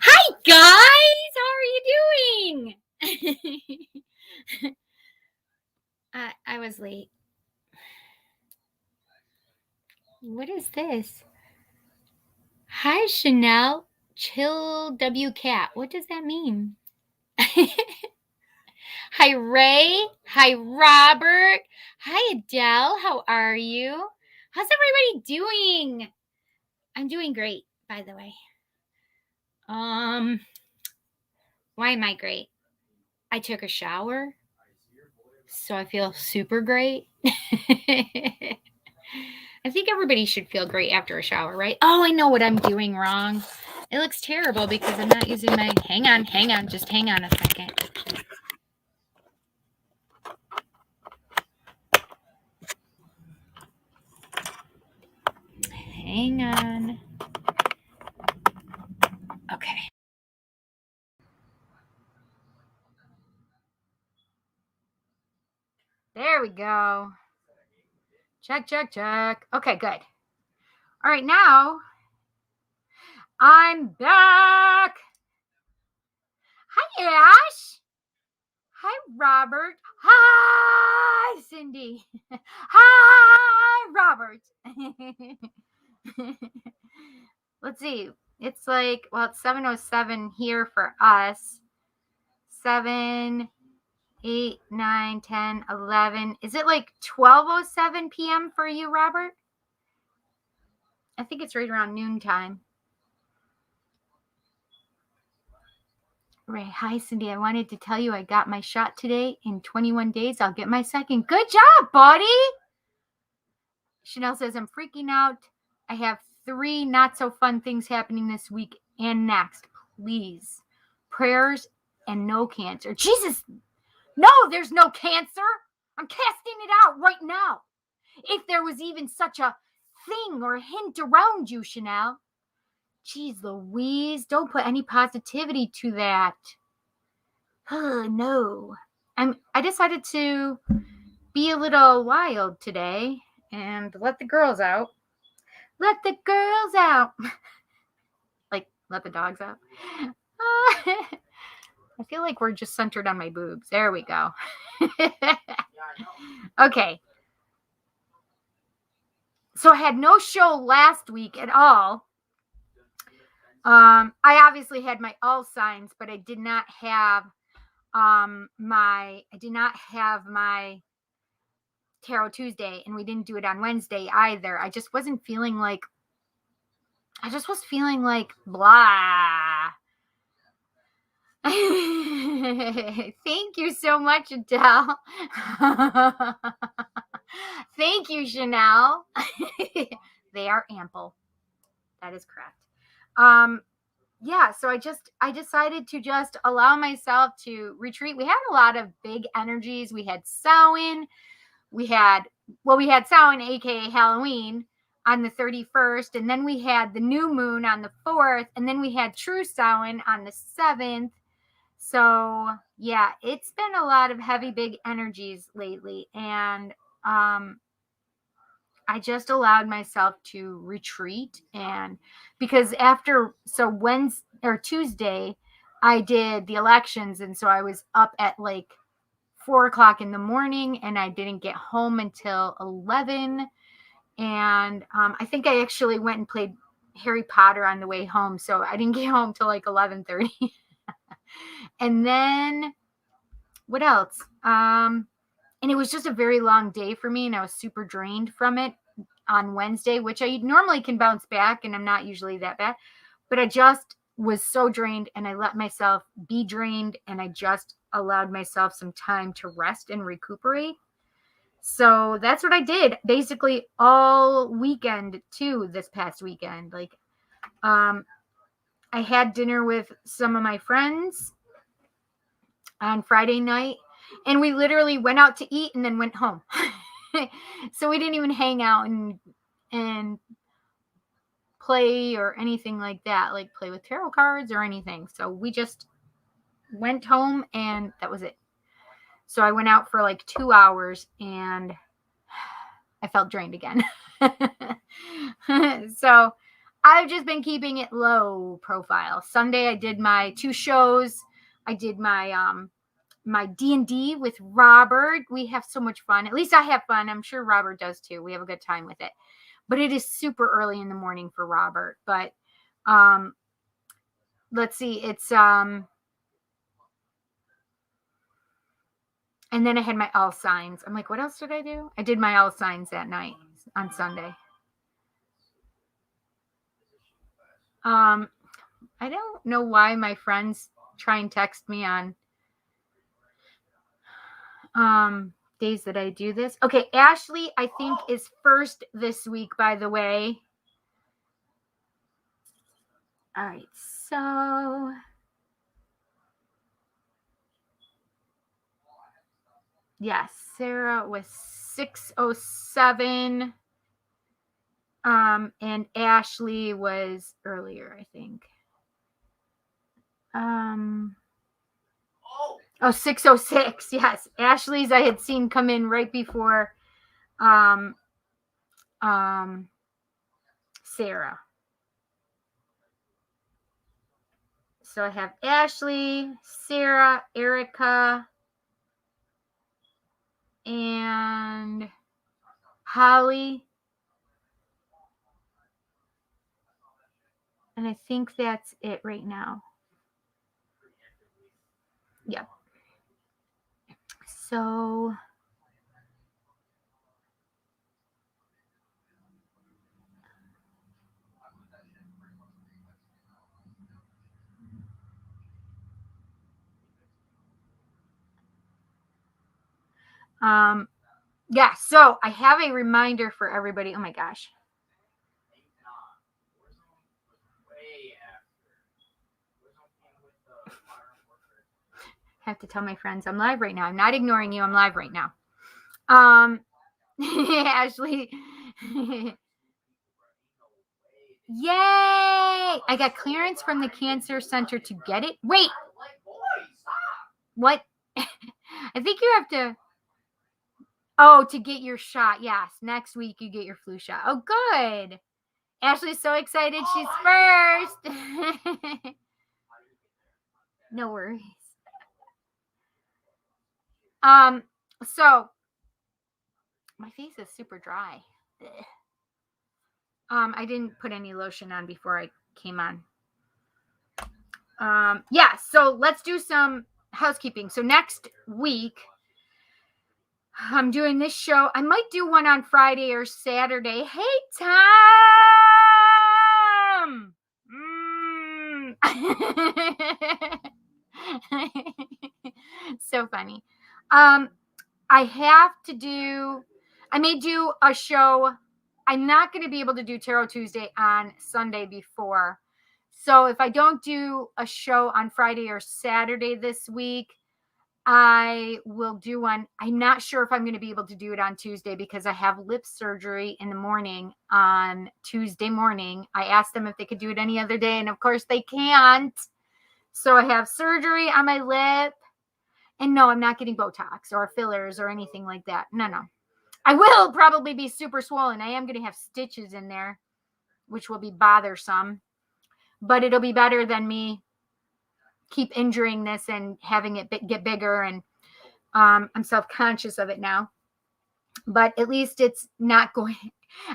Hi guys, how are you doing? I was late. What is this? Hi Chanel, chill W cat. What does that mean? Hi Ray. Hi Robert. Hi Adele. How are you? How's everybody doing? I'm doing great, by the way. Why am I great? I took a shower, so I feel super great. I think everybody should feel great after a shower, right? Oh, I know what I'm doing wrong. It looks terrible because I'm not using my... Hang on, just hang on a second. Hang on. Okay. There we go. Check. Okay, good. All right, now I'm back. Hi, Ash. Hi, Robert. Hi, Cindy. Hi, Robert. Let's see. It's like, well, it's 7:07 here for us. 7, 8, 9, 10, 11. Is it like 12:07 p.m. for you, Robert? I think it's right around noontime. Ray, hi, Cindy. I wanted to tell you I got my shot today. In 21 days, I'll get my second. Good job, buddy. Chanel says, I'm freaking out. I have 3 not so fun things happening this week and next. Please. Prayers and no cancer. Jesus. No, there's no cancer. I'm casting it out right now. If there was even such a thing or a hint around you, Chanel. Jeez Louise, don't put any positivity to that. No. I decided to be a little wild today and let the girls out. Let the girls out. Like, let the dogs out. I feel like we're just centered on my boobs. There we go. Okay. So I had no show last week at all. I obviously had my all signs, but I did not have my Tarot Tuesday, and we didn't do it on Wednesday either. I just was feeling like blah. Thank you so much, Adele. Thank you, Chanel. They are ample. That is correct. Yeah, so I decided to just allow myself to retreat. We had a lot of big energies. We had Samhain. We had Samhain, aka Halloween, on the 31st, and then we had the new moon on the 4th, and then we had True Samhain on the 7th. So yeah, it's been a lot of heavy, big energies lately, and I just allowed myself to retreat. And because Wednesday or Tuesday, I did the elections, and so I was up at like 4:00 in the morning, and I didn't get home until 11. And I think I actually went and played Harry Potter on the way home, so I didn't get home till like 11:30. And then what else? And it was just a very long day for me, and I was super drained from it on Wednesday, which I normally can bounce back, and I'm not usually that bad. But I just was so drained, and I let myself be drained, and I just allowed myself some time to rest and recuperate. So that's what I did basically all weekend too, this past weekend. Like, I had dinner with some of my friends on Friday night, and we literally went out to eat and then went home. So we didn't even hang out and play or anything like that, like play with tarot cards or anything. So we just went home, and that was it. So I went out for like 2 hours, and I felt drained again. So I've just been keeping it low profile. Sunday I did my 2 shows. I did my D&D with Robert. We have so much fun. At least I have fun. I'm sure Robert does too. We have a good time with it. But it is super early in the morning for Robert. But let's see. It's and then I had my all signs. I'm like, what else did I do? I did my all signs that night on Sunday. I don't know why my friends try and text me on days that I do this. Okay, Ashley, I think is first this week, by the way. All right, so yes, Sarah was 6:07. And Ashley was earlier, I think. 6:06. Yes, Ashley's I had seen come in right before Sarah. So I have Ashley, Sarah, Erica, and Holly. And I think that's it right now. Yep. So yeah, so I have a reminder for everybody. Oh my gosh. I have to tell my friends I'm live right now. I'm not ignoring you. I'm live right now. Ashley. Yay! I got clearance from the cancer center to get it. Wait. What? I think you have to. Oh, to get your shot. Yes. Next week you get your flu shot. Oh, good. Ashley's so excited. She's first. No worries. So my face is super dry. I didn't put any lotion on before I came on. Yeah, so let's do some housekeeping. So next week, I'm doing this show. I might do one on Friday or Saturday. Hey, Tom! So funny. I may do a show. I'm not going to be able to do Tarot Tuesday on Sunday before. So if I don't do a show on Friday or Saturday this week, I will do one. I'm not sure if I'm going to be able to do it on Tuesday because I have lip surgery in the morning on Tuesday morning. I asked them if they could do it any other day, and of course they can't. So I have surgery on my lip. And no, I'm not getting Botox or fillers or anything like that. No. I will probably be super swollen. I am going to have stitches in there, which will be bothersome. But it'll be better than me keep injuring this and having it get bigger. And I'm self-conscious of it now. But at least it's not going.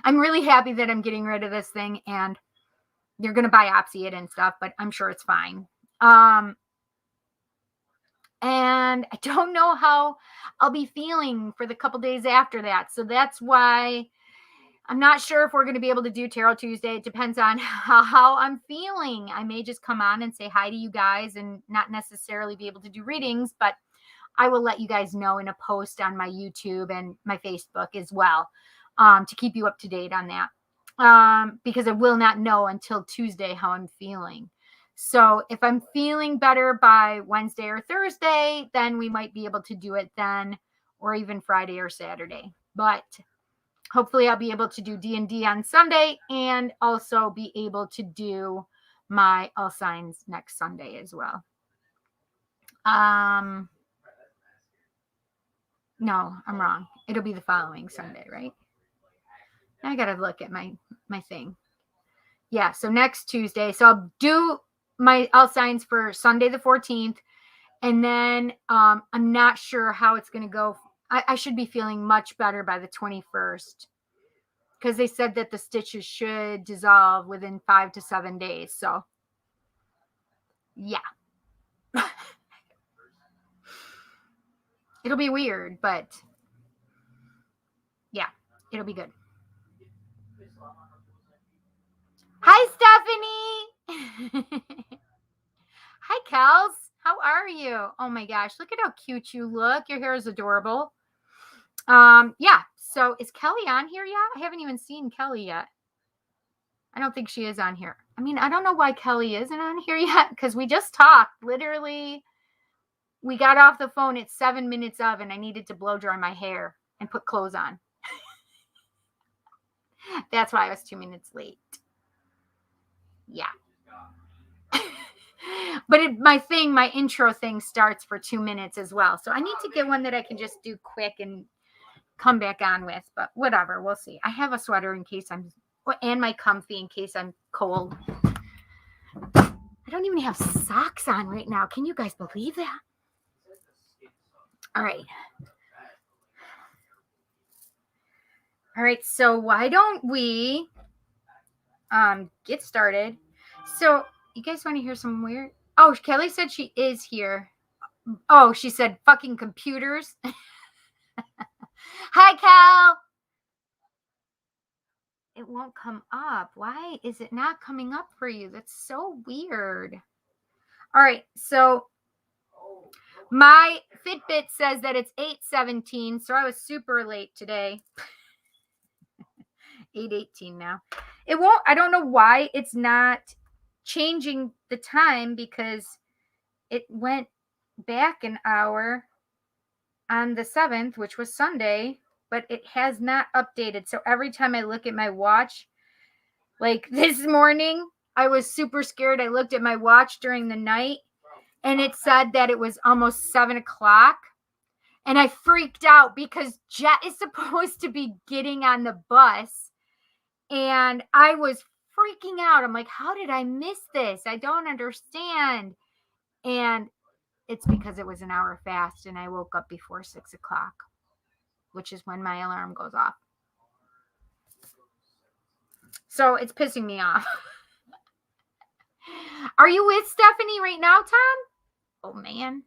I'm really happy that I'm getting rid of this thing. And they're going to biopsy it and stuff. But I'm sure it's fine. And I don't know how I'll be feeling for the couple days after that. So that's why I'm not sure if we're going to be able to do Tarot Tuesday. It depends on how I'm feeling. I may just come on and say hi to you guys and not necessarily be able to do readings, but I will let you guys know in a post on my YouTube and my Facebook as well, to keep you up to date on that. Because I will not know until Tuesday how I'm feeling. So if I'm feeling better by Wednesday or Thursday, then we might be able to do it then, or even Friday or Saturday. But hopefully I'll be able to do D&D on Sunday and also be able to do my All Signs next Sunday as well. No, I'm wrong. It'll be the following Sunday, right? I got to look at my thing. Yeah, so next Tuesday. So I'll do I'll signs for Sunday the 14th. And then I'm not sure how it's going to go. I should be feeling much better by the 21st because they said that the stitches should dissolve within 5 to 7 days. So, yeah. It'll be weird, but yeah, it'll be good. Hi, Stephanie. Hi, Kels. How are you? Oh my gosh, look at how cute you look. Your hair is adorable. Yeah. So is Kelly on here yet? I haven't even seen Kelly yet. I don't think she is on here. I mean, I don't know why Kelly isn't on here yet because we just talked. Literally, we got off the phone at 7 minutes of, and I needed to blow dry my hair and put clothes on. That's why I was 2 minutes late. Yeah. But my intro thing starts for 2 minutes as well. So I need to get one that I can just do quick and come back on with. But whatever, we'll see. I have a sweater in case and my comfy in case I'm cold. I don't even have socks on right now. Can you guys believe that? All right. All right, so why don't we get started? So you guys want to hear some weird? Oh, Kelly said she is here. Oh, she said fucking computers. Hi, Cal. It won't come up. Why is it not coming up for you? That's so weird. All right, so my Fitbit says that it's 8:17, so I was super late today. 8:18 now. It won't, I don't know why it's not changing the time because it went back an hour on the 7th, which was Sunday, but it has not updated. So every time I look at my watch, like this morning, I was super scared. I looked at my watch during the night and it said that it was almost 7 o'clock. And I freaked out because Jet is supposed to be getting on the bus. And I was freaking out. I'm like, how did I miss this? I don't understand. And it's because it was an hour fast and I woke up before 6 o'clock, which is when my alarm goes off. So it's pissing me off. Are you with Stephanie right now, Tom? Oh, man.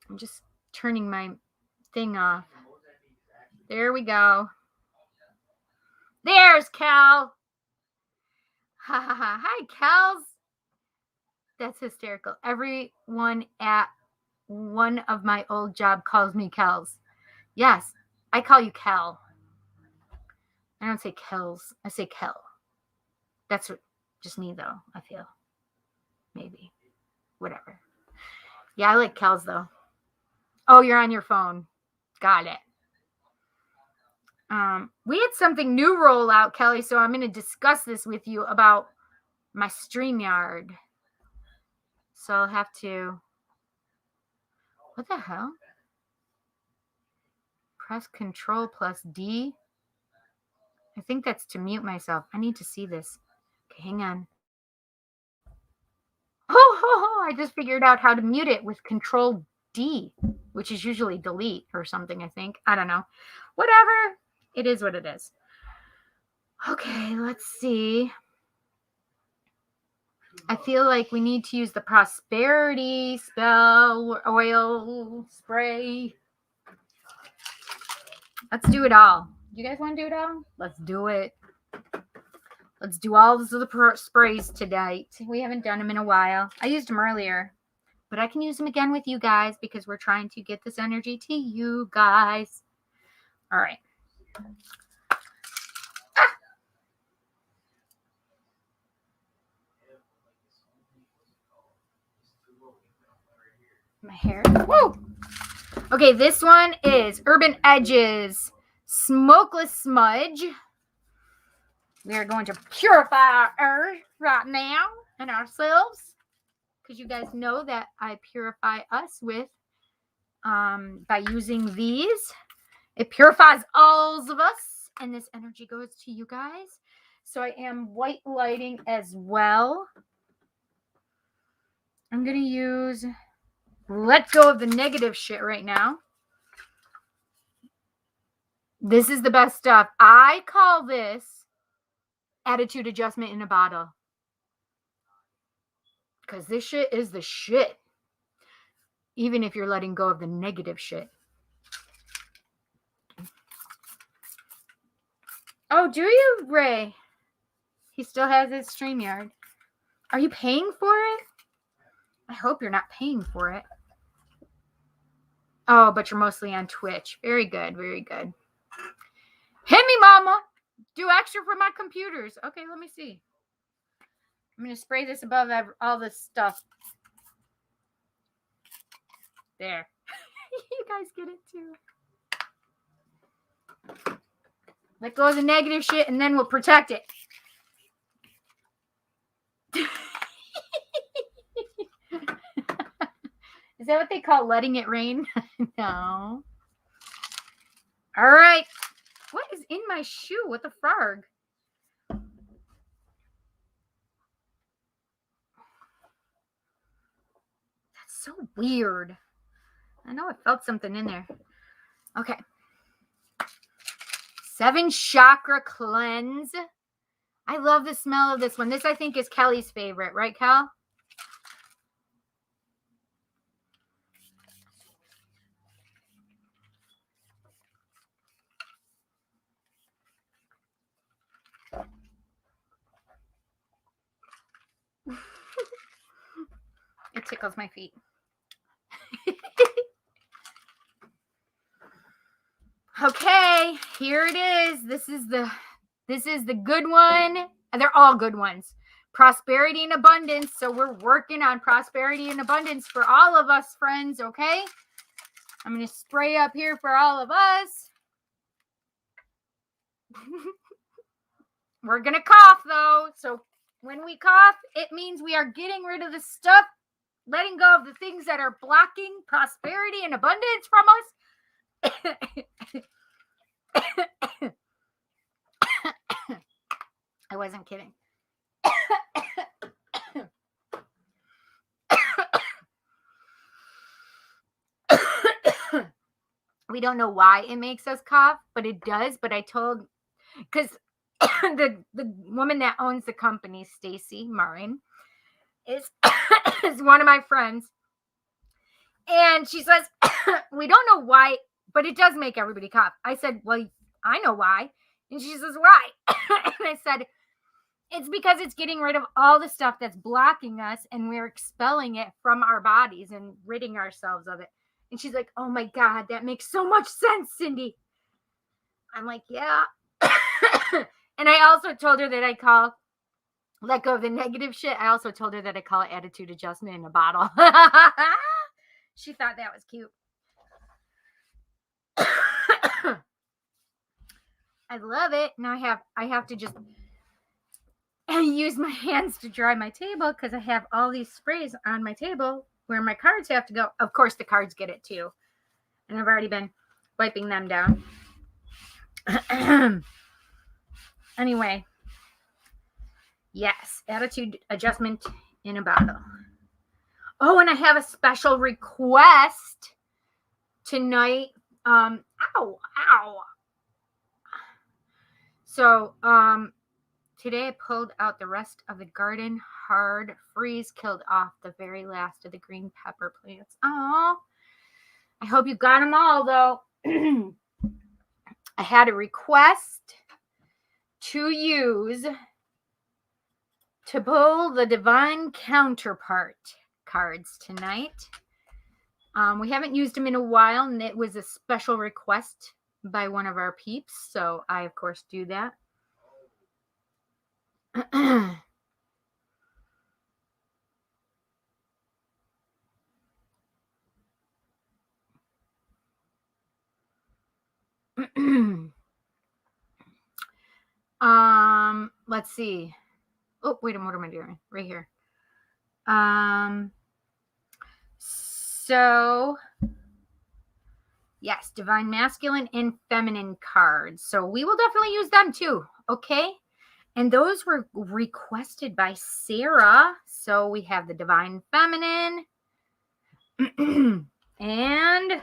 I'm just turning my thing off. There we go. There's Cal. Ha ha ha. Hi, Kels. That's hysterical. Everyone at one of my old job calls me Kels. Yes, I call you Kel. I don't say Kels. I say Kel. That's just me, though, I feel. Maybe. Whatever. Yeah, I like Kels, though. Oh, you're on your phone. Got it. We had something new roll out, Kelly, so I'm going to discuss this with you about my StreamYard. So I'll have to... What the hell? Press Control plus D. I think that's to mute myself. I need to see this. Okay, hang on. I just figured out how to mute it with Control D, which is usually delete or something, I think. I don't know. Whatever. It is what it is. Okay, let's see. I feel like we need to use the prosperity spell oil spray. Let's do it all. You guys want to do it all? Let's do it. Let's do all of the sprays tonight. We haven't done them in a while. I used them earlier, but I can use them again with you guys because we're trying to get this energy to you guys. All right. My hair. Woo! Okay, this one is Urban Edges Smokeless Smudge. We are going to purify our earth right now and ourselves, because you guys know that I purify us with by using these. It purifies all of us, and this energy goes to you guys. So I am white lighting as well. I'm going to use let go of the negative shit right now. This is the best stuff. I call this attitude adjustment in a bottle. Because this shit is the shit. Even if you're letting go of the negative shit. Oh, do you, Ray? He still has his StreamYard. Are you paying for it? I hope you're not paying for it. Oh, but you're mostly on Twitch. Very good, very good. Hit me, mama. Do extra for my computers. Okay, let me see. I'm going to spray this above all this stuff. There. You guys get it too. Let go of the negative shit and then we'll protect it. Is that what they call letting it rain? No. All right. What is in my shoe? What the frog? That's so weird. I know I felt something in there. Okay. 7 chakra cleanse. I love the smell of this one. This, I think, is Kelly's favorite. Right, Kel? It tickles my feet. Okay, here it is. This is the good one. They're all good ones. Prosperity and abundance. So we're working on prosperity and abundance for all of us, friends, okay? I'm going to spray up here for all of us. We're going to cough, though. So when we cough, it means we are getting rid of the stuff, letting go of the things that are blocking prosperity and abundance from us. I wasn't kidding. We don't know why it makes us cough, but it does. But I told, because the woman that owns the company, Stacy Marin, is one of my friends. And she says, we don't know why, but it does make everybody cough. I said, well, I know why. And she says, why? And I said, it's because it's getting rid of all the stuff that's blocking us and we're expelling it from our bodies and ridding ourselves of it. And she's like, oh my God, that makes so much sense, Cindy. I'm like, yeah. And I also told her that I call let go of the negative shit. I also told her that I call it attitude adjustment in a bottle. She thought that was cute. I love it. Now I have to just use my hands to dry my table because I have all these sprays on my table where my cards have to go. Of course, the cards get it too. And I've already been wiping them down. Anyway. Yes, attitude adjustment in a bottle. Oh, and I have a special request tonight. Ow. So, today I pulled out the rest of the garden hard freeze, killed off the very last of the green pepper plants. Oh, I hope you got them all, though. I had a request to use to pull the Divine Counterpart cards tonight. We haven't used them in a while, and it was a special request by one of our peeps, so I, of course, do that. Let's see. Oh, wait a minute, what am I doing? Right here. So yes, divine masculine and feminine cards. So we will definitely use them too. Okay. And those were requested by Sarah. So we have the Divine Feminine and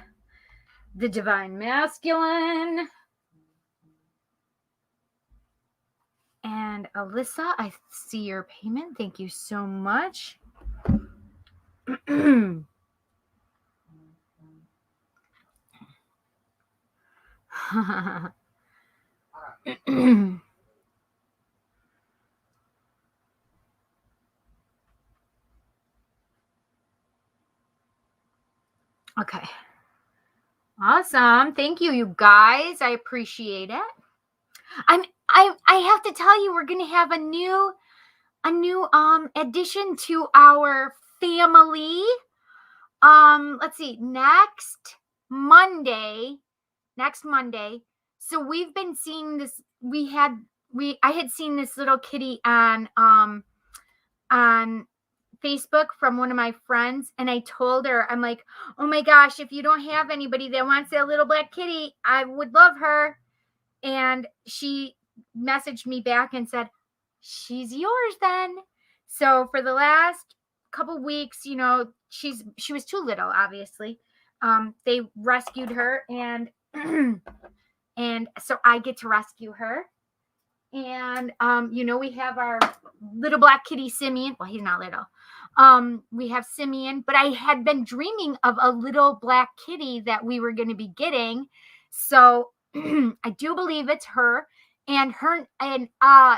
the Divine Masculine. And Alyssa, I see your payment. Thank you so much. Okay. Awesome. Thank you, you guys. I appreciate it. I have to tell you, we're gonna have a new addition to our family. Let's see, next Monday. So we've been seeing this. I had seen this little kitty on Facebook from one of my friends, and I told her, I'm like, oh my gosh, if you don't have anybody that wants that little black kitty, I would love her. And she messaged me back and said, she's yours then. So for the last couple weeks, you know, she was too little, obviously. They rescued her, and and so I get to rescue her. And you know, we have our little black kitty Simeon. Well, he's not little. We have Simeon, but I had been dreaming of a little black kitty that we were going to be getting. So I do believe it's her. And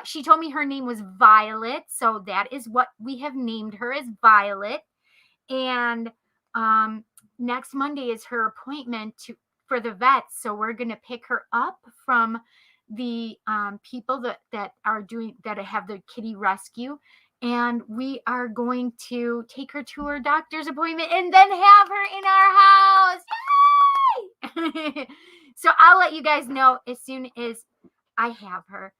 she told me her name was Violet. So that is what we have named her, as Violet. And next Monday is her appointment for the vet. So we're going to pick her up from the people that have the kitty rescue, and we are going to take her to her doctor's appointment and then have her in our house. Yay! So I'll let you guys know as soon as I have her.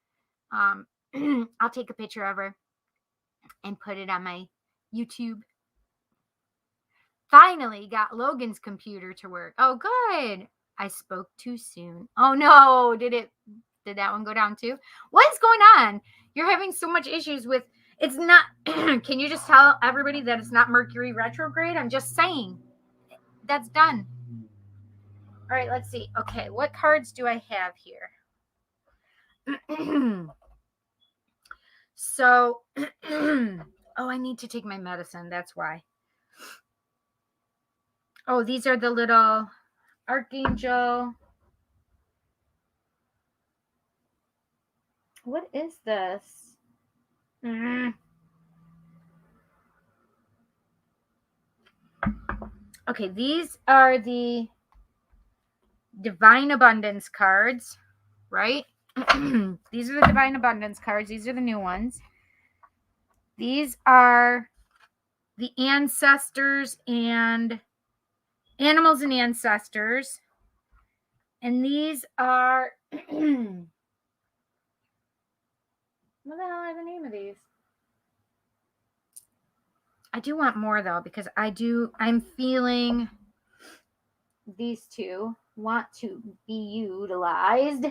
I'll take a picture of her and put it on my YouTube. Finally got Logan's computer to work. Oh, good. I spoke too soon. Oh no, did that one go down too? What is going on? You're having so much issues with, it's not, can you just tell everybody that it's not Mercury retrograde? I'm just saying. That's done. All right, let's see. Okay, what cards do I have here? So, oh, I need to take my medicine. That's why. Oh, these are the little Archangel. What is this? Okay, these are the Divine Abundance cards, right? These are the Divine Abundance cards. These are the new ones. These are the ancestors and animals and ancestors. And these are, what the hell are the name of these? I do want more though, because I'm feeling these two want to be utilized.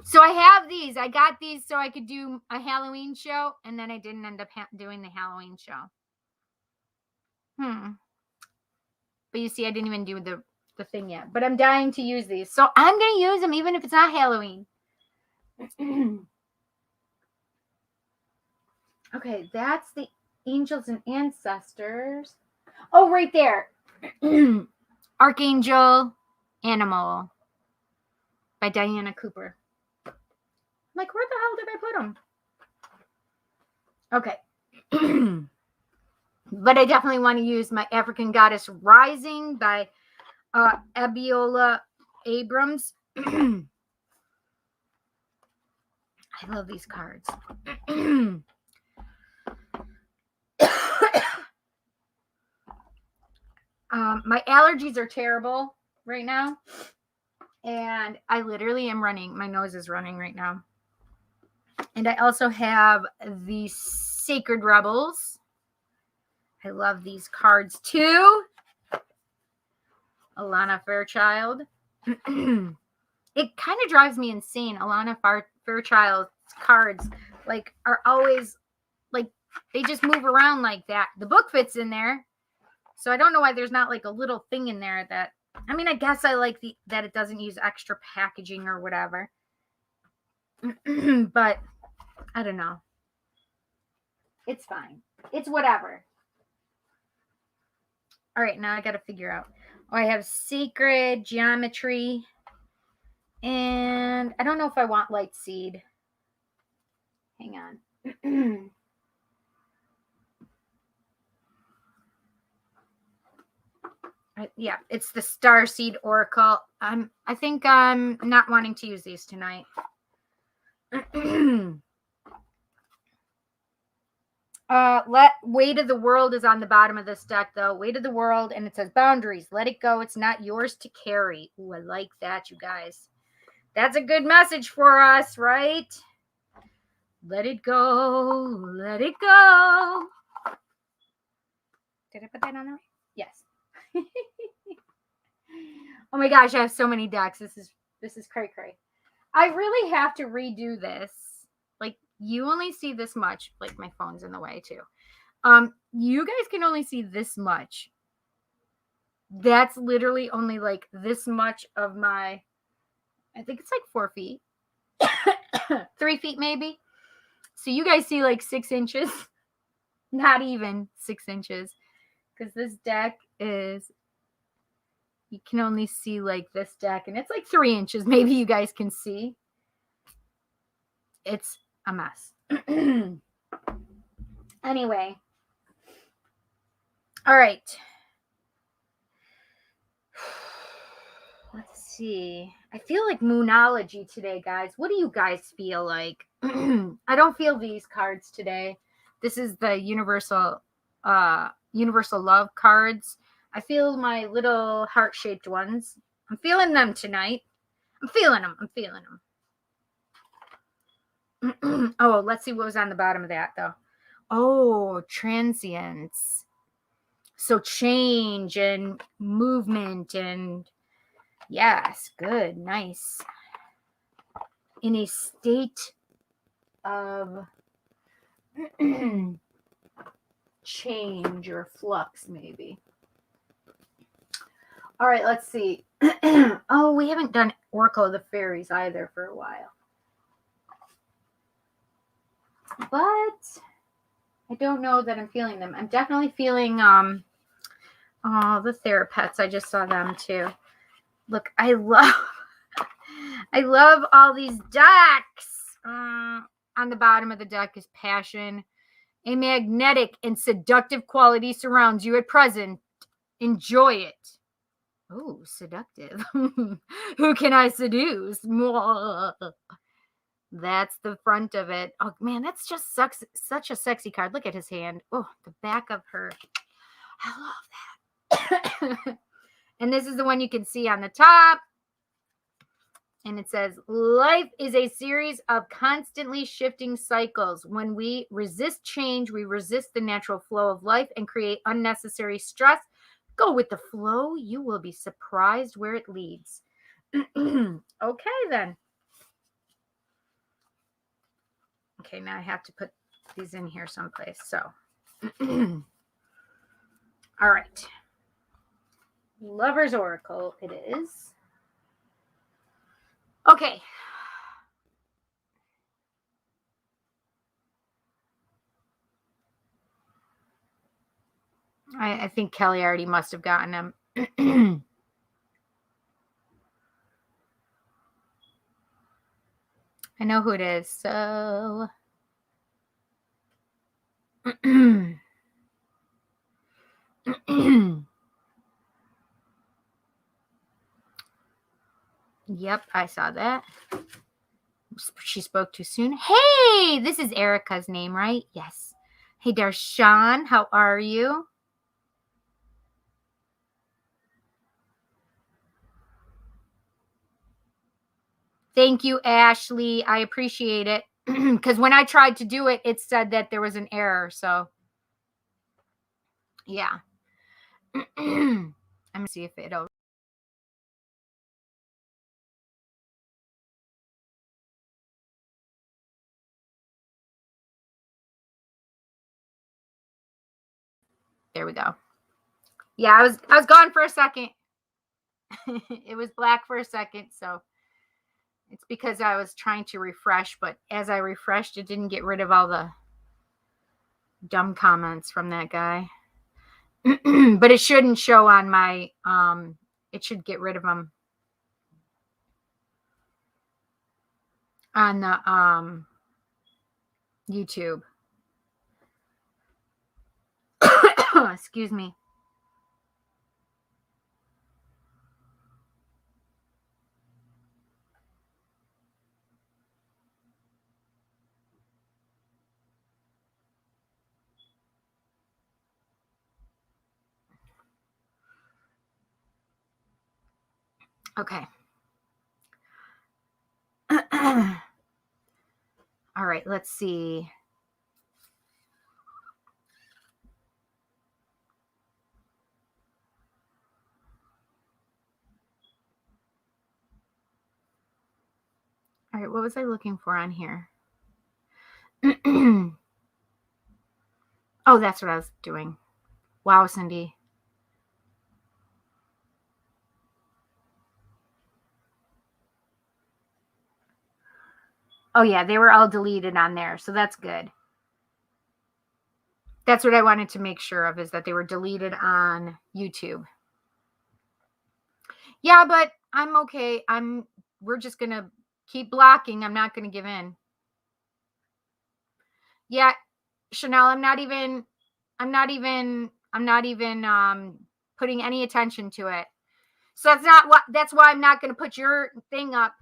So I have these. I got these so I could do a Halloween show, and then I didn't end up doing the Halloween show. But you see, I didn't even do the thing yet. But I'm dying to use these. So I'm going to use them even if it's not Halloween. Okay, that's the angels and ancestors. Oh, right there. Archangel Animal by Diana Cooper. I'm like, where the hell did I put them? Okay. But I definitely want to use my African Goddess Rising by Abiola Abrams. I love these cards. My allergies are terrible right now. And I literally am running. My nose is running right now. And I also have the Sacred Rebels. I love these cards too. Alana Fairchild. it kind of drives me insane. Alana Fairchild's cards like are always like they just move around like that. The book fits in there, so I don't know why there's not like a little thing in there that. I mean, I guess I like that it doesn't use extra packaging or whatever. But I don't know. It's fine. It's whatever. All right, now I got to figure out. Oh, I have sacred geometry. And I don't know if I want light seed. Hang on. Yeah, it's the Star Seed Oracle. I think I'm not wanting to use these tonight. Weight of the World is on the bottom of this deck, though. Weight of the World, and it says boundaries. Let it go. It's not yours to carry. Ooh, I like that, you guys. That's a good message for us, right? Let it go. Let it go. Did I put that on there? Yes. Oh my gosh, I have so many decks. This is cray cray. I really have to redo this. Like, you only see this much. Like, my phone's in the way too. You guys can only see this much. That's literally only like this much of my, I think it's like 4 feet. 3 feet maybe. So you guys see like 6 inches. Not even 6 inches. Because this deck is, you can only see like this deck, and it's like 3 inches. Maybe you guys can see. It's a mess. Anyway. All right. Let's see. I feel like Moonology today, guys. What do you guys feel like? I don't feel these cards today. This is the Universal Love cards. I feel my little heart-shaped ones. I'm feeling them tonight. I'm feeling them. Oh, let's see what was on the bottom of that, though. Oh, transience. So change and movement and yes, good, nice. In a state of change or flux, maybe. All right, let's see. Oh, we haven't done Oracle of the Fairies either for a while. But I don't know that I'm feeling them. I'm definitely feeling the Therapets. I just saw them too. Look, I love all these decks. On the bottom of the deck is passion. A magnetic and seductive quality surrounds you at present. Enjoy it. Oh, seductive. Who can I seduce? That's the front of it. Oh, man, that's just such a sexy card. Look at his hand. Oh, the back of her. I love that. And this is the one you can see on the top. And it says, life is a series of constantly shifting cycles. When we resist change, we resist the natural flow of life and create unnecessary stress. Go with the flow. You will be surprised where it leads. Okay, then. Okay, now I have to put these in here someplace. So, all right. Lover's Oracle it is. Okay. I think Kelly already must have gotten them. I know who it is, so. Yep, I saw that. She spoke too soon. Hey, this is Erica's name, right? Yes. Hey, Darshan, how are you? Thank you, Ashley. I appreciate it. Because when I tried to do it, it said that there was an error. So, yeah. I'm going to see if it'll There we go. Yeah, I was gone for a second. It was black for a second, so it's because I was trying to refresh, but as I refreshed, it didn't get rid of all the dumb comments from that guy. But it shouldn't show on my it should get rid of them on the YouTube. Excuse me. Okay. All right, let's see. All right, what was I looking for on here? Oh, that's what I was doing. Wow, Cindy. Oh, yeah, they were all deleted on there, so that's good. That's what I wanted to make sure of, is that they were deleted on YouTube. Yeah, but I'm okay. We're just going to keep blocking. I'm not going to give in. Yeah, Chanel, I'm not even putting any attention to it. So that's why I'm not going to put your thing up.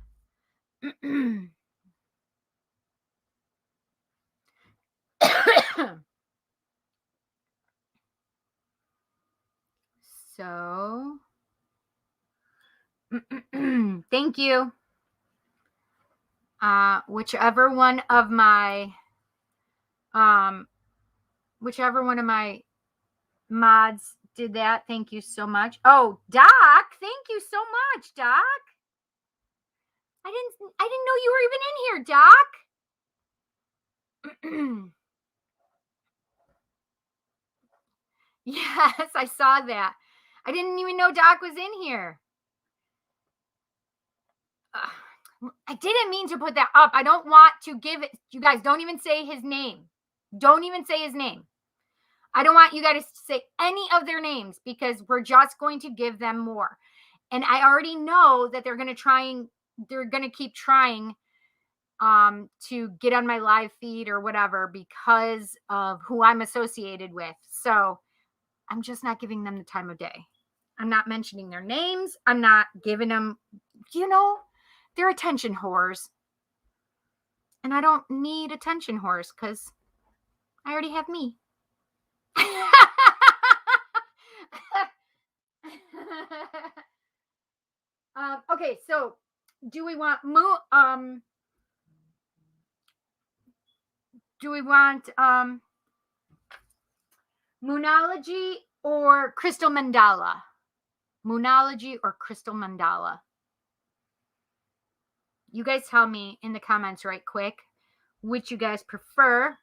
So thank you. Whichever one of my mods did that, thank you so much. Oh, Doc, thank you so much, Doc. I didn't know you were even in here, Doc. Yes, I saw that. I didn't even know Doc was in here. I didn't mean to put that up. I don't want to give it. You guys, don't even say his name. Don't even say his name. I don't want you guys to say any of their names, because we're just going to give them more. And I already know that they're going to keep trying to get on my live feed or whatever because of who I'm associated with. So I'm just not giving them the time of day. I'm not mentioning their names. I'm not giving them, they're attention whores. And I don't need attention whores because I already have me. Okay, so do we want Moonology or Crystal Mandala? Moonology or Crystal Mandala? You guys tell me in the comments right quick which you guys prefer.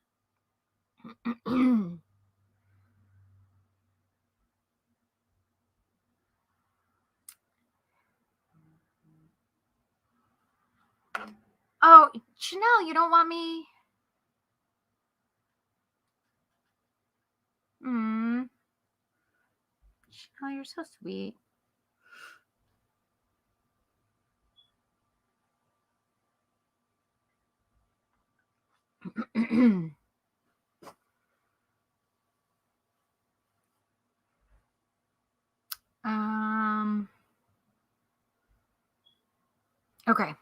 Oh, Chanel, you don't want me? Chanel, you're so sweet. Okay.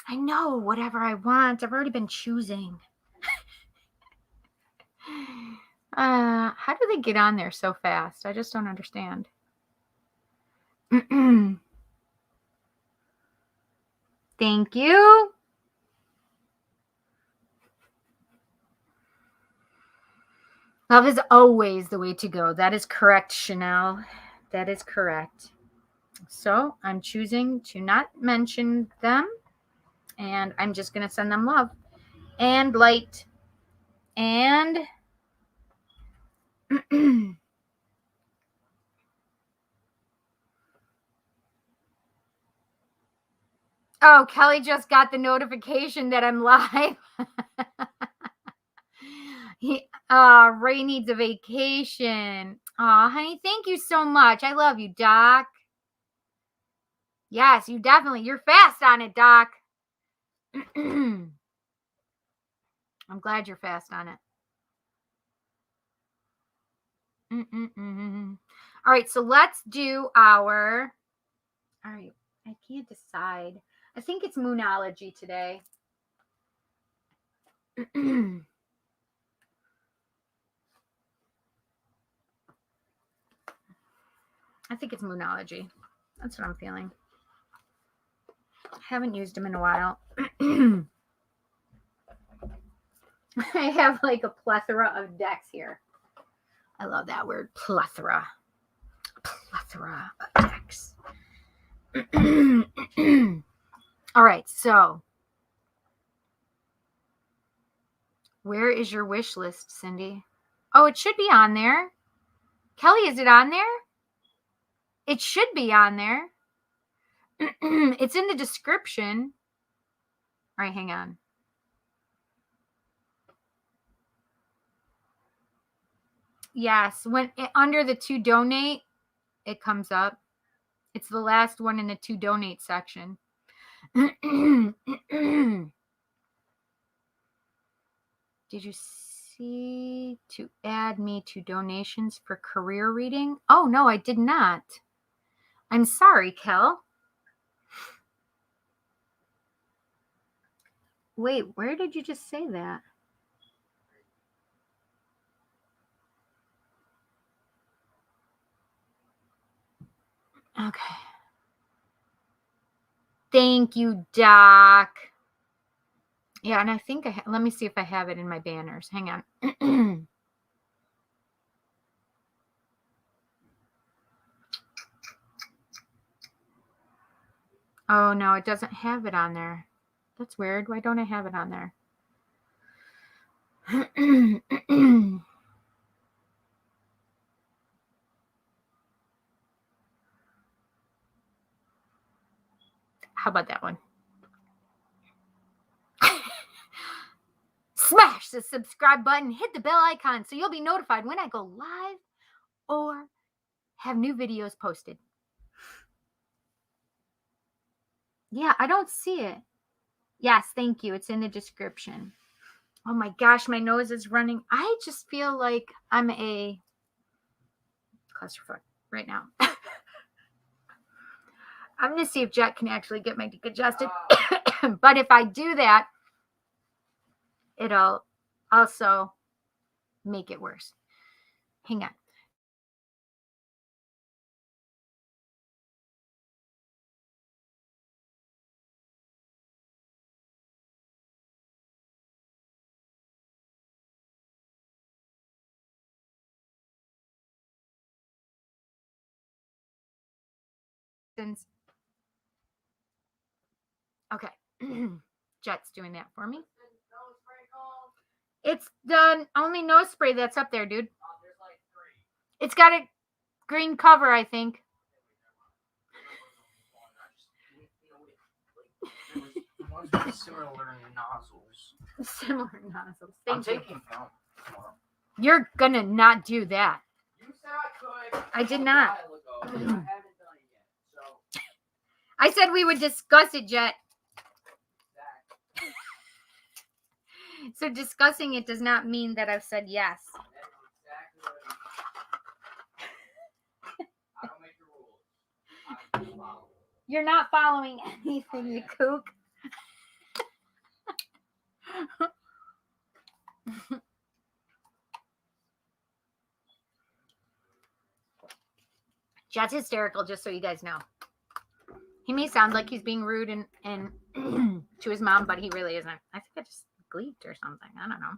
I know, whatever I want. I've already been choosing. How do they get on there so fast? I just don't understand. Thank you. Love is always the way to go. That is correct, Chanel. That is correct. So I'm choosing to not mention them, and I'm just going to send them love and light and Oh, Kelly just got the notification that I'm live. Ray needs a vacation. Aw, honey, thank you so much. I love you, Doc. Yes, you're fast on it, Doc. I'm glad you're fast on it. All right, so let's do our, all right, I can't decide. I think it's Moonology today. I think it's Moonology. That's what I'm feeling. I haven't used them in a while. I have like a plethora of decks here. I love that word, plethora. Plethora of decks. All right, so where is your wish list, Cindy? Oh, it should be on there. Kelly, is it on there? It should be on there. It's in the description. All right, hang on. Yes, when under the to donate, it comes up. It's the last one in the to donate section. Did you see to add me to donations for career reading? Oh, no, I did not. I'm sorry, Kel. Wait, where did you just say that? Okay. Thank you, Doc. Yeah, and I think let me see if I have it in my banners. Hang on. Oh, no, it doesn't have it on there. That's weird. Why don't I have it on there? How about that one? Smash the subscribe button, hit the bell icon so you'll be notified when I go live or have new videos posted. Yeah, I don't see it. Yes, thank you. It's in the description. Oh my gosh, my nose is running. I just feel like I'm a clusterfuck right now. I'm going to see if Jet can actually get my decongested. But if I do that, it'll also make it worse. Hang on. Okay. Jet's doing that for me. It's the only nose spray that's up there, dude. It's got a green cover, I think. Similar nozzles. Similar nozzles. I'm taking film tomorrow. You're gonna not do that. You said I could. I did not. I haven't done it yet. So I said we would discuss it, Jet. So discussing it does not mean that I've said yes. That's exactly what I don't make the rules. I just follow. You're not following anything, you kook. Jet's hysterical, just so you guys know. He may sound like he's being rude and to his mom, but he really isn't. I think I just gleeked or something. I don't know.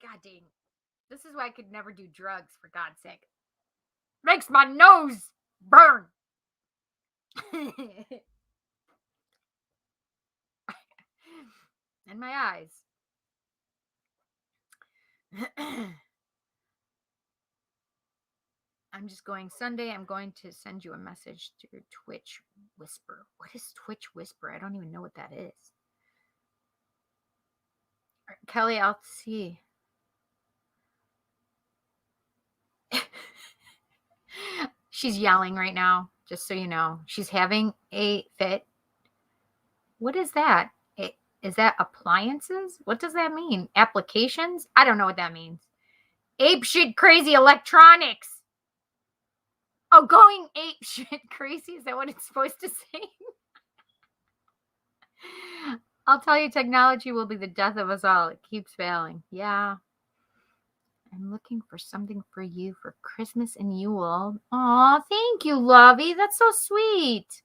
God dang. This is why I could never do drugs, for God's sake. Makes my nose burn. And my eyes. I'm just going Sunday. I'm going to send you a message through Twitch Whisper. What is Twitch Whisper? I don't even know what that is. Kelly, I'll see. She's yelling right now, just so you know. She's having a fit. What is that? Is that appliances? What does that mean? Applications? I don't know what that means. Ape shit crazy electronics. Oh, going ape shit crazy? Is that what it's supposed to say? I'll tell you, technology will be the death of us all. It keeps failing. Yeah. I'm looking for something for you for Christmas and Yule. Aw, thank you, Lovey. That's so sweet.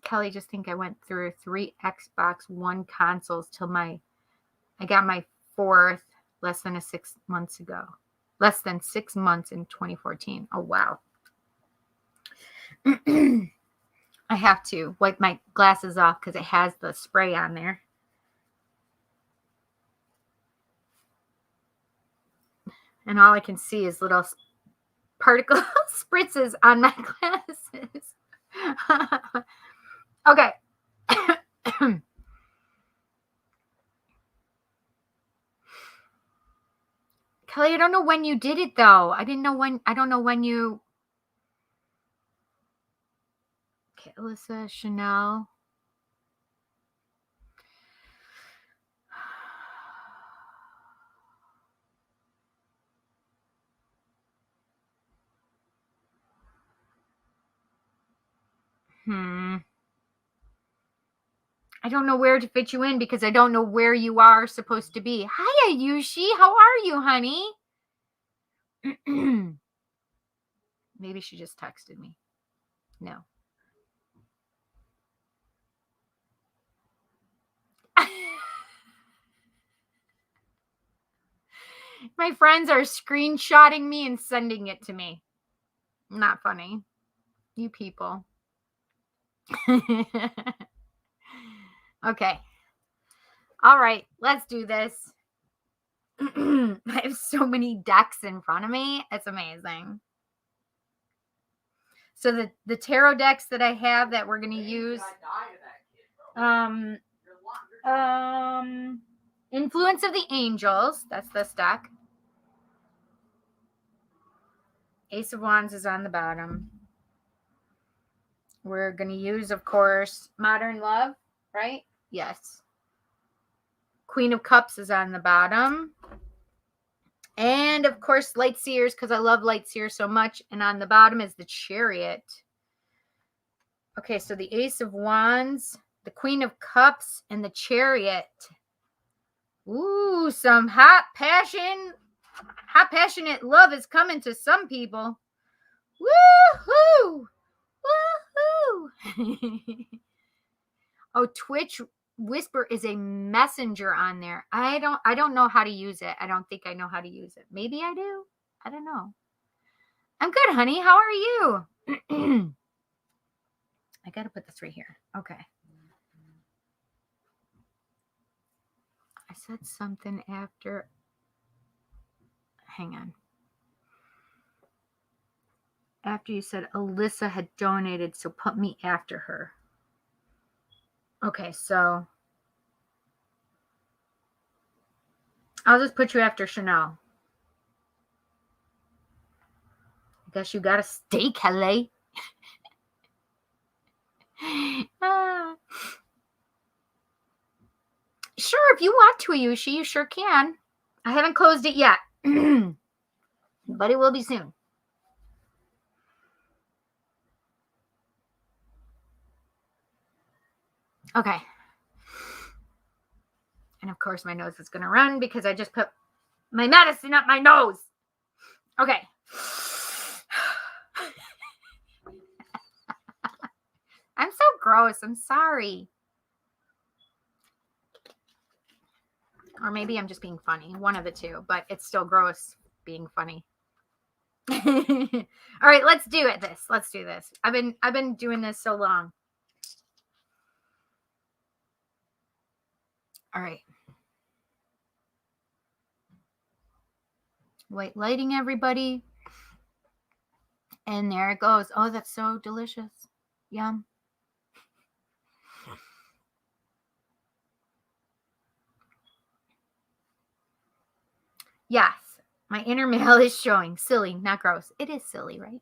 Kelly, just think I went through 3 Xbox One consoles till I got my 4th less than 6 months ago. Less than 6 months in 2014. Oh, wow. I have to wipe my glasses off because it has the spray on there. And all I can see is little particle spritzes on my glasses. Okay. Kelly, I don't know when you did it though. I don't know when you. Okay, Alyssa, Chanel. I don't know where to fit you in because I don't know where you are supposed to be. Hi, Ayushi. How are you, honey? Maybe she just texted me. No. My friends are screenshotting me and sending it to me. Not funny. You people. Okay. All right. Let's do this. I have so many decks in front of me. It's amazing. So the tarot decks that I have that we're going to use. Influence of the Angels. That's this deck. Ace of Wands is on the bottom. We're going to use, of course, Modern Love, right? Yes. Queen of Cups is on the bottom. And, of course, Light Seers, because I love Light Seers so much. And on the bottom is the Chariot. Okay, so the Ace of Wands, the Queen of Cups, and the Chariot. Ooh, some hot passionate love is coming to some people. Woohoo! Woohoo! Oh, Twitch Whisper is a messenger on there. I don't know how to use it. I don't think I know how to use it. Maybe I do. I don't know. I'm good, honey. How are you? I got to put this right here. Okay. I said something after. Hang on. After you said Alyssa had donated, so put me after her. Okay, so I'll just put you after Chanel. I guess you got a steak, Kelly. Sure, if you want to, Ayushi, you sure can. I haven't closed it yet, but it will be soon. Okay. And of course, my nose is going to run because I just put my medicine up my nose. Okay. I'm so gross. I'm sorry. Or maybe I'm just being funny. One of the two, but it's still gross being funny. All right, let's do it. Let's do this. I've been doing this so long. All right. White lighting, everybody. And there it goes. Oh, that's so delicious. Yum. Yes, my inner male is showing. Silly, not gross. It is silly, right?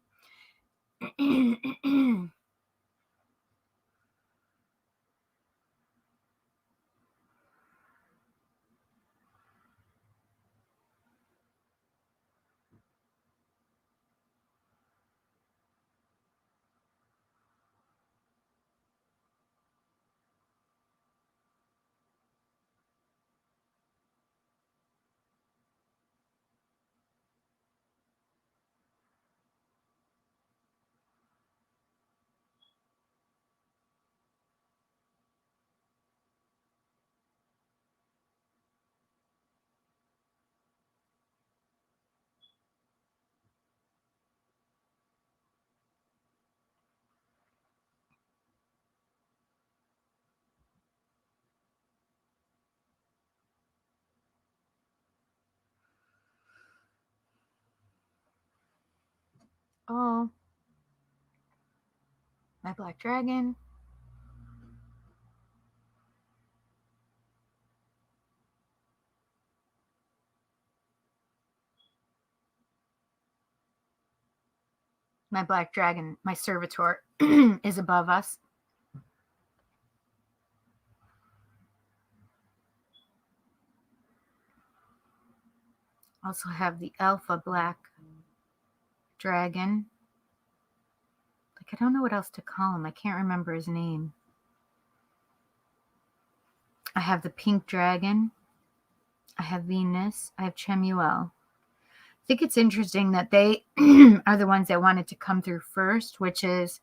Oh, my black dragon. My black dragon, my servitor, is above us. Also have the alpha black dragon. Like, I don't know what else to call him. I can't remember his name. I have the pink dragon. I have Venus. I have Chemuel. I think it's interesting that they are the ones that wanted to come through first, which is,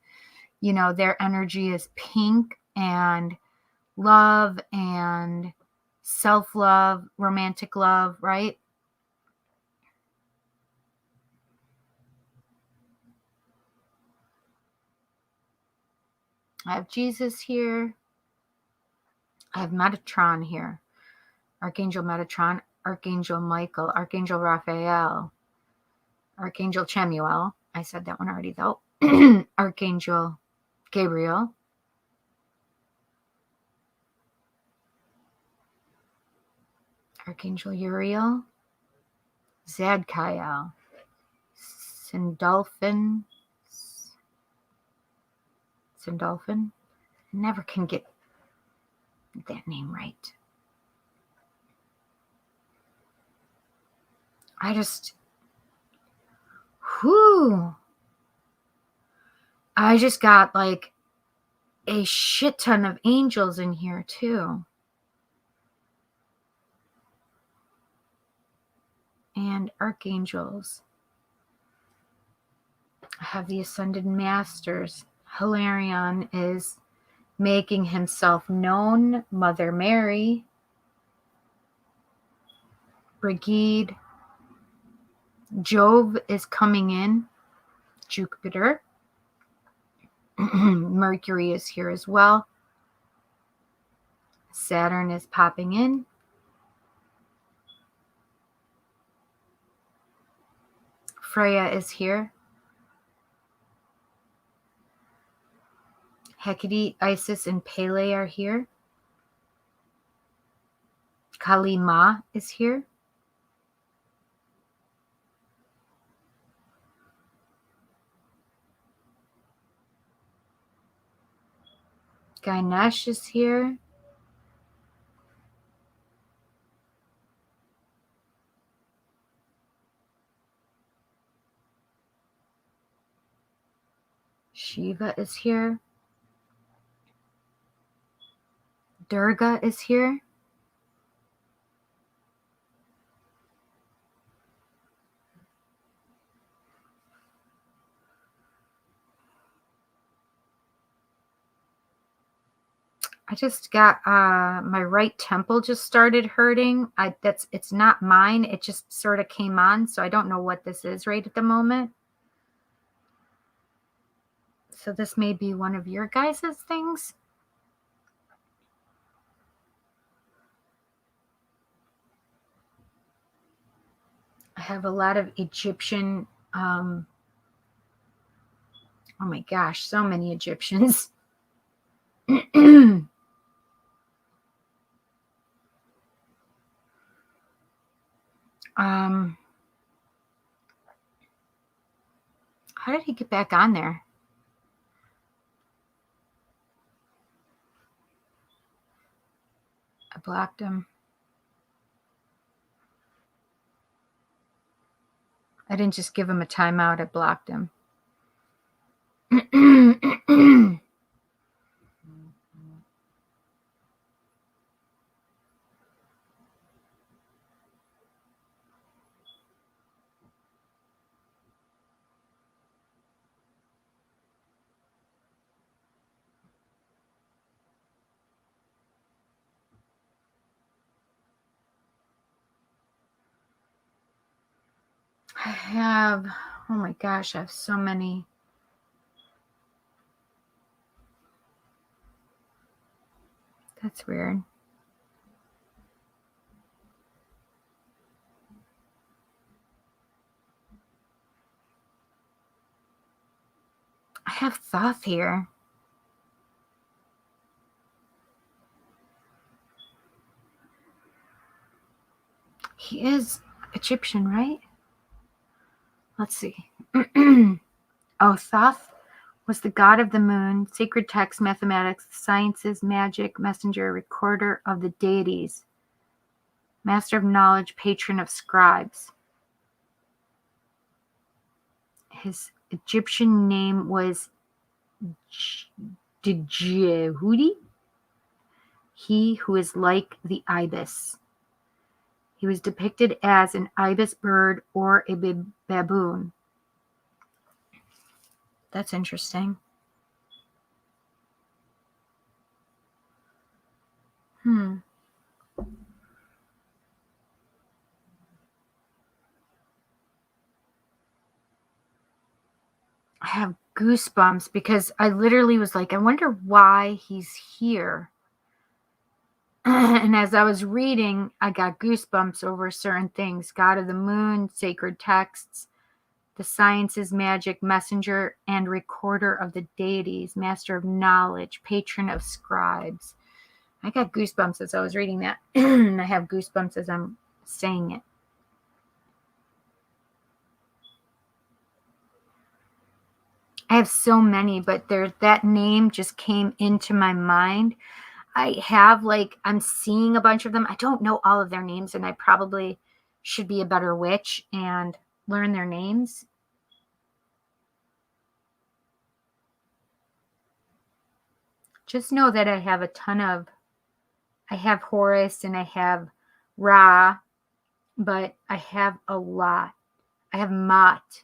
you know, their energy is pink and love and self-love, romantic love, right? I have Jesus here. I have Metatron here. Archangel Metatron, Archangel Michael, Archangel Raphael, Archangel Chemuel. I said that one already, though. Archangel Gabriel. Archangel Uriel. Zadkiel. Sindolphin. Sindolphin. Never can get that name right. I just got like a shit ton of angels in here too. And archangels. I have the ascended masters. Hilarion is making himself known. Mother Mary. Brigide. Jove is coming in. Jupiter. Mercury is here as well. Saturn is popping in. Freya is here. Hecate, Isis, and Pele are here. Kali Ma is here. Ganesh is here. Shiva is here. Durga is here. I just got my right temple just started hurting. It's not mine. It just sort of came on, so I don't know what this is right at the moment. So this may be one of your guys' things. I have a lot of Egyptian oh my gosh, so many Egyptians. How did he get back on there? I blocked him. I didn't just give him a timeout, I blocked him. I have, oh my gosh, I have so many. That's weird. I have Thoth here. He is Egyptian, right? Let's see. Oh, Thoth was the god of the moon, sacred text, mathematics, sciences, magic, messenger, recorder of the deities, master of knowledge, patron of scribes. His Egyptian name was Djehudi, he who is like the ibis. He was depicted as an ibis bird or a baboon. That's interesting. I have goosebumps because I literally was like, I wonder why he's here. And as I was reading, I got goosebumps over certain things. God of the moon, sacred texts, the sciences, magic, messenger, and recorder of the deities, master of knowledge, patron of scribes. I got goosebumps as I was reading that. And I have goosebumps as I'm saying it. I have so many, but that name just came into my mind. I have I'm seeing a bunch of them. I don't know all of their names, and I probably should be a better witch and learn their names. Just know that I have a ton of, I have Horus and I have Ra, but I have a lot. I have Maat.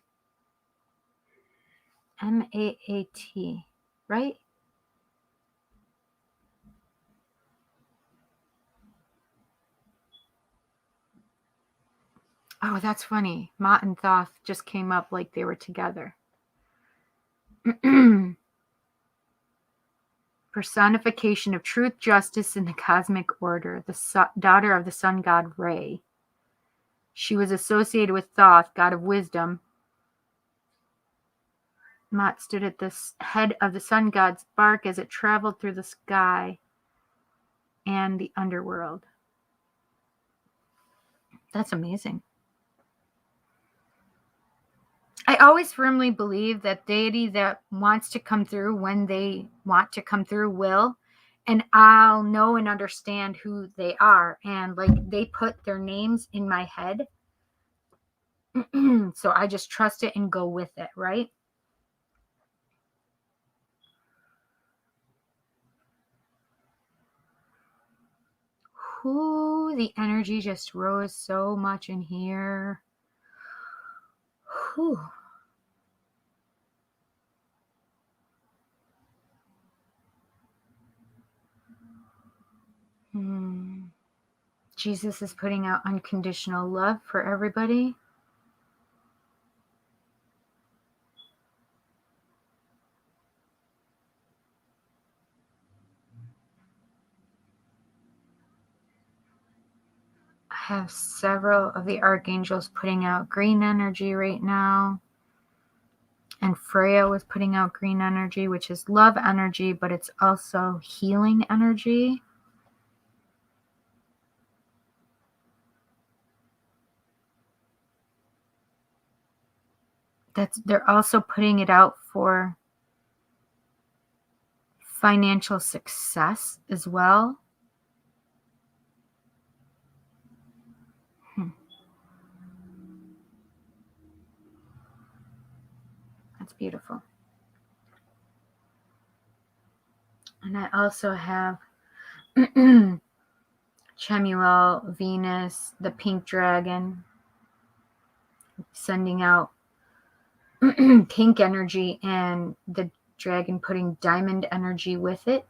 M-A-A-T, right? Oh, that's funny. Maat and Thoth just came up like they were together. Personification of truth, justice, and the cosmic order, the daughter of the sun god Re. She was associated with Thoth, god of wisdom. Maat stood at the head of the sun god's bark as it traveled through the sky and the underworld. That's amazing. I always firmly believe that deity that wants to come through when they want to come through will, and I'll know and understand who they are. And they put their names in my head. So I just trust it and go with it, right? Whoo, the energy just rose so much in here. Whew. Jesus is putting out unconditional love for everybody. I have several of the archangels putting out green energy right now. And Freya was putting out green energy, which is love energy, but it's also healing energy. They're also putting it out for financial success as well. That's beautiful. And I also have Chemuel, Venus, the pink dragon, sending out pink energy, and the dragon putting diamond energy with it.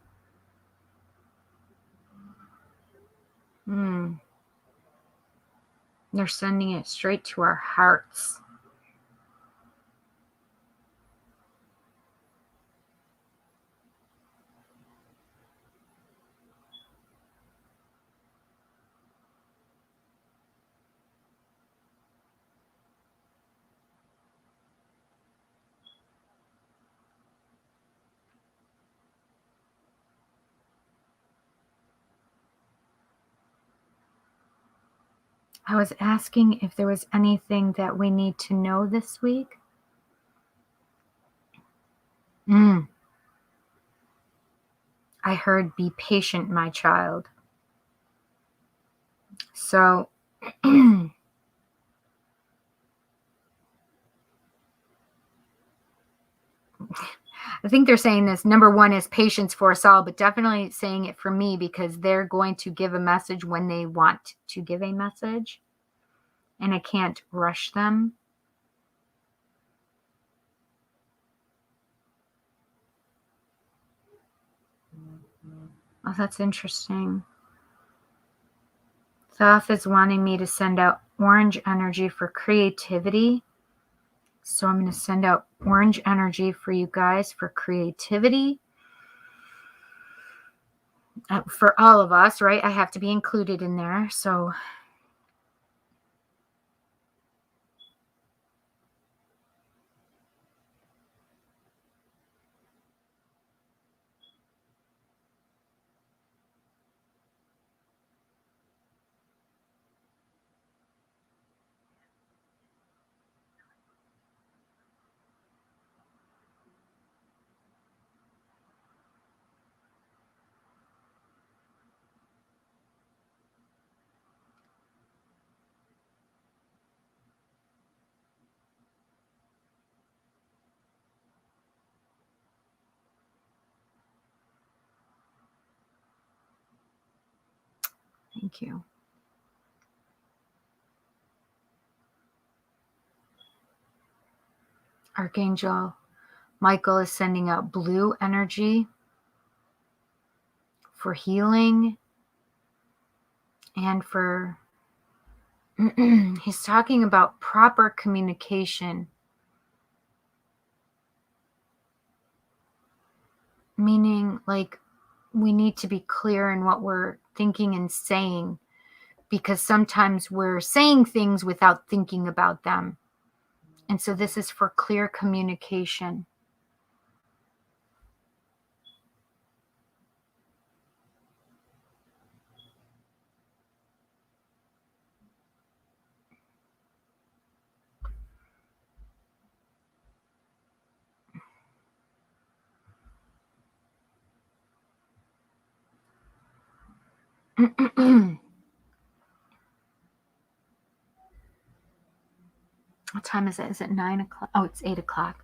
They're sending it straight to our hearts. I was asking if there was anything that we need to know this week. I heard, be patient, my child. So I think they're saying this. Number one is patience for us all, but definitely saying it for me, because they're going to give a message when they want to give a message, and I can't rush them. Oh, that's interesting. Thoth is wanting me to send out orange energy for creativity. So I'm going to send out orange energy for you guys for creativity. For all of us, right? I have to be included in there. So thank you. Archangel Michael is sending out blue energy for healing and for he's talking about proper communication, meaning like we need to be clear in what we're thinking and saying, because sometimes we're saying things without thinking about them. And so this is for clear communication. What time is it? Is it 9 o'clock? Oh, it's 8 o'clock.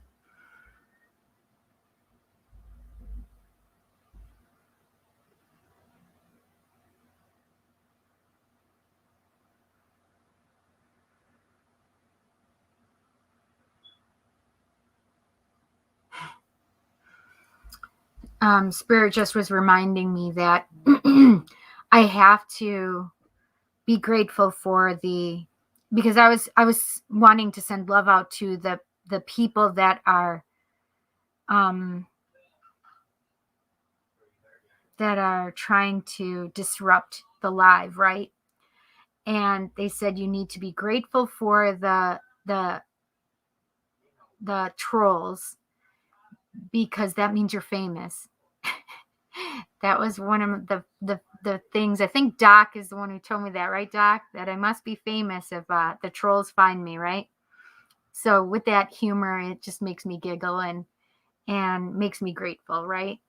Spirit just was reminding me that I have to be grateful for because I was wanting to send love out to the people that are trying to disrupt the live, right? And they said you need to be grateful for the trolls because that means you're famous. That was one of the things. I think Doc is the one who told me that, right, Doc? That I must be famous if the trolls find me, right? So with that humor, it just makes me giggle and makes me grateful, right?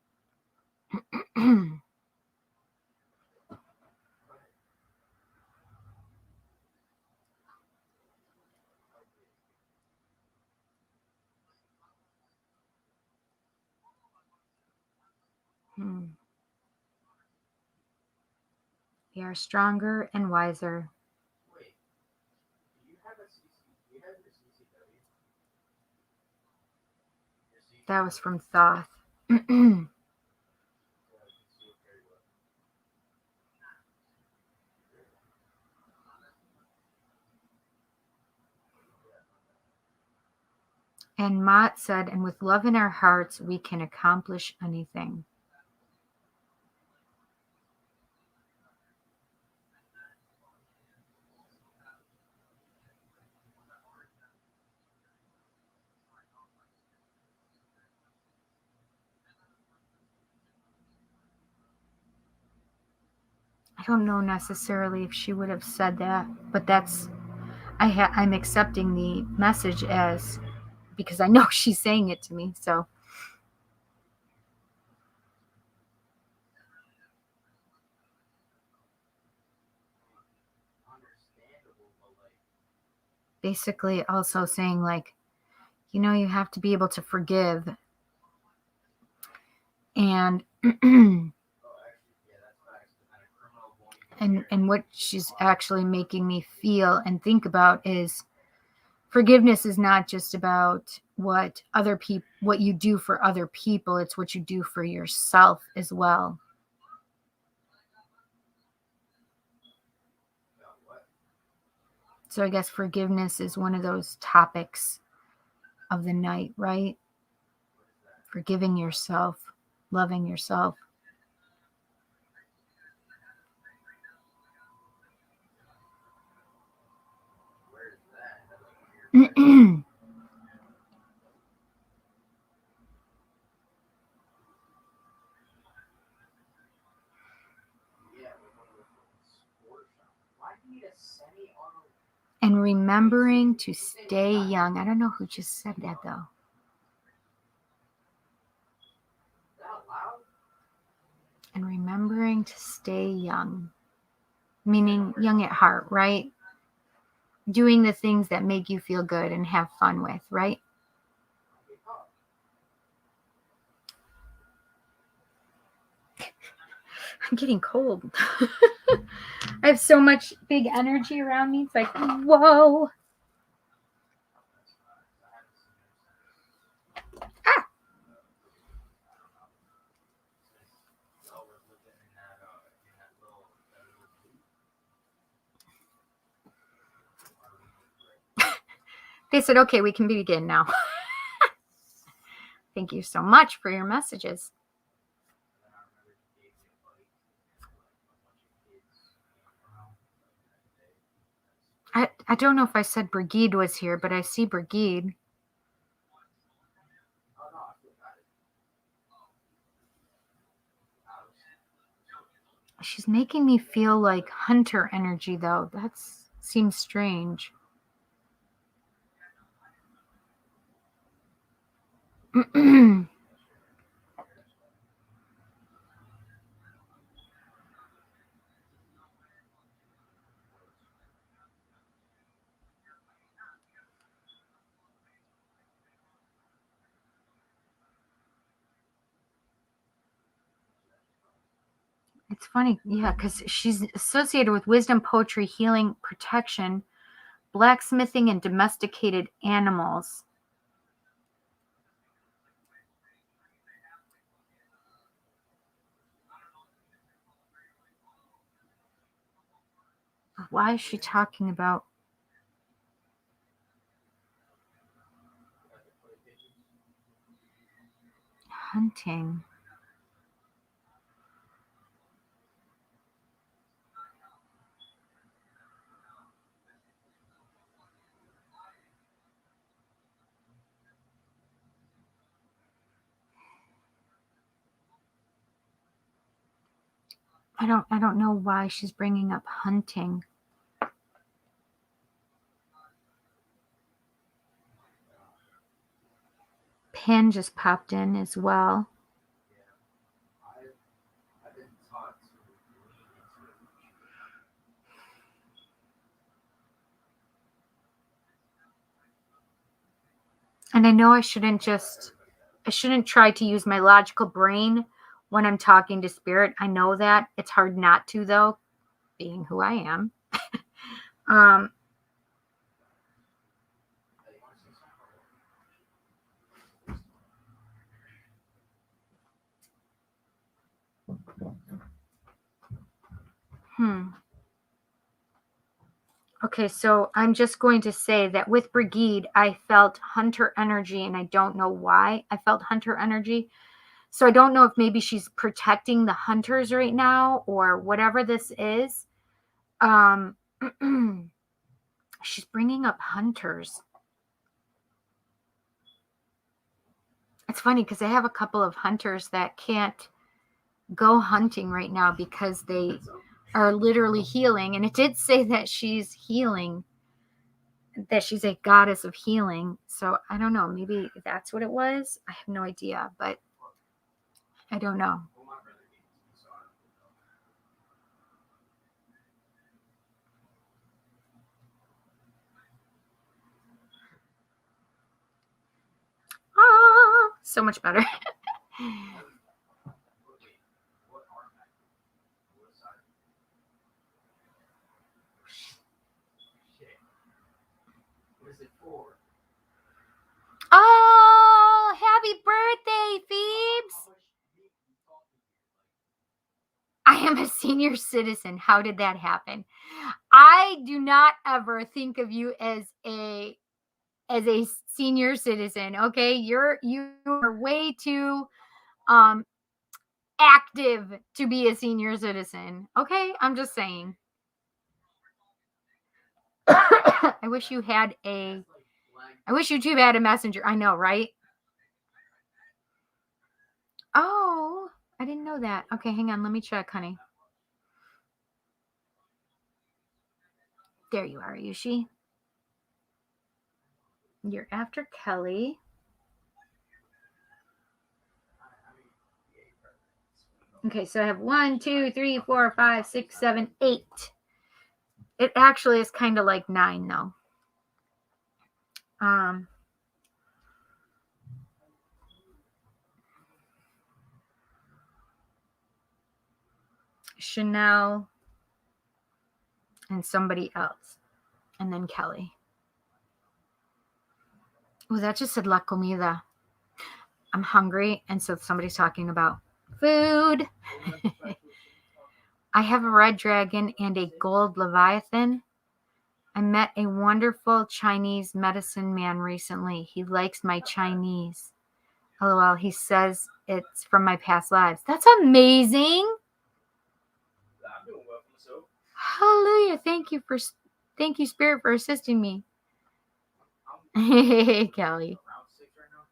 We are stronger and wiser. Wait, do you have a CC? Do you have your CCW? Your CCW? That was from Thoth. So I can see it very well. And Mott said, and with love in our hearts, we can accomplish anything. I don't know necessarily if she would have said that, but I'm accepting the message as because I know she's saying it to me. So Understandable, but like, basically also saying like, you have to be able to forgive and oh, actually, yeah, that's facts. And a criminal won't even. and what she's actually making me feel and think about is forgiveness is not just about what you do for other people, it's what you do for yourself as well. What? So I guess forgiveness is one of those topics of the night, right? What is that? Forgiving yourself, loving yourself. Where is that? That's weird. Yeah, with one of those sports shops. Why do you need a semi-auto? And remembering to stay young. I don't know who just said that though. Is that loud? And remembering to stay young, meaning young at heart, right? Doing the things that make you feel good and have fun with, right? I'm getting cold. I have so much big energy around me. It's like, whoa. Ah. They said, okay, we can begin now. Thank you so much for your messages. I don't know if I said Brigide was here, but I see Brigide. She's making me feel like hunter energy, though. That seems strange. It's funny, yeah, because she's associated with wisdom, poetry, healing, protection, blacksmithing, and domesticated animals. Why is she talking about hunting? I don't know why she's bringing up hunting. Pan just popped in as well. I've been taught to lean into it. And I know I shouldn't try to use my logical brain when I'm talking to spirit. I know that. It's hard not to, though, being who I am. Okay, so I'm just going to say that with Brigide, I felt hunter energy, and I don't know why I felt hunter energy. So I don't know if maybe she's protecting the hunters right now or whatever this is. She's bringing up hunters. It's funny because I have a couple of hunters that can't go hunting right now because they are literally healing. And it did say that she's healing, that she's a goddess of healing. So I don't know. Maybe that's what it was. I have no idea, but I don't know. Ah, so much better. What is it for? Oh, happy birthday, Phoebes. I am a senior citizen. How did that happen? I do not ever think of you as a senior citizen. Okay, you are way too active to be a senior citizen. Okay, I'm just saying. I wish you two had a messenger. I know, right? Oh, I didn't know that. Okay, hang on. Let me check, honey. There you are, Yushi. You're after Kelly. Okay, so I have 1, 2, 3, 4, 5, 6, 7, 8. It actually is kind of like 9, though. Chanel and somebody else, and then Kelly. Oh, that just said la comida. I'm hungry, and so somebody's talking about food. I have a red dragon and a gold leviathan. I met a wonderful Chinese medicine man recently. He likes my Chinese. LOL. He says it's from my past lives. That's amazing. I'm doing well for myself. Hallelujah. Thank you, Spirit, for assisting me. Hey, Kelly. Round 6 right now.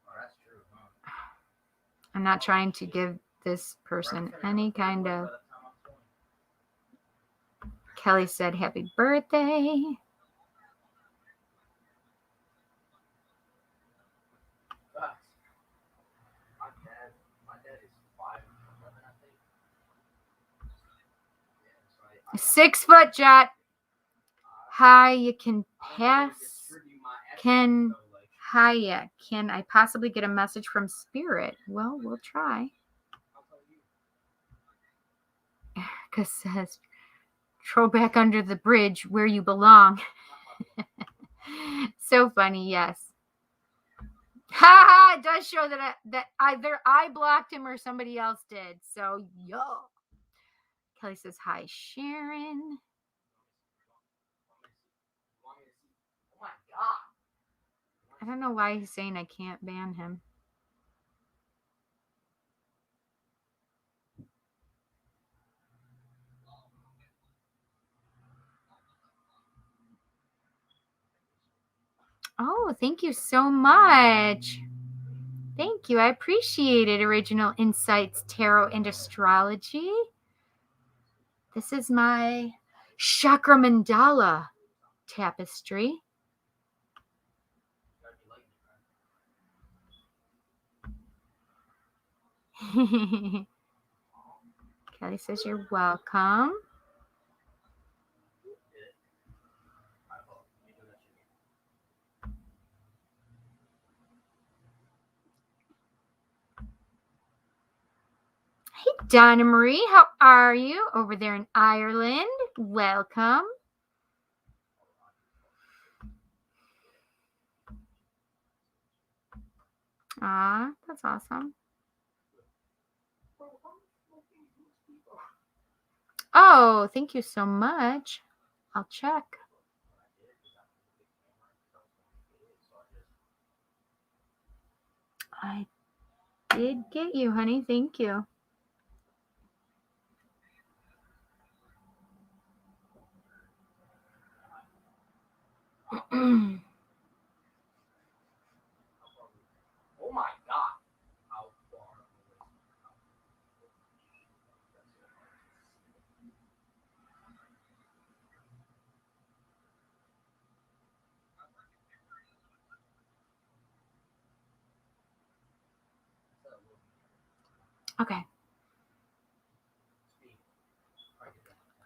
Oh, that's true, huh? I'm not trying to give this person any kind of. Kelly said, happy birthday. My dad is 5'11", I think. 6 foot, Jet. Hi, you can pass. Can I possibly get a message from Spirit? Well, we'll try. Because says, throw back under the bridge where you belong. So funny, yes. Ha! It does show that either I blocked him or somebody else did. So, yo. Kelly says, hi, Sharon. Oh my god. I don't know why he's saying I can't ban him. Oh, thank you so much. Thank you. I appreciate it. Original Insights Tarot and Astrology. This is my Chakra Mandala tapestry. Kelly says you're welcome. Hey, Donna Marie, how are you over there in Ireland? Welcome. Ah, that's awesome. Oh, thank you so much. I'll check. I did get you, honey. Thank you. Oh my god. How far? Okay.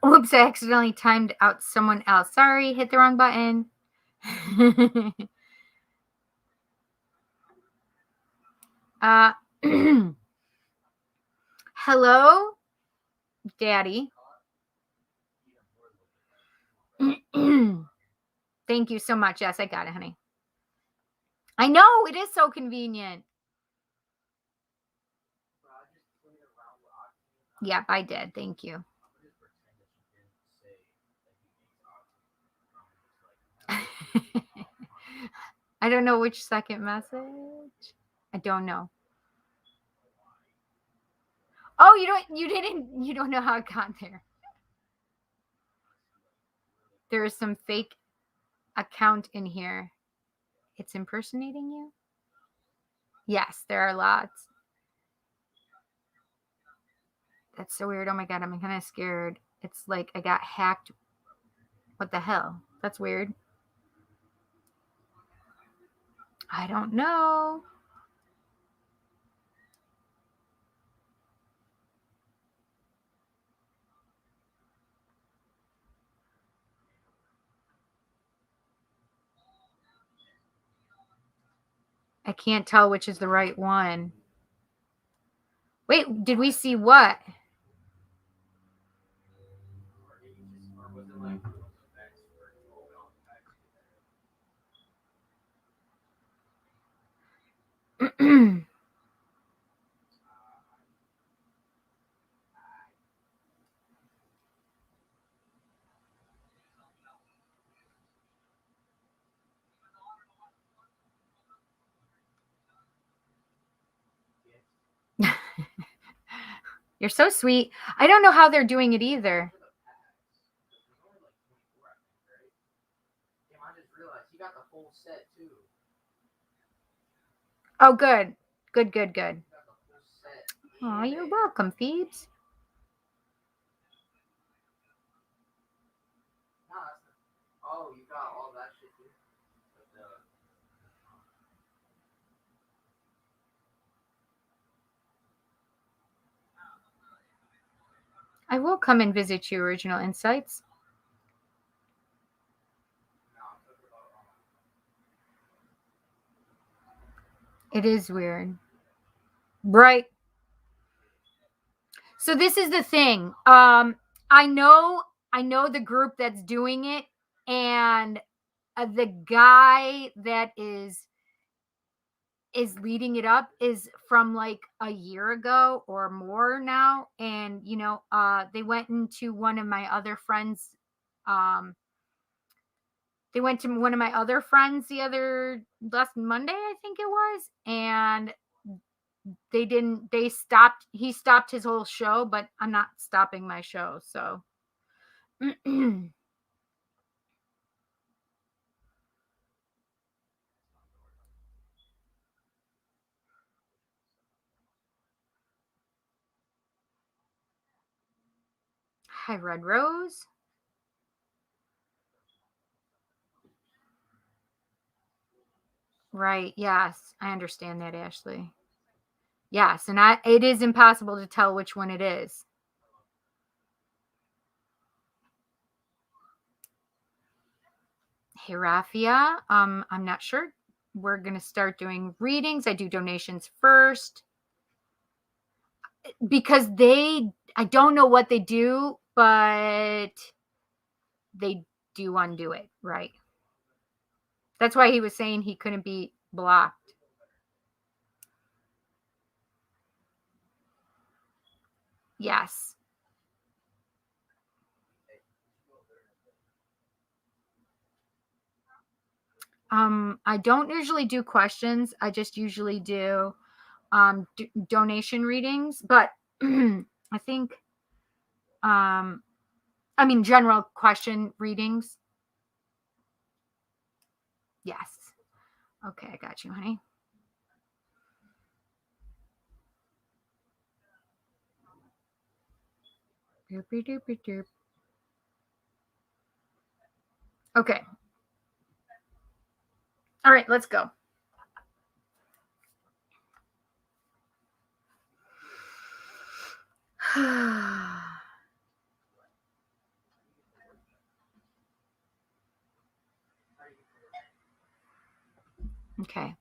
Whoops, I accidentally timed out someone else. Sorry, hit the wrong button. Hello, Daddy. Thank you so much. Yes, I got it, honey. I know, it is so convenient. Yep, I did. Thank you. I don't know which second message. I don't know. Oh, you don't know how it got there. There is some fake account in here. It's impersonating you? Yes, there are lots. That's so weird. Oh my god, I'm kind of scared. It's like I got hacked. What the hell? That's weird. I don't know. I can't tell which is the right one. Wait, did we see what? You're so sweet. I don't know how they're doing it either. Damn, I just realized he got the full set too. Oh, good. Good, good, good. He got the full set. Oh, you're welcome, Phoebes. No, that's not. Oh, you got all that shit too. I will come and visit you, Original Insights. It is weird. Right. So this is the thing. I know the group that's doing it, and the guy that is is leading it up is from like a year ago or more now. And, they went into one of my other friends. They went to one of my other friends last Monday, I think it was. And he stopped his whole show, but I'm not stopping my show. So, hi, Red Rose. Right. Yes. I understand that, Ashley. Yes. And it is impossible to tell which one it is. Hey, Rafia. I'm not sure. We're going to start doing readings. I do donations first because I don't know what they do, but they do undo it. Right. That's why he was saying he couldn't be blocked. Yes. I don't usually do questions. I just usually do donation readings, but I think general question readings. Yes. Okay, I got you, honey. Doopy doopy doop. Okay. All right, let's go. Okay.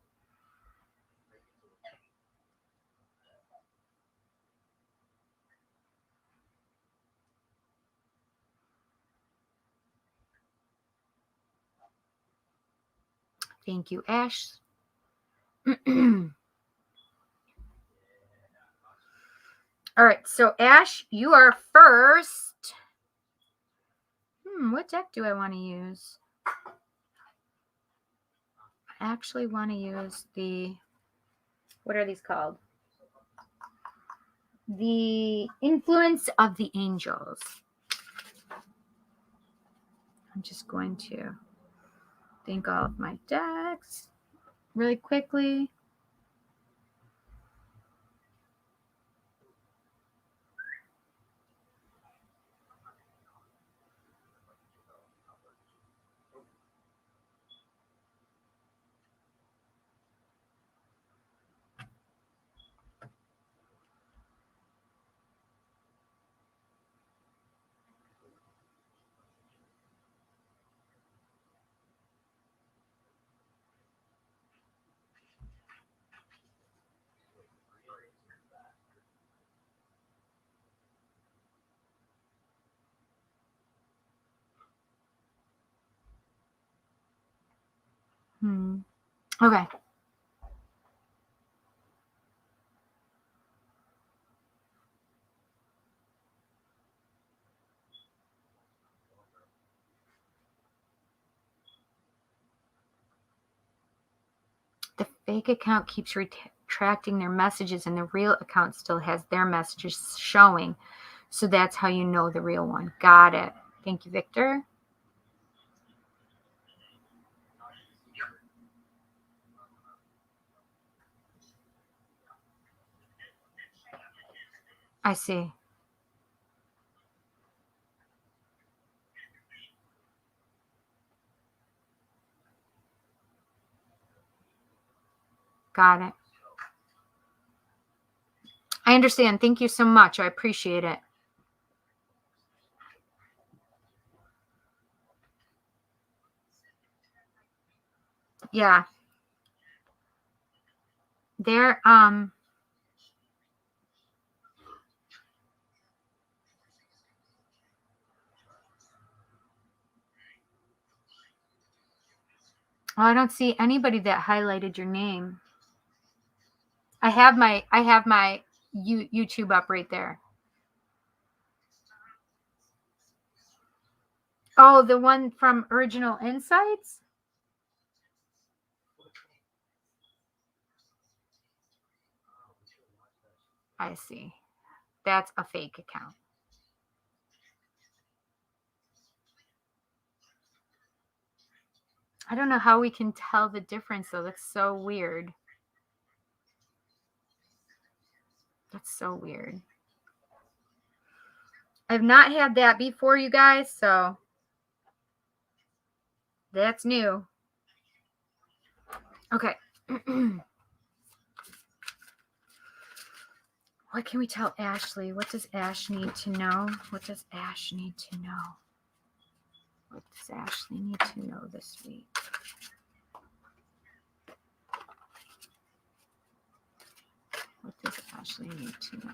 Thank you, Ash. All right, so Ash, you are first. What deck do I want to use? I actually want to use what are these called? The Influence of the Angels. I'm just going to think of my decks really quickly. Okay. The fake account keeps retracting their messages, and the real account still has their messages showing. So that's how you know the real one. Got it. Thank you, Victor. I see. Got it. I understand. Thank you so much. I appreciate it. Yeah. They're I don't see anybody that highlighted your name. I have my YouTube up right there. Oh, the one from Original Insights? I see. That's a fake account. I don't know how we can tell the difference though. That's so weird. That's so weird. I've not had that before, you guys, so that's new. Okay. What can we tell Ashley? What does Ash need to know? What does Ash need to know? What does Ashley need to know this week? What does Ashley need to know?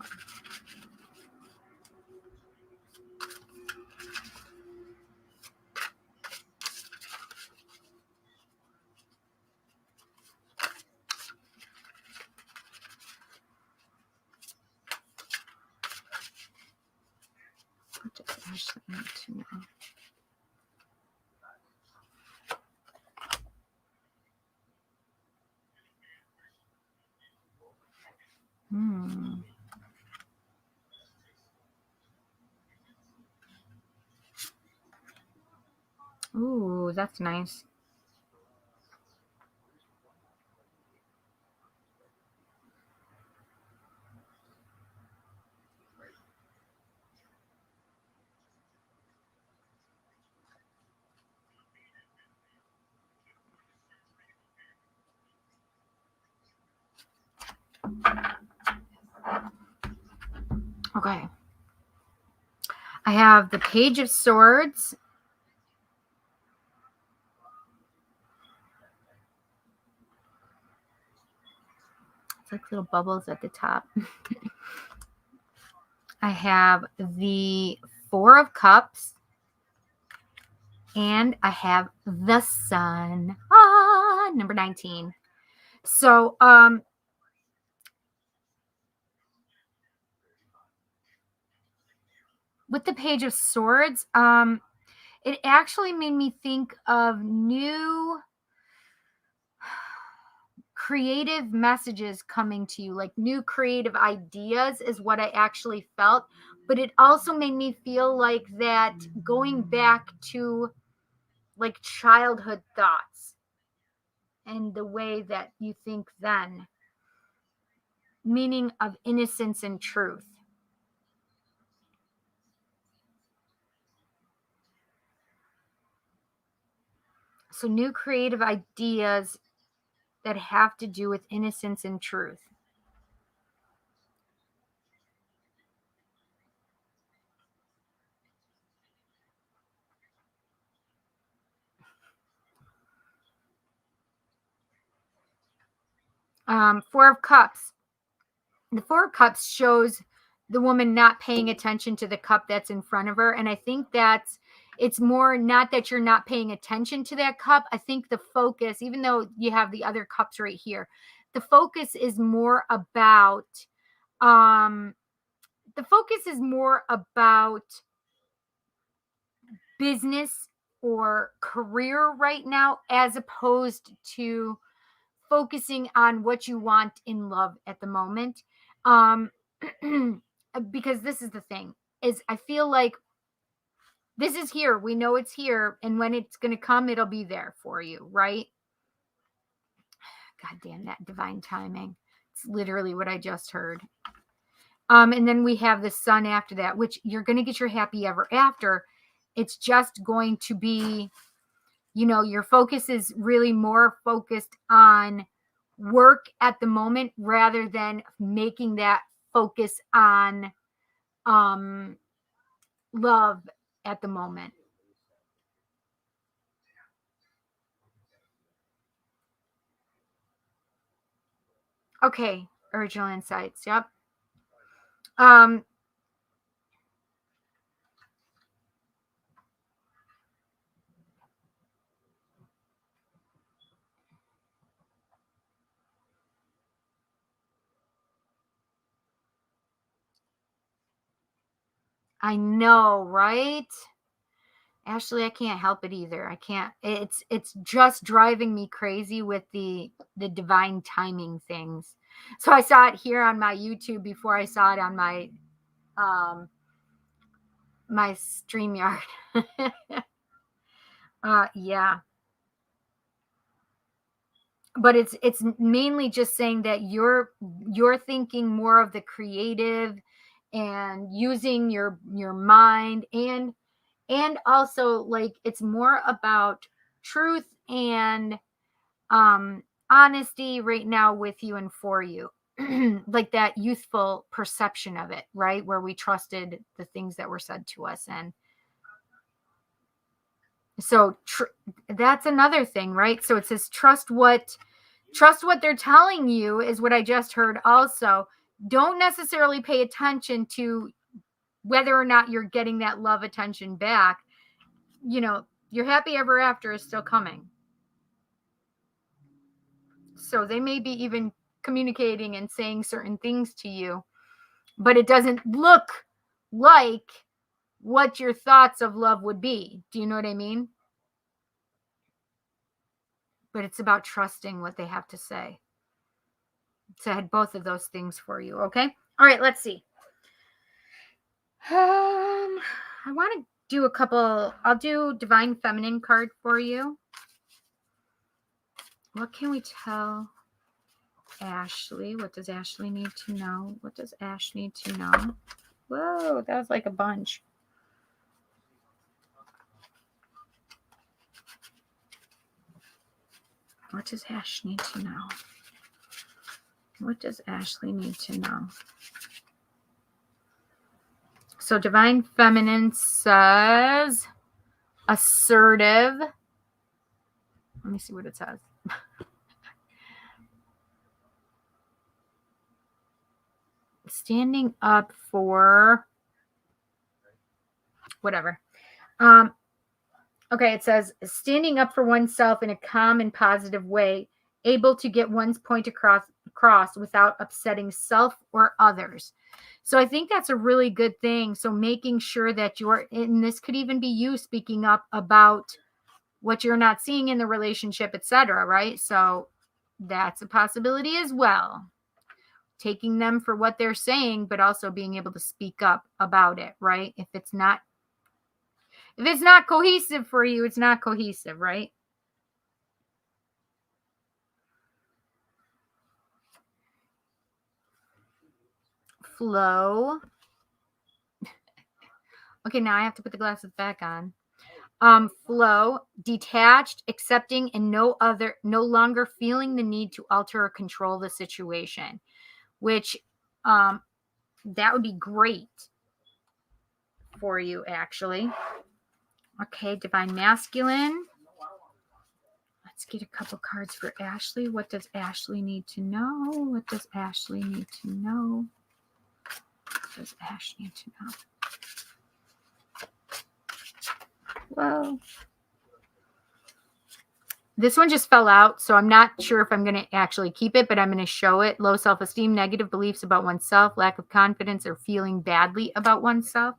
What does Ashley need to know? Ooh, that's nice. Okay. I have the Page of Swords. It's like little bubbles at the top. I have the Four of Cups. And I have the Sun. Number 19. So, with the Page of Swords, it actually made me think of new creative messages coming to you, like new creative ideas is what I actually felt. But it also made me feel like that going back to like childhood thoughts and the way that you think then, meaning of innocence and truth. So new creative ideas that have to do with innocence and truth. Four of Cups. The Four of Cups shows the woman not paying attention to the cup that's in front of her. And I think it's more not that you're not paying attention to that cup. I think the focus, even though you have the other cups right here, the focus is more about business or career right now, as opposed to focusing on what you want in love at the moment. Because this is the thing, is I feel like this is here. We know it's here. And when it's going to come, it'll be there for you, right? God damn that divine timing. It's literally what I just heard. And then we have the Sun after that, which you're going to get your happy ever after. It's just going to be, your focus is really more focused on work at the moment rather than making that focus on love at the moment. Okay, original insights. Yep. I know, right? Ashley, I can't help it either. I can't. It's just driving me crazy with the divine timing things. So I saw it here on my YouTube before I saw it on my StreamYard. Yeah. But it's mainly just saying that you're thinking more of the creative and using your mind, and also like it's more about truth and honesty right now with you and for you. Like that youthful perception of it, right, where we trusted the things that were said to us. And so that's another thing, right? So it says trust what they're telling you, is what I just heard. Also, don't necessarily pay attention to whether or not you're getting that love attention back. Your happy ever after is still coming. So they may be even communicating and saying certain things to you, but it doesn't look like what your thoughts of love would be. Do you know what I mean? But it's about trusting what they have to say. So I had both of those things for you. Okay. All right. Let's see. I want to do a couple. I'll do Divine Feminine card for you. What can we tell Ashley? What does Ashley need to know? What does Ash need to know? Whoa, that was like a bunch. What does Ash need to know? What does Ashley need to know? So Divine Feminine says assertive. Let me see what it says. Standing up for whatever. Okay, it says standing up for oneself in a calm and positive way, able to get one's point across without upsetting self or others. So I think that's a really good thing. So making sure that and this could even be you speaking up about what you're not seeing in the relationship, etc., right? So that's a possibility as well. Taking them for what they're saying, but also being able to speak up about it, right? If it's not cohesive for you, it's not cohesive, right? Flow. Okay, now I have to put the glasses back on. Flow, detached, accepting, and no longer feeling the need to alter or control the situation, which that would be great for you, actually. Okay, Divine Masculine. Let's get a couple cards for Ashley. What does Ashley need to know? What does Ashley need to know? What does Ash need to know? Whoa. This one just fell out, so I'm not sure if I'm going to actually keep it, but I'm going to show it. Low self-esteem, negative beliefs about oneself, lack of confidence, or feeling badly about oneself.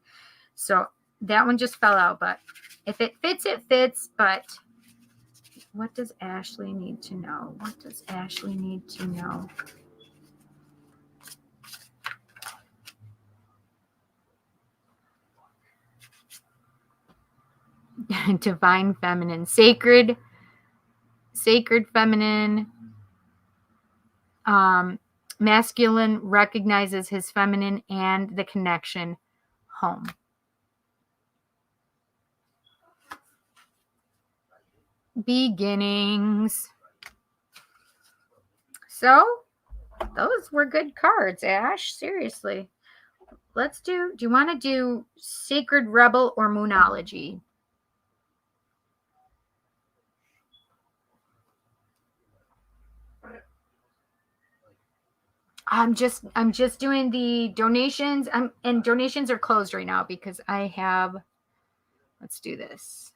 So that one just fell out, but if it fits, it fits. But what does Ashley need to know? What does Ashley need to know? Divine Feminine, sacred feminine. Masculine recognizes his feminine and the connection home. Beginnings. So those were good cards, Ash. Seriously. Let's do you want to do Sacred Rebel or Moonology? I'm just doing the donations. And donations are closed right now because I have, let's do this.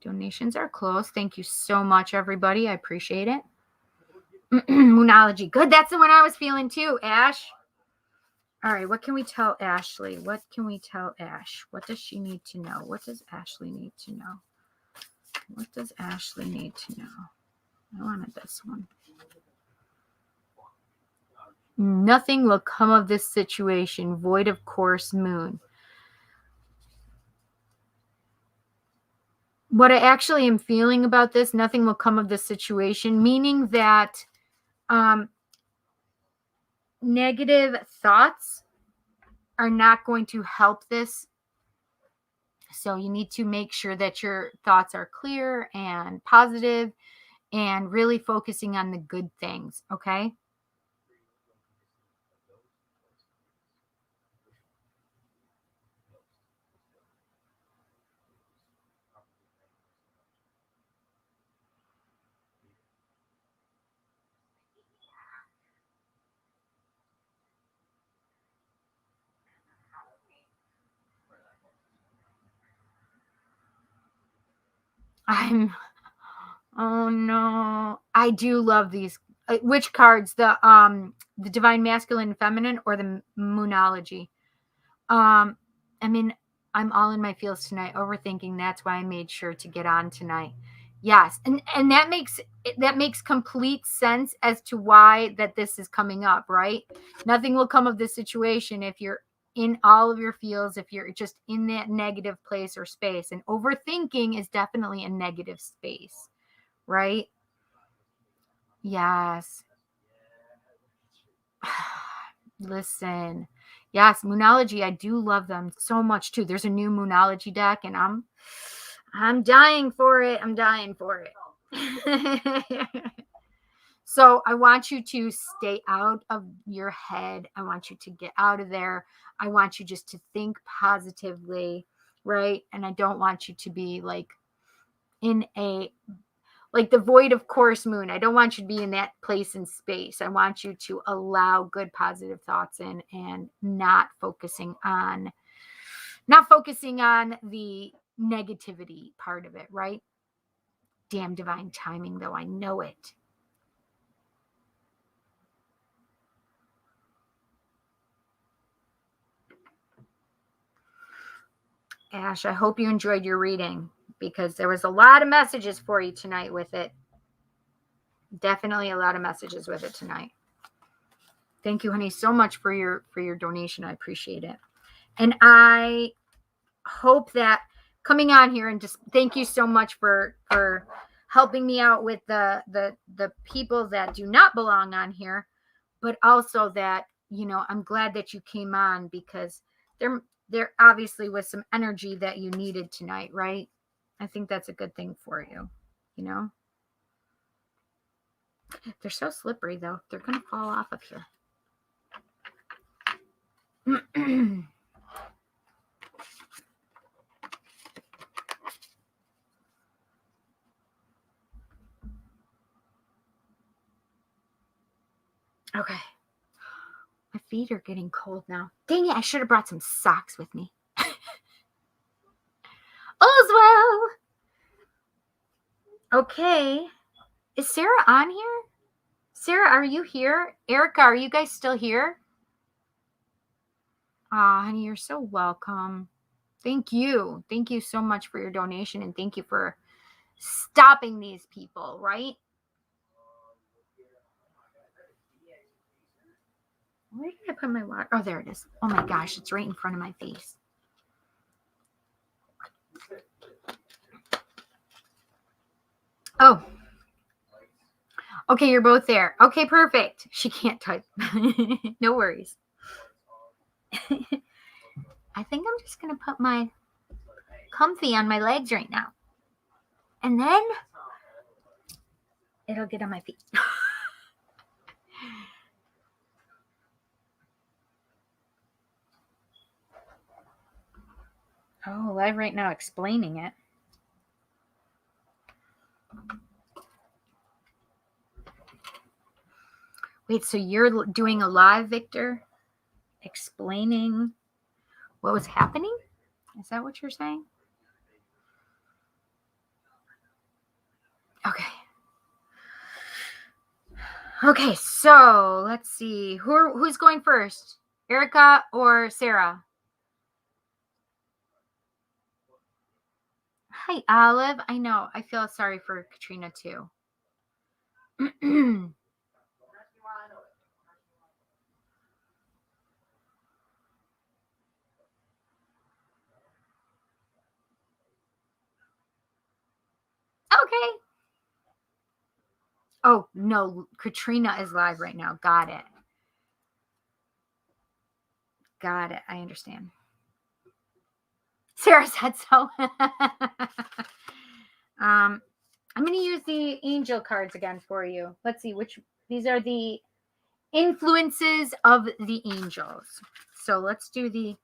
Donations are closed. Thank you so much, everybody. I appreciate it. Moonology. Good. That's the one I was feeling too, Ash. All right, what can we tell Ashley? What can we tell Ash? What does she need to know? What does Ashley need to know? What does Ashley need to know? I wanted this one. Nothing will come of this situation. Void of course, moon. What I actually am feeling about this, nothing will come of this situation, meaning that negative thoughts are not going to help this. So you need to make sure that your thoughts are clear and positive and really focusing on the good things, okay? Oh no. I do love these. Which cards? The divine masculine and feminine or the moonology? I mean, I'm all in my feels tonight, overthinking. That's why I made sure to get on tonight. Yes, and that makes complete sense as to why that this is coming up, right? Nothing will come of this situation if you're in all of your feels, if you're just in that negative place or space. And overthinking is definitely a negative space, right? Yes. Listen. Yes, Moonology, I do love them so much too. There's a new Moonology deck and I'm dying for it. I'm dying for it. So I want you to stay out of your head. I want you to get out of there. I want you just to think positively, right? And I don't want you to be like in a like the void of course moon. I don't want you to be in that place in space. I want you to allow good positive thoughts in and not focusing on the negativity part of it, right? Damn divine timing though, I know it. Ash, I hope you enjoyed your reading because there was a lot of messages for you tonight with it. Definitely a lot of messages with it tonight. Thank you, honey, so much for your donation. I appreciate it. And I hope that coming on here and just thank you so much for helping me out with the people that do not belong on here, but also that, you know, I'm glad that you came on because there obviously was some energy that you needed tonight, right? I think that's a good thing for you, you know. They're so slippery though. They're going to fall off of here. Okay. My feet are getting cold now. Dang it, I should have brought some socks with me. Oswell! Okay. Is Sarah on here? Sarah, are you here? Erica, are you guys still here? Aw, honey, you're so welcome. Thank you. Thank you so much for your donation and thank you for stopping these people, right? Where did I put my water? Oh, there it is. Oh my gosh, it's right in front of my face. Oh. Okay, you're both there. Okay, perfect. She can't type. No worries. I think I'm just going to put my comfy on my legs right now. And then it'll get on my feet. Oh, live right now explaining it. Wait, so you're doing a live, Victor? Explaining what was happening? Is that what you're saying? Okay. Okay, so let's see. Who's going first? Erica or Sarah? Hi, Olive. I know. I feel sorry for Katrina too. Okay. Oh, no. Katrina is live right now. Got it. Got it. I understand. Sarah said so. I'm going to use the angel cards again for you. Let's see which these are the influences of the angels. So let's do the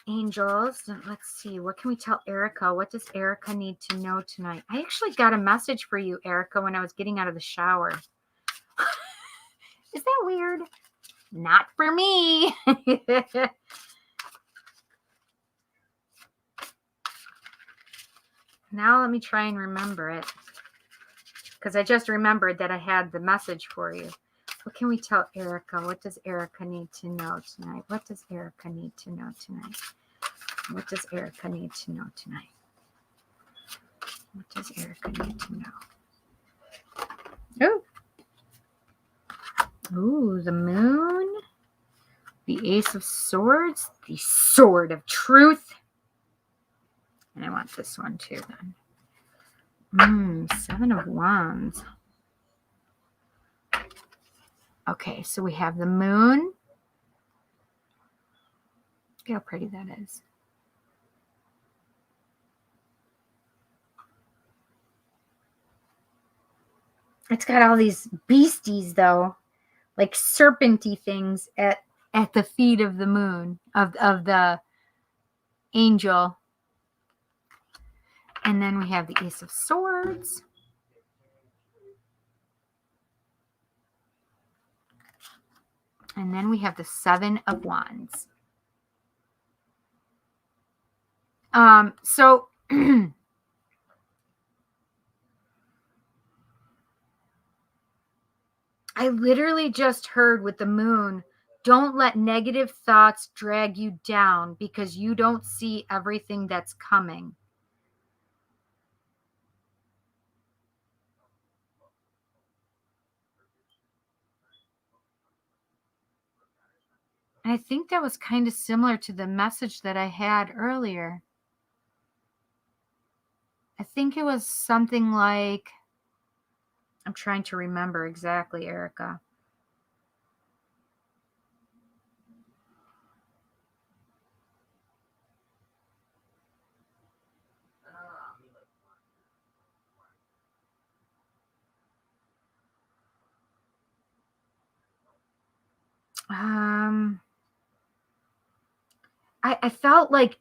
angels. Let's see. What can we tell Erica? What does Erica need to know tonight? I actually got a message for you, Erica, when I was getting out of the shower. Is that weird? Not for me. Now let me try and remember it. Because I just remembered that I had the message for you. What can we tell Erica? What does Erica need to know tonight? What does Erica need to know tonight? What does Erica need to know tonight? What does Erica need to know? Oh. Ooh, the moon. The Ace of Swords. The Sword of Truth. And I want this one too then. Seven of Wands. Okay, so we have the moon. Look how pretty that is. It's got all these beasties though, like serpenty things at the feet of the moon, of the angel. And then we have the Ace of Swords. And then we have the Seven of Wands. So I literally just heard with the moon, don't let negative thoughts drag you down because you don't see everything that's coming. And I think that was kind of similar to the message that I had earlier. I think it was something like, I'm trying to remember exactly, Erica. I felt like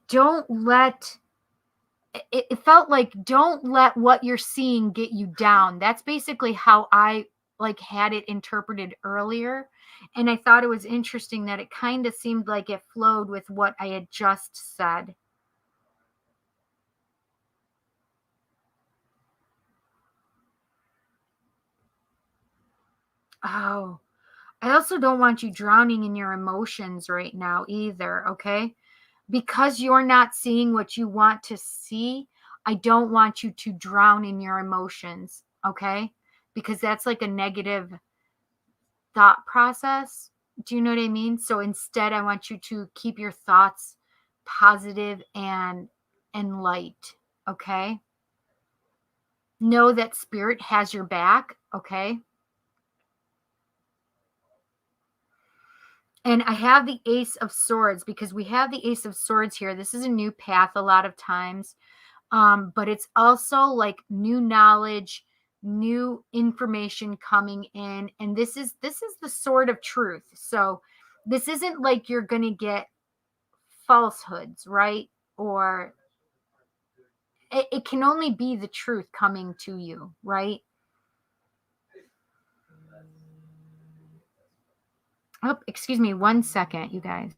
it felt like don't let what you're seeing get you down. That's basically how I like had it interpreted earlier. And I thought it was interesting that it kind of seemed like it flowed with what I had just said. Oh, I also don't want you drowning in your emotions right now either, okay? Because you're not seeing what you want to see, I don't want you to drown in your emotions, okay? Because that's like a negative thought process. Do you know what I mean? So instead, I want you to keep your thoughts positive and light, okay? Know that spirit has your back, okay? And I have the Ace of Swords because we have the Ace of Swords here. This is a new path a lot of times. But it's also like new knowledge, new information coming in. And this is the sword of truth. So this isn't like you're gonna get falsehoods, right? Or it can only be the truth coming to you, right? Oh, excuse me 1 second, you guys.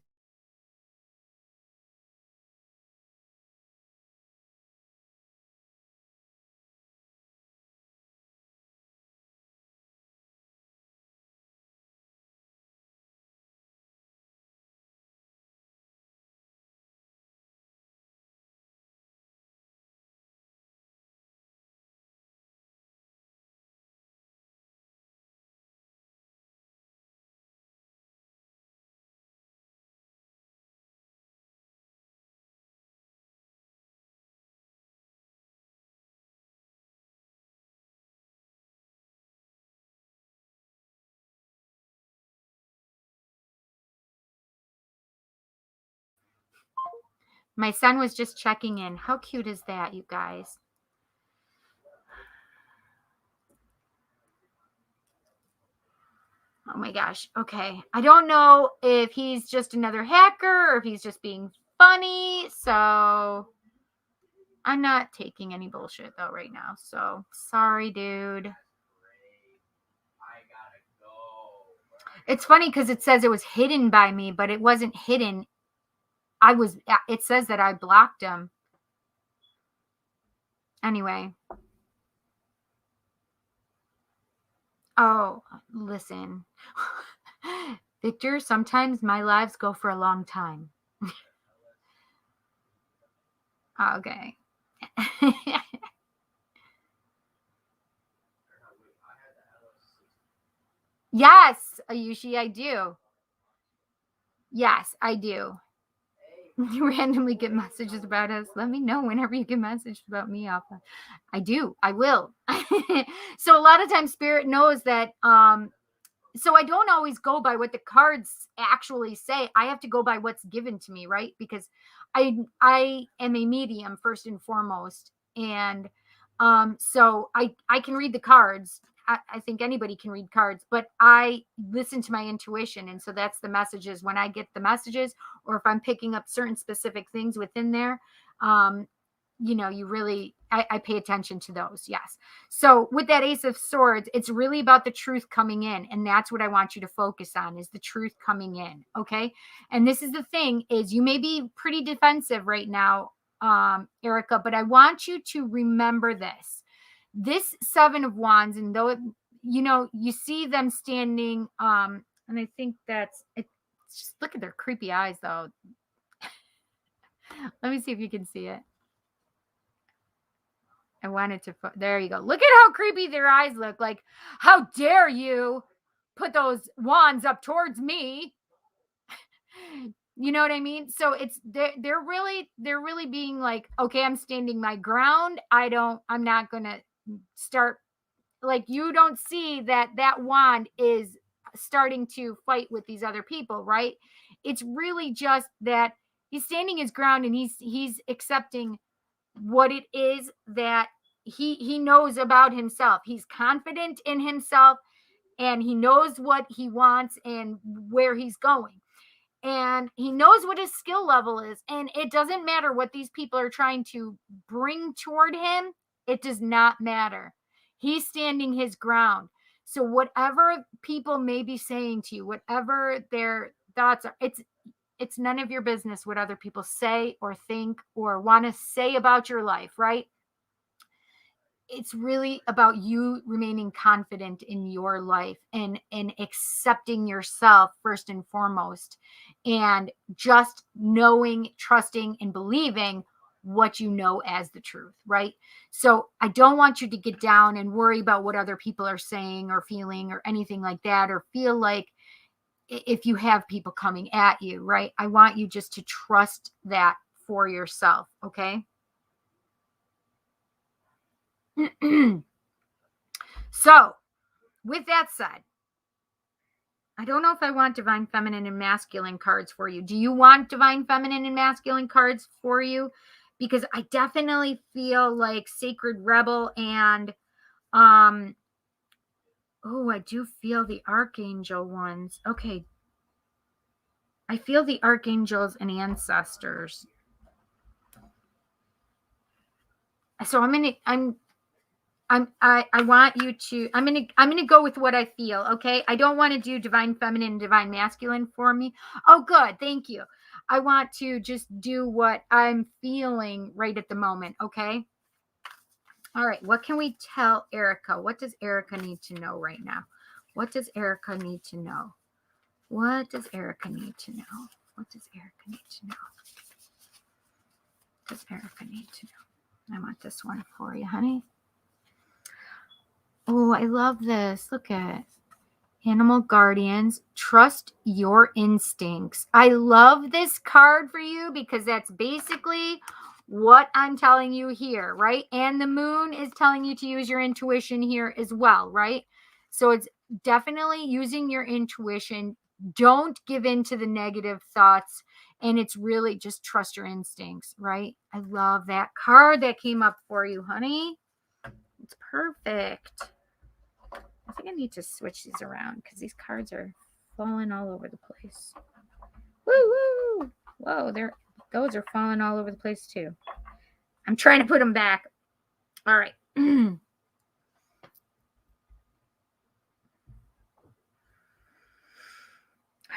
My son was just checking in. How cute is that, you guys? Oh my gosh. Okay. I don't know if he's just another hacker or if he's just being funny. So I'm not taking any bullshit though right now. So sorry, dude. It's funny because it says it was hidden by me, but it wasn't hidden. It says that I blocked him. Anyway. Oh, listen. Victor, sometimes my lives go for a long time. Okay. Yes, Ayushi, I do. Yes, I do. You randomly get messages about us. Let me know whenever you get messages about me, Alpha. I do. I will. So a lot of times Spirit knows that so I don't always go by what the cards actually say. I have to go by what's given to me, right? Because I am a medium first and foremost, and so I can read the cards. I think anybody can read cards, but I listen to my intuition, and so that's the messages when I get the messages, or if I'm picking up certain specific things within there. Um, you really I pay attention to those. Yes. So with that Ace of Swords, it's really about the truth coming in, and that's what I want you to focus on is the truth coming in. Okay. And this is the thing is you may be pretty defensive right now, Erica, but I want you to remember this 7 of Wands, and though you see them standing, and I think that's it. Just look at their creepy eyes though. Let me see if you can see it. I wanted to, there you go. Look at how creepy their eyes look. Like, how dare you put those wands up towards me? You know what I mean? So they're really being like, okay, I'm standing my ground. I'm not going to start, like, you don't see that wand is starting to fight with these other people, right? It's really just that he's standing his ground and he's accepting what it is that he knows about himself. He's confident in himself and he knows what he wants and where he's going. And he knows what his skill level is. And it doesn't matter what these people are trying to bring toward him. It does not matter. He's standing his ground. So whatever people may be saying to you, whatever their thoughts are, it's none of your business what other people say or think or want to say about your life, right? It's really about you remaining confident in your life and accepting yourself first and foremost, and just knowing, trusting, and believing what you know as the truth, right? So I don't want you to get down and worry about what other people are saying or feeling or anything like that, or feel like if you have people coming at you, right? I want you just to trust that for yourself, okay? So, with that said, I don't know if I want divine feminine and masculine cards for you. Do you want divine feminine and masculine cards for you? Because I definitely feel like sacred rebel and I do feel the archangel ones. Okay. I feel the archangels and ancestors. So I want you to, I'm gonna go with what I feel. Okay. I don't want to do divine feminine and divine masculine for me. Oh, good. Thank you. I want to just do what I'm feeling right at the moment. Okay. All right. What can we tell Erica? What does Erica need to know right now? What does Erica need to know? What does Erica need to know? What does Erica need to know? What does Erica need to know? I want this one for you, honey. Oh, I love this. Look at it. Animal guardians, trust your instincts. I love this card for you because that's basically what I'm telling you here, right? And the moon is telling you to use your intuition here as well, right? So it's definitely using your intuition. Don't give in to the negative thoughts And it's really just trust your instincts, right? I love that card that came up for you, honey. It's perfect. I think I need to switch these around because these cards are falling all over the place. Woo woo! Whoa, those are falling all over the place too. I'm trying to put them back. All right.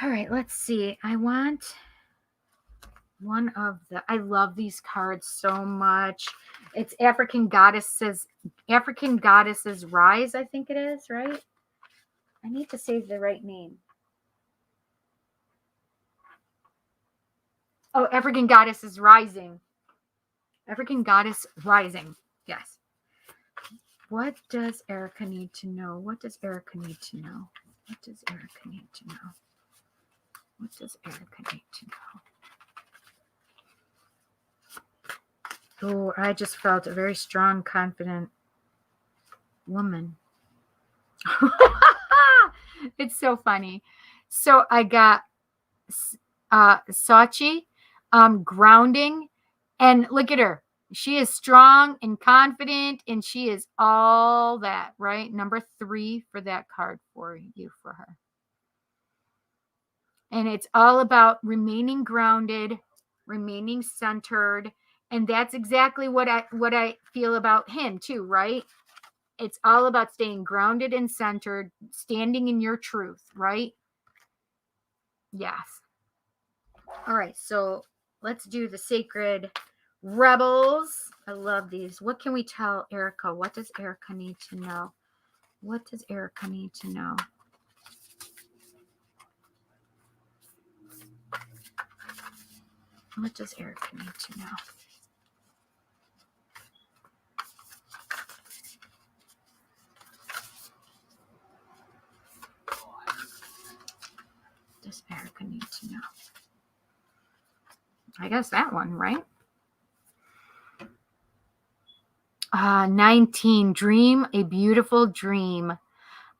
All right, let's see. I want one of I love these cards so much. It's African Goddesses Rise, I think it is, right? I need to say the right name. Oh, African Goddesses Rising. African Goddess Rising. Yes. What does Erica need to know? What does Erica need to know? What does Erica need to know? What does Erica need to know? Oh, I just felt a very strong, confident woman. It's so funny. So I got Sachi, grounding, and look at her. She is strong and confident, and she is all that, right? Number 3 for that card for you, for her. And it's all about remaining grounded, remaining centered, and that's exactly what I feel about him too, right? It's all about staying grounded and centered, standing in your truth, right? Yes. All right, so let's do the Sacred Rebels. I love these. What can we tell Erica? What does Erica need to know? What does Erica need to know? What does Erica need to know? What does Erica need to know? I guess that one, right? 19, dream a beautiful dream.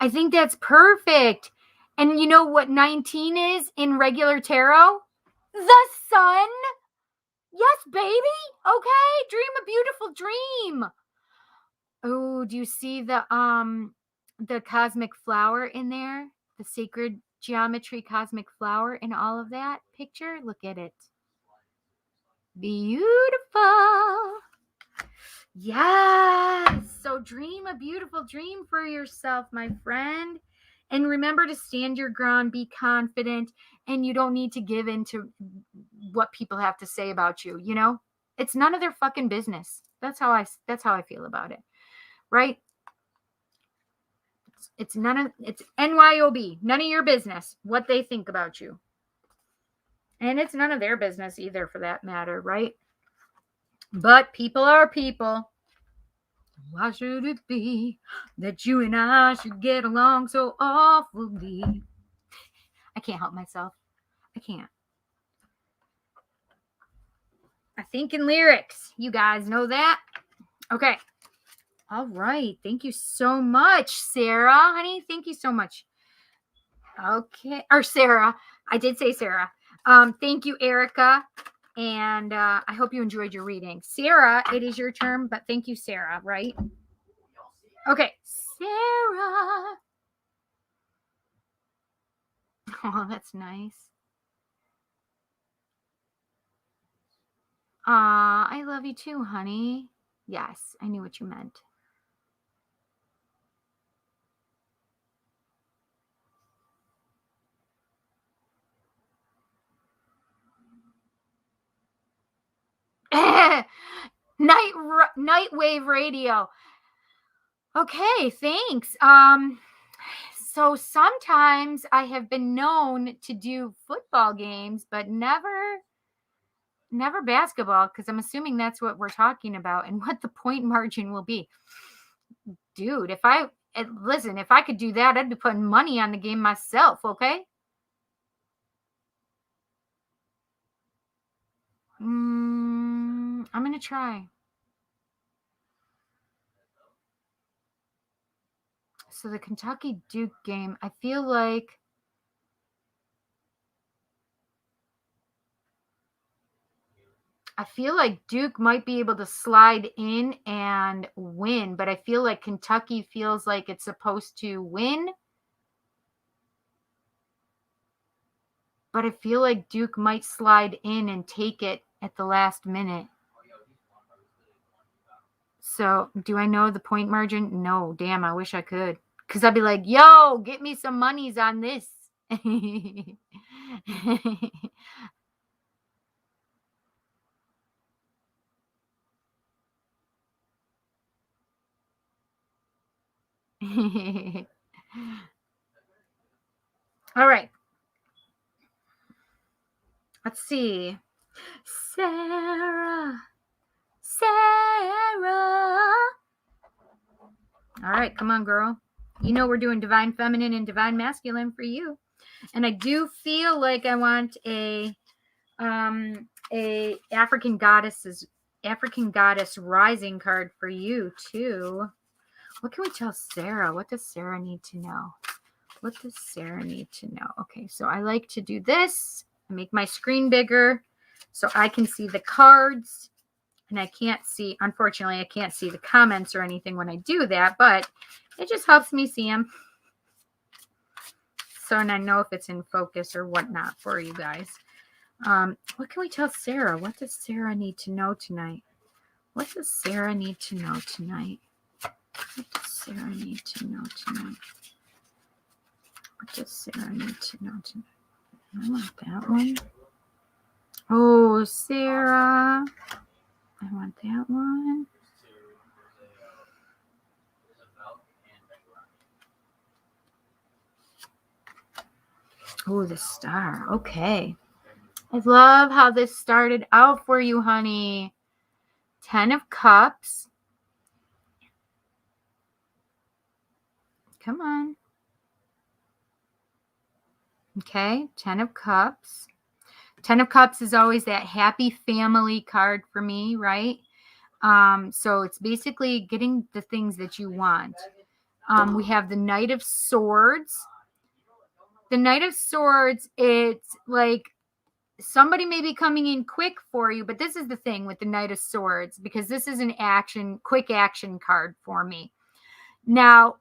I think that's perfect. And you know what 19 is in regular tarot? The sun. Yes, baby. Okay, dream a beautiful dream. Oh, do you see the cosmic flower in there? The sacred geometry cosmic flower in all of that picture? Look at it. Beautiful. Yes. So dream a beautiful dream for yourself, my friend. And remember to stand your ground, be confident, and you don't need to give in to what people have to say about you, you know? It's none of their fucking business. That's how I feel about it. Right? It's NYOB, none of your business what they think about you. And it's none of their business either for that matter, right? But people are people. Why should it be that you and I should get along so awfully? I can't help myself. I can't. I think in lyrics. You guys know that? Okay. All right. Thank you so much, Sarah. Honey, thank you so much. Okay. Or Sarah. I did say Sarah. Thank you, Erica. And I hope you enjoyed your reading. Sarah, it is your turn, but thank you, Sarah, right? Okay. Sarah. Oh, that's nice. I love you too, honey. Yes, I knew what you meant. Nightwave radio. Okay, thanks. So sometimes I have been known to do football games, but never basketball, because I'm assuming that's what we're talking about and what the point margin will be. Dude, if I could do that, I'd be putting money on the game myself, okay? I'm going to try. So the Kentucky Duke game, I feel like I feel like Duke might be able to slide in and win, but I feel like Kentucky feels like it's supposed to win. But I feel like Duke might slide in and take it at the last minute. So, do I know the point margin? No, damn, I wish I could. Because I'd be like, yo, get me some monies on this. All right. Let's see. Sarah. All right, come on, girl. You know we're doing divine feminine and divine masculine for you. And I do feel like I want a African goddess rising card for you too. What can we tell Sarah? What does Sarah need to know? What does Sarah need to know? Okay, so I like to do this. I make my screen bigger so I can see the cards. And I can't see, unfortunately, I can't see the comments or anything when I do that, but it just helps me see them. So, and I know if it's in focus or whatnot for you guys. What can we tell Sarah? What does Sarah need to know tonight? What does Sarah need to know tonight? What does Sarah need to know tonight? What does Sarah need to know tonight? I want that one. Oh, Sarah. I want that one. Oh, the star. Okay. I love how this started out for you, honey. 10 of Cups. Come on. Okay, 10 of Cups. 10 of Cups is always that happy family card for me, right? So it's basically getting the things that you want. We have the Knight of Swords. The Knight of Swords, it's like somebody may be coming in quick for you, but this is the thing with the Knight of Swords, because this is an quick action card for me. Now,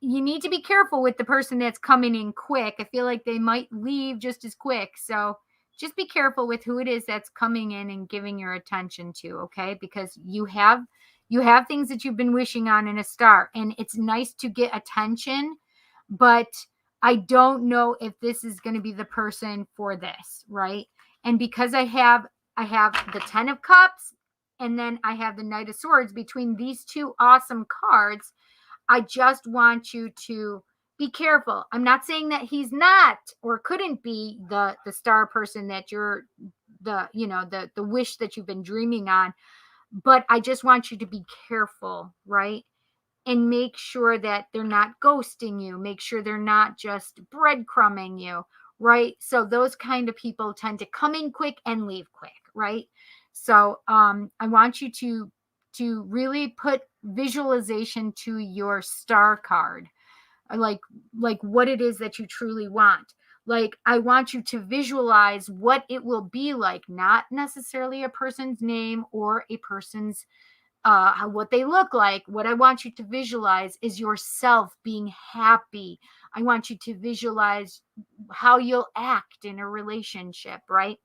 you need to be careful with the person that's coming in quick. I feel like they might leave just as quick. So just be careful with who it is that's coming in and giving your attention to, okay? Because you have things that you've been wishing on in a star, and it's nice to get attention, but I don't know if this is going to be the person for this, right? And because I have the 10 of Cups and then I have the Knight of Swords, between these two awesome cards, I just want you to be careful. I'm not saying that he's not or couldn't be the star person that you're the wish that you've been dreaming on, but I just want you to be careful, right? And make sure that they're not ghosting you. Make sure they're not just breadcrumbing you, right? So those kind of people tend to come in quick and leave quick, right? So I want you to really put visualization to your star card, like what it is that you truly want. Like, I want you to visualize what it will be like, not necessarily a person's name or a person's what they look like. What I want you to visualize is yourself being happy. I want you to visualize how you'll act in a relationship, right?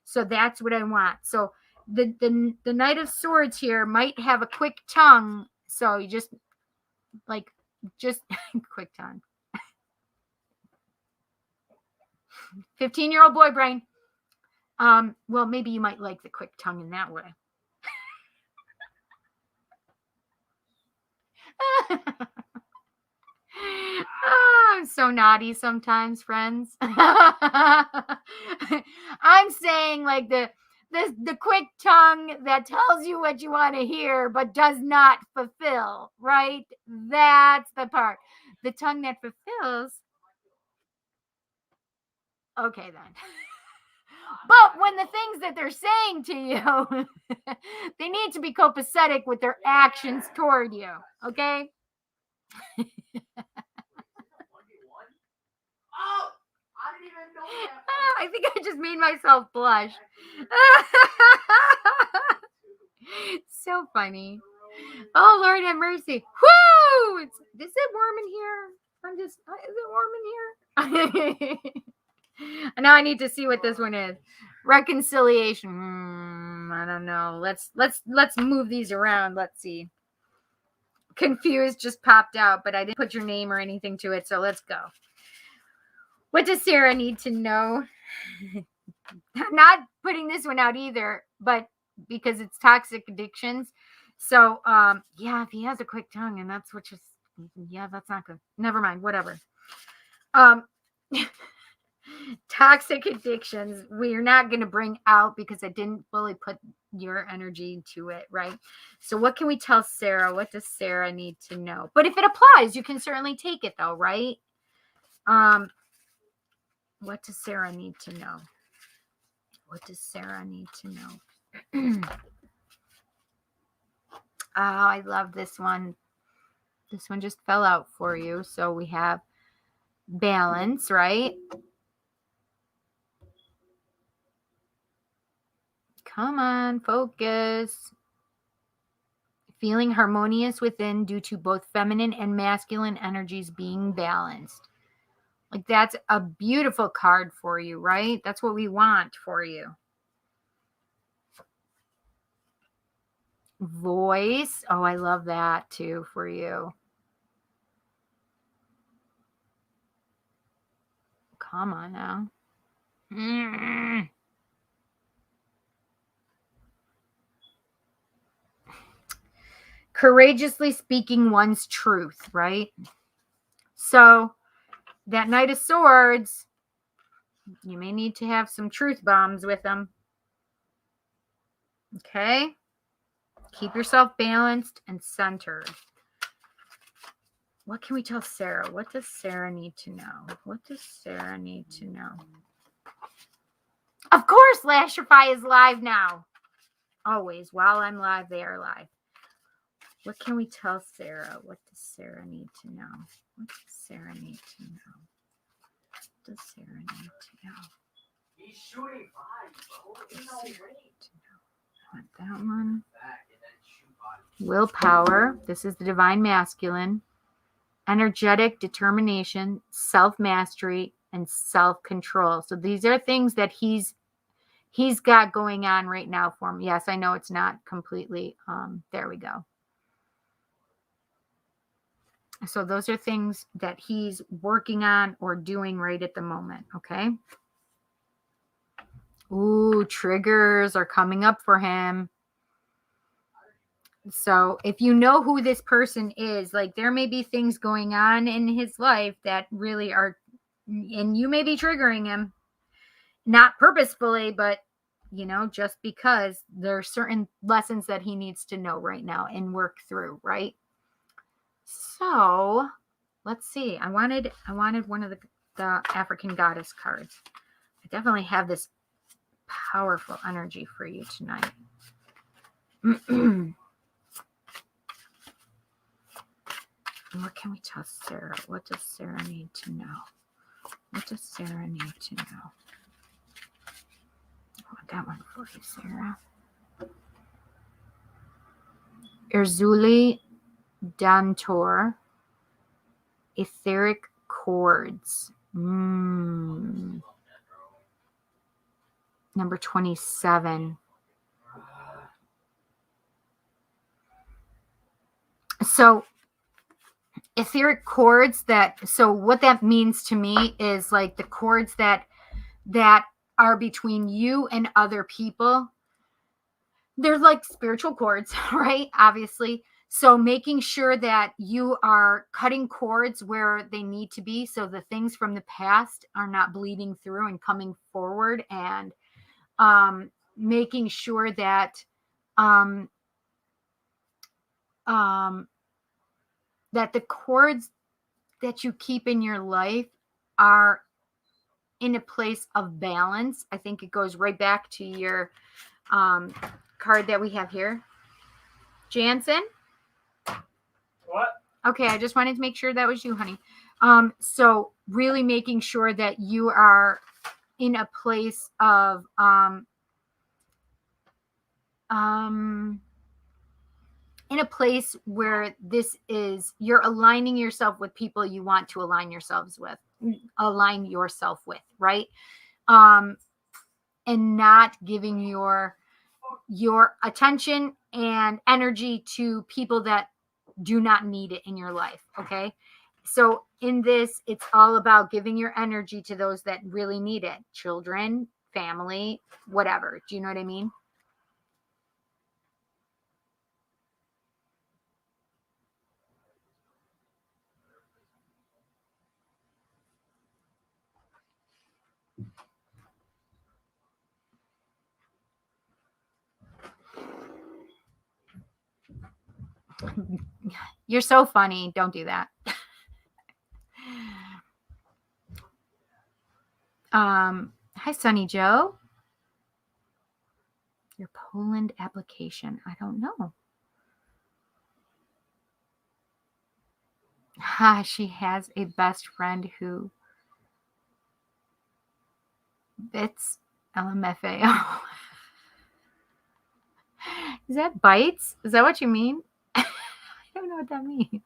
So that's what I want. So the Knight of Swords here might have a quick tongue. So you just quick tongue. 15-year-old boy brain. Well, maybe you might like the quick tongue in that way. I'm so naughty sometimes, friends. I'm saying like the quick tongue that tells you what you want to hear but does not fulfill, right? That's the part. The tongue that fulfills. Okay, then. But when the things that they're saying to you, they need to be copacetic with their actions toward you, okay? I think I just made myself blush. So funny. Oh, Lord have mercy. Whoo! Is it warm in here? Is it warm in here? Now I need to see what this one is. Reconciliation. I don't know. Let's move these around. Let's see. Confused just popped out, but I didn't put your name or anything to it, so let's go. What does Sarah need to know? I'm not putting this one out either, but because it's toxic addictions. So, yeah, if he has a quick tongue and that's what just, yeah, that's not good. Never mind, whatever. Toxic addictions, we're not going to bring out because I didn't fully put your energy to it, right? So what can we tell Sarah? What does Sarah need to know? But if it applies, you can certainly take it though, right? What does Sarah need to know? What does Sarah need to know? Oh, I love this one. This one just fell out for you. So we have balance, right? Come on, focus. Feeling harmonious within due to both feminine and masculine energies being balanced. Like that's a beautiful card for you, right? That's what we want for you. Voice. Oh, I love that too for you. Come on now. Courageously speaking one's truth, right? So that Knight of Swords, you may need to have some truth bombs with them. Okay? Keep yourself balanced and centered. What can we tell Sarah? What does Sarah need to know? What does Sarah need to know? Of course, Lashrify is live now. Always. While I'm live, they are live. What can we tell Sarah? What does Sarah need to know? What does Sarah need to know? What does Sarah need to know? He's shooting bodies, bro. There's no way. I want that one. Willpower. This is the divine masculine. Energetic determination, self-mastery, and self-control. So these are things that he's got going on right now for me. Yes, I know it's not completely, there we go. So those are things that he's working on or doing right at the moment, okay? Ooh, triggers are coming up for him. So if you know who this person is, like there may be things going on in his life that really are, and you may be triggering him, not purposefully, but you know, just because there are certain lessons that he needs to know right now and work through, right? So let's see. I wanted one of the African goddess cards. I definitely have this powerful energy for you tonight. What can we tell Sarah? What does Sarah need to know? What does Sarah need to know? I want that one for you, Sarah. Erzuli Dantor. Etheric chords. Number 27. So etheric chords so what that means to me is like the chords that are between you and other people. They're like spiritual chords, right? Obviously. So making sure that you are cutting cords where they need to be so the things from the past are not bleeding through and coming forward, and making sure that that the cords that you keep in your life are in a place of balance. I think it goes right back to your card that we have here. Jansen? What? Okay, I just wanted to make sure that was you, honey. So really making sure that you are in a place of in a place where this is, you're aligning yourself with people you want to align yourself with, right? And not giving your attention and energy to people that do not need it in your life. Okay. So in this, it's all about giving your energy to those that really need it. Children, family, whatever. Do you know what I mean? You're so funny. Don't do that. Hi, Sunny Joe. Your Poland application. I don't know. She has a best friend who bits LMFAO. Is that bites? Is that what you mean? I don't know what that means.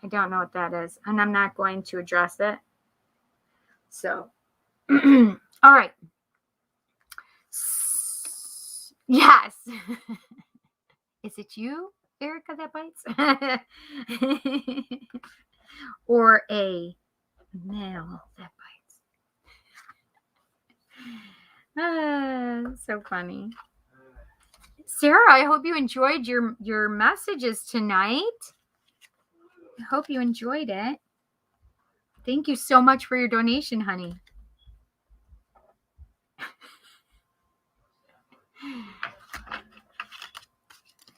I don't know what that is, and I'm not going to address it. So, all right. Yes. Is it you, Erica, that bites? Or a male that bites? So funny. Sarah, I hope you enjoyed your messages tonight. I hope you enjoyed it. Thank you so much for your donation, honey.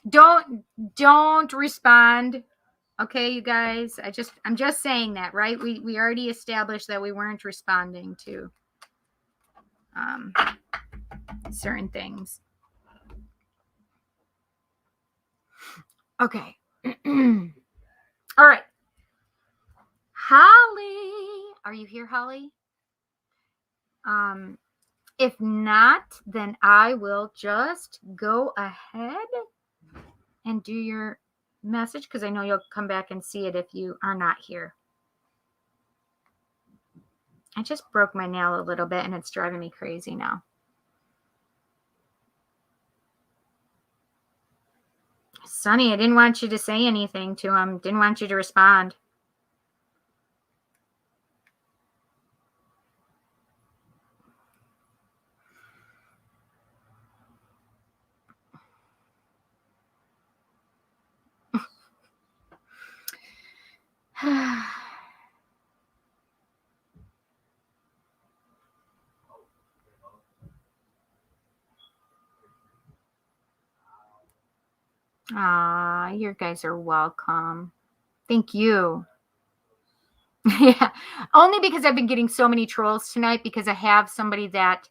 Don't respond. Okay, you guys. I'm just saying that, right? We already established that we weren't responding to certain things. Okay. All right. Holly, are you here, Holly? If not, then I will just go ahead and do your message, because I know you'll come back and see it if you are not here. I just broke my nail a little bit and it's driving me crazy now. Sonny, I didn't want you to say anything to him. Didn't want you to respond. You guys are welcome. Thank you. Yeah, only because I've been getting so many trolls tonight, because I have somebody that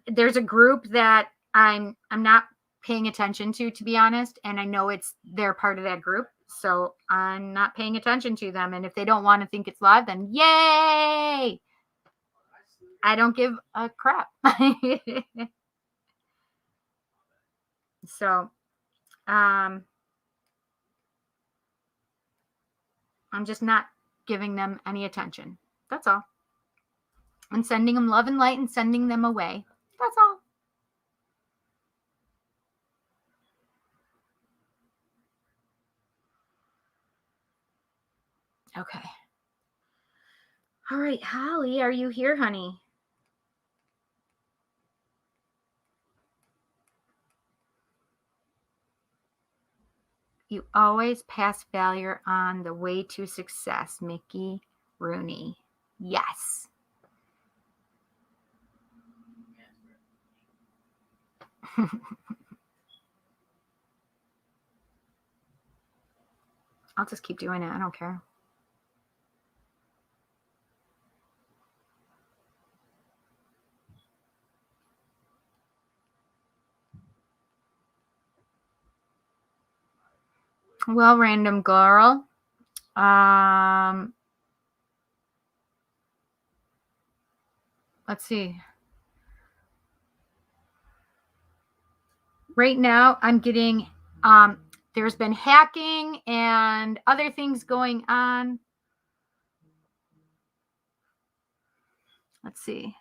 there's a group that I'm not paying attention to be honest, and I know they're part of that group, so I'm not paying attention to them. And if they don't want to think it's live, then yay! I don't give a crap. So, I'm just not giving them any attention. That's all. And sending them love and light and sending them away. That's all. Okay. All right, Holly, are you here, honey? You always pass failure on the way to success, Mickey Rooney. Yes. I'll just keep doing it. I don't care. Well, random girl. Let's see. Right now, I'm getting there's been hacking and other things going on. Let's see.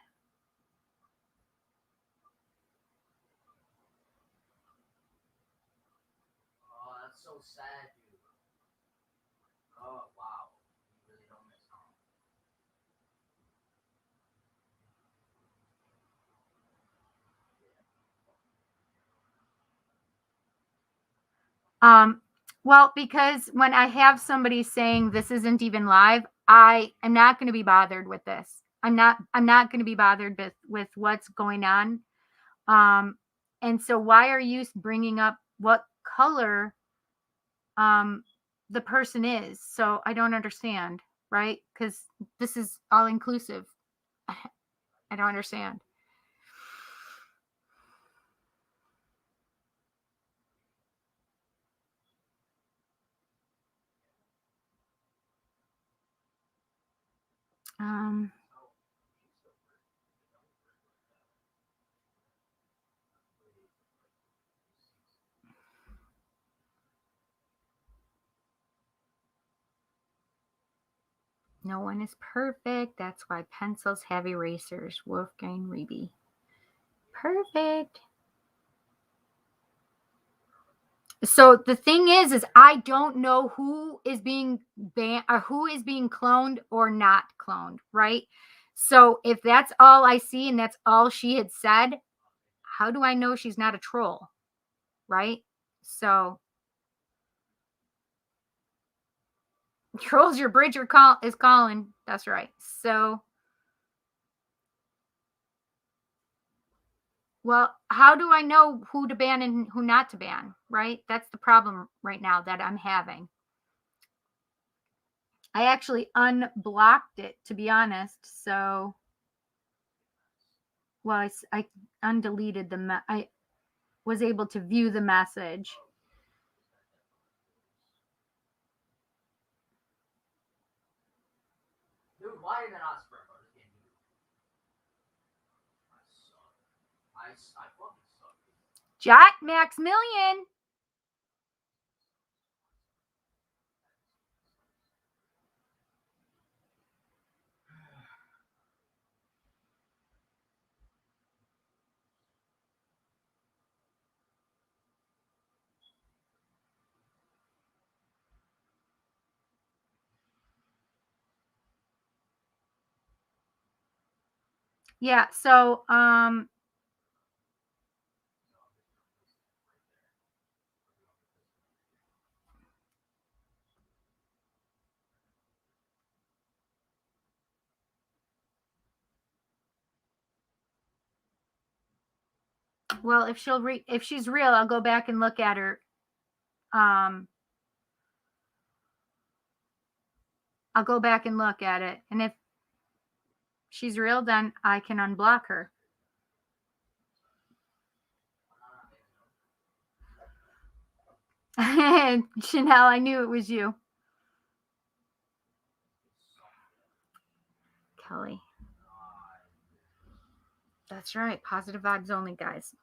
Oh, that's so sad, dude. Oh, wow. You really don't miss home. Well, because when I have somebody saying this isn't even live, I am not going to be bothered with this. I'm not going to be bothered with what's going on. And so why are you bringing up what color the person is? So I don't understand, right? Because this is all inclusive. I don't understand. Um, no one is perfect. That's why pencils have erasers. Wolfgang Reby. Perfect. So the thing is I don't know who is being banned or who is being cloned or not cloned, right? So if that's all I see and that's all she had said, how do I know she's not a troll, right? So trolls, your bridge is calling. That's right. So, well, how do I know who to ban and who not to ban, right? That's the problem right now that I'm having. I actually unblocked it, to be honest. So, well, I undeleted I was able to view the message. Dude, why did I not spread on this game, dude? I suck. I fucking suck, dude. Jot Maximilian. Yeah, so well, if she's real, I'll go back and look at her. I'll go back and look at it. And if she's real, then I can unblock her. Chanel, I knew it was you. Kelly. That's right. Positive vibes only, guys.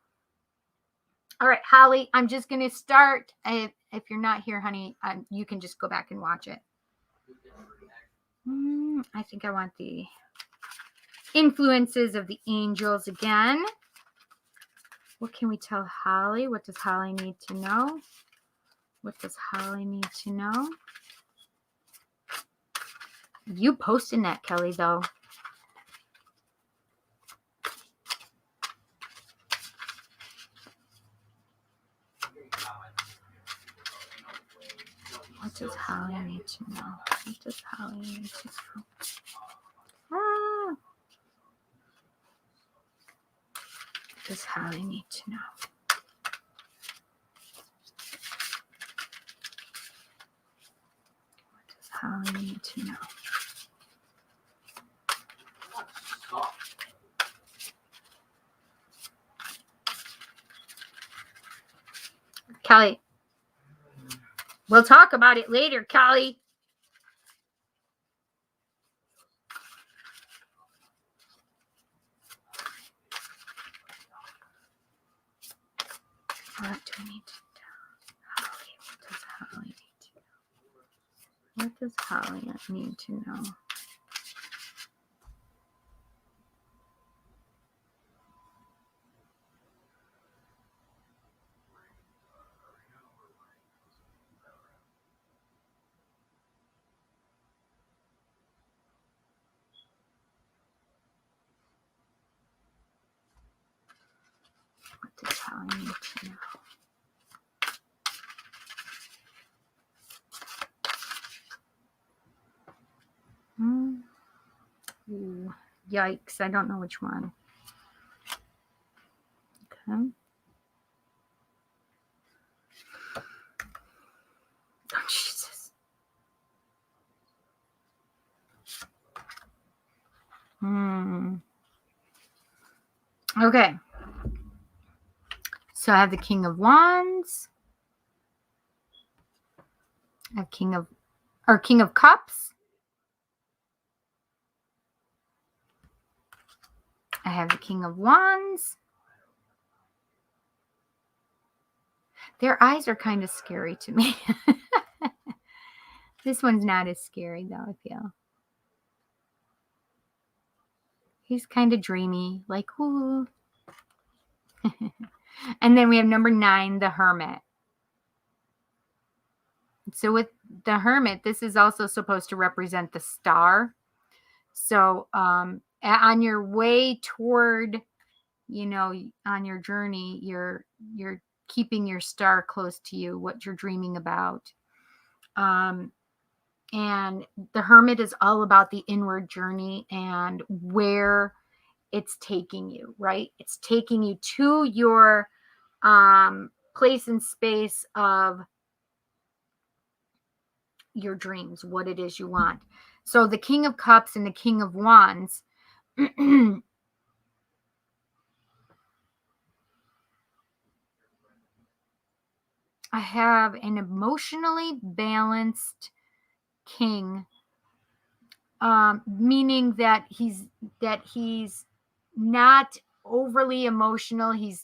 All right, Holly, I'm just going to start. If you're not here, honey, you can just go back and watch it. I think I want the influences of the angels again. What can we tell Holly? What does Holly need to know? What does Holly need to know? You posting that, Kelly, though. What does Holly need to know? What does Holly need to know? What does Holly need to know? What does Holly need to know? Kelly, We'll talk about it later, Callie. What do we need to know? Holly, what does Holly need to know? What does Holly need to know? Ooh, yikes, I don't know which one. Okay. Oh, Jesus. Okay. So I have the King of Wands. I have King of Cups. I have the King of Wands. Their eyes are kind of scary to me. This one's not as scary, though, I feel. He's kind of dreamy, like, ooh. And then we have number 9, the Hermit. So with the Hermit, this is also supposed to represent the star. So on your way toward, on your journey, you're keeping your star close to you, what you're dreaming about. And the Hermit is all about the inward journey and where it's taking you, right? It's taking you to your place and space of your dreams, what it is you want. So the King of Cups and the King of Wands I have an emotionally balanced king, meaning that he's not overly emotional. He's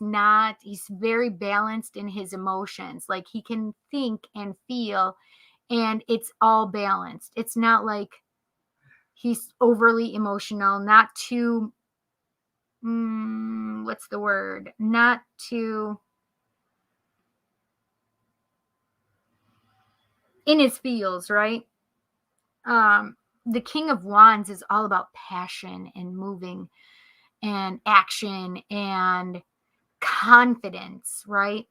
very balanced in his emotions. Like he can think and feel, and it's all balanced. It's not like he's overly emotional, not too, what's the word? Not too in his feels, right? The King of Wands is all about passion and moving and action and confidence, right?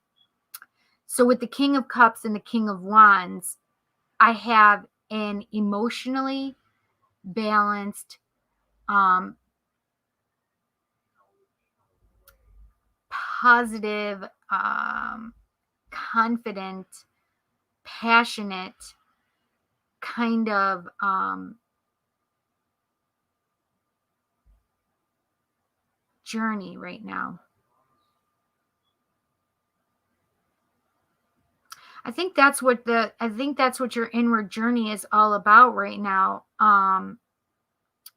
So with the King of Cups and the King of Wands, I have an emotionally balanced, positive, confident, passionate kind of journey right now. I think that's what your inward journey is all about right now,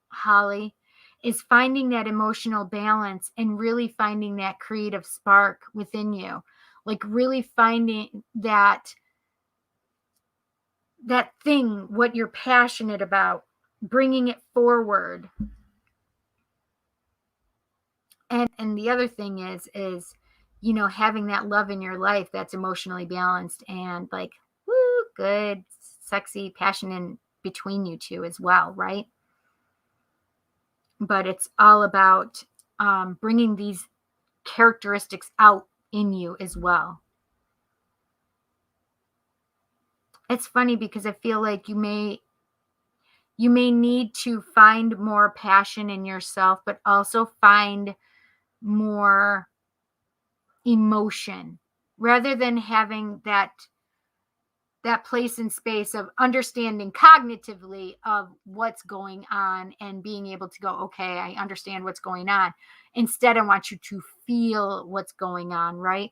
Holly, is finding that emotional balance and really finding that creative spark within you. Like really finding that thing, what you're passionate about, bringing it forward. And the other thing is having that love in your life that's emotionally balanced and like, woo, good, sexy passion in between you two as well, right? But it's all about bringing these characteristics out in you as well. It's funny because I feel like you may need to find more passion in yourself, but also find more emotion rather than having that place and space of understanding cognitively of what's going on and being able to go, okay, I understand what's going on. Instead, I want you to feel what's going on, right?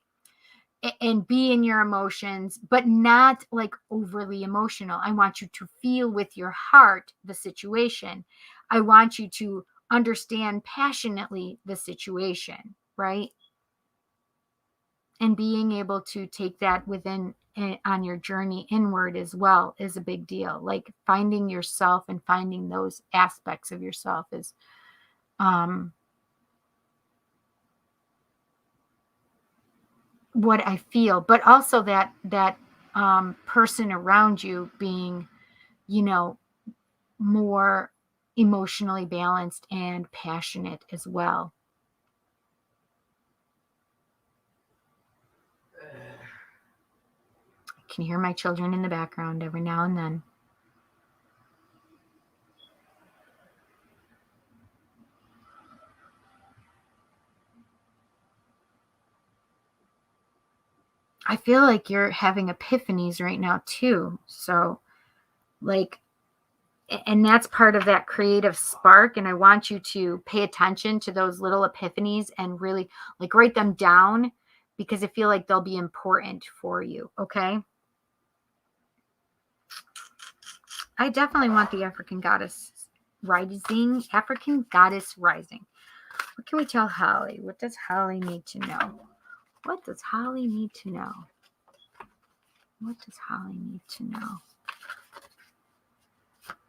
and be in your emotions, but not like overly emotional. I want you to feel with your heart the situation. I want you to understand passionately the situation, right? And being able to take that within on your journey inward as well is a big deal. Like finding yourself and finding those aspects of yourself is what I feel, but also that person around you being, you know, more emotionally balanced and passionate as well. I can hear my children in the background every now and then. I feel like you're having epiphanies right now too. So like, and that's part of that creative spark. And I want you to pay attention to those little epiphanies and really like write them down because I feel like they'll be important for you. Okay. I definitely want the African goddess rising. African goddess rising. What can we tell Holly? What does Holly need to know? What does Holly need to know? What does Holly need to know?